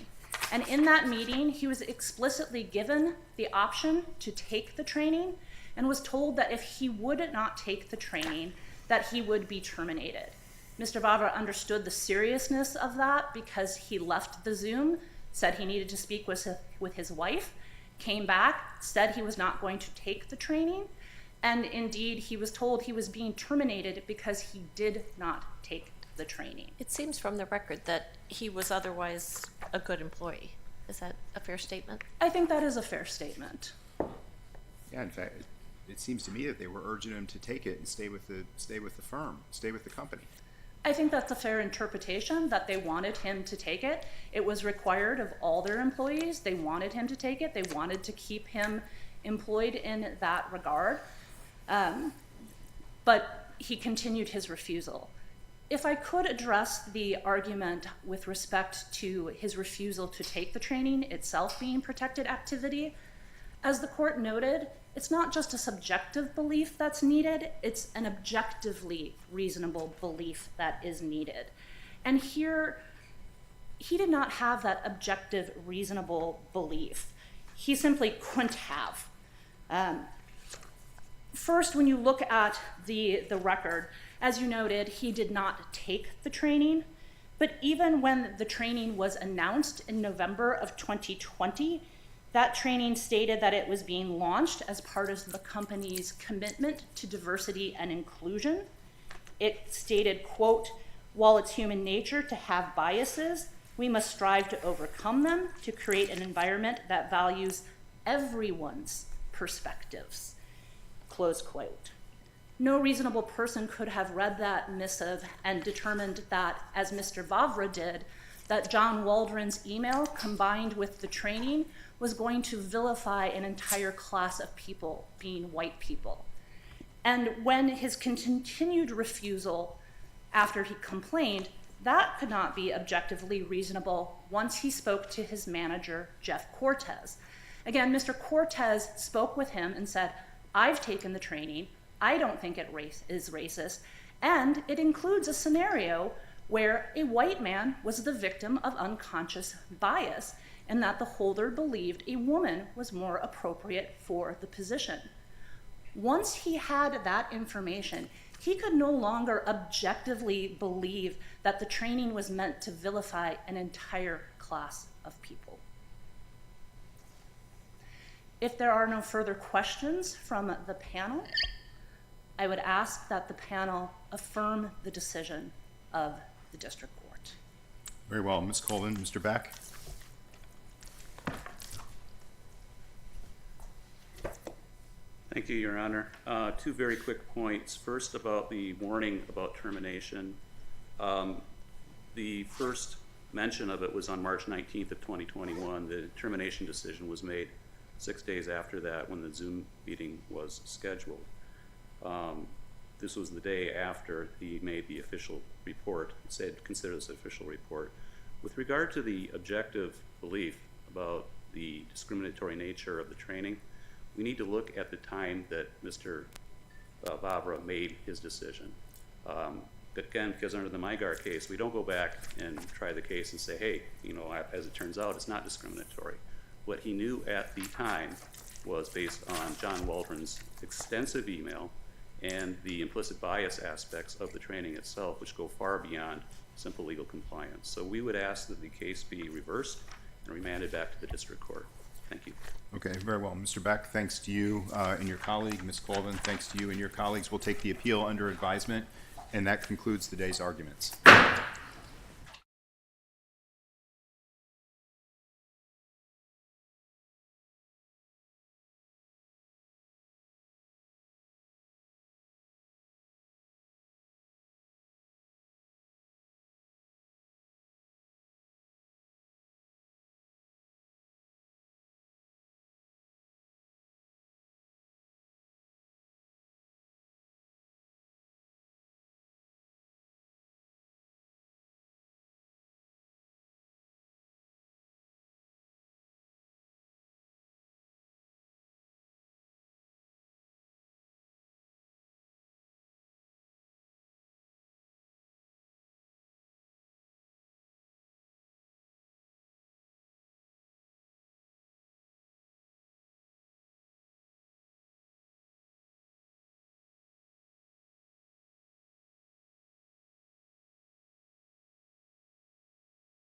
And in that meeting, he was explicitly given the option to take the training and was told that if he would not take the training, that he would be terminated. Mr. Vavra understood the seriousness of that because he left the Zoom, said he needed to speak with his wife, came back, said he was not going to take the training, and indeed he was told he was being terminated because he did not take the training. It seems from the record that he was otherwise a good employee. Is that a fair statement? I think that is a fair statement. Yeah, in fact, it seems to me that they were urging him to take it and stay with the firm, stay with the company. I think that's a fair interpretation, that they wanted him to take it. It was required of all their employees. They wanted him to take it. They wanted to keep him employed in that regard. But he continued his refusal. If I could address the argument with respect to his refusal to take the training itself being protected activity, as the court noted, it's not just a subjective belief that's needed, it's an objectively reasonable belief that is needed. And here, he did not have that objective, reasonable belief. He simply couldn't have. First, when you look at the record, as you noted, he did not take the training, but even when the training was announced in November of 2020, That training stated that it was being launched as part of the company's commitment to diversity and inclusion. It stated, quote, "While it's human nature to have biases, we must strive to overcome them to create an environment that values everyone's perspectives," close quote. No reasonable person could have read that missive and determined that, as Mr. Vavra did, that John Waldron's email combined with the training was going to vilify an entire class of people, being white people. And when his continued refusal after he complained, that could not be objectively reasonable once he spoke to his manager, Jeff Cortez. Again, Mr. Cortez spoke with him and said, "I've taken the training, I don't think it is racist," and it includes a scenario where a white man was the victim of unconscious bias and that the holder believed a woman was more appropriate for the position. Once he had that information, he could no longer objectively believe that the training was meant to vilify an entire class of people. If there are no further questions from the panel, I would ask that the panel affirm the decision of the district court. Very well. Ms. Colvin, Mr. Beck? Thank you, Your Honor. Two very quick points. First, about the warning about termination. The first mention of it was on March 19th of 2021. The termination decision was made 6 days after that when the Zoom meeting was scheduled. This was the day after he made the official report, said consider this official report. With regard to the objective belief about the discriminatory nature of the training, we need to look at the time that Mr. Vavra made his decision. Again, because under the Mygar case, we don't go back and try the case and say, hey, you know, as it turns out, it's not discriminatory. What he knew at the time was based on John Waldron's extensive email and the implicit bias aspects of the training itself, which go far beyond simple legal compliance. So we would ask that the case be reversed and remanded back to the district court. Thank you. Okay, very well. Mr. Beck, thanks to you and your colleague. Ms. Colvin, thanks to you and your colleagues. We'll take the appeal under advisement, and that concludes the day's arguments.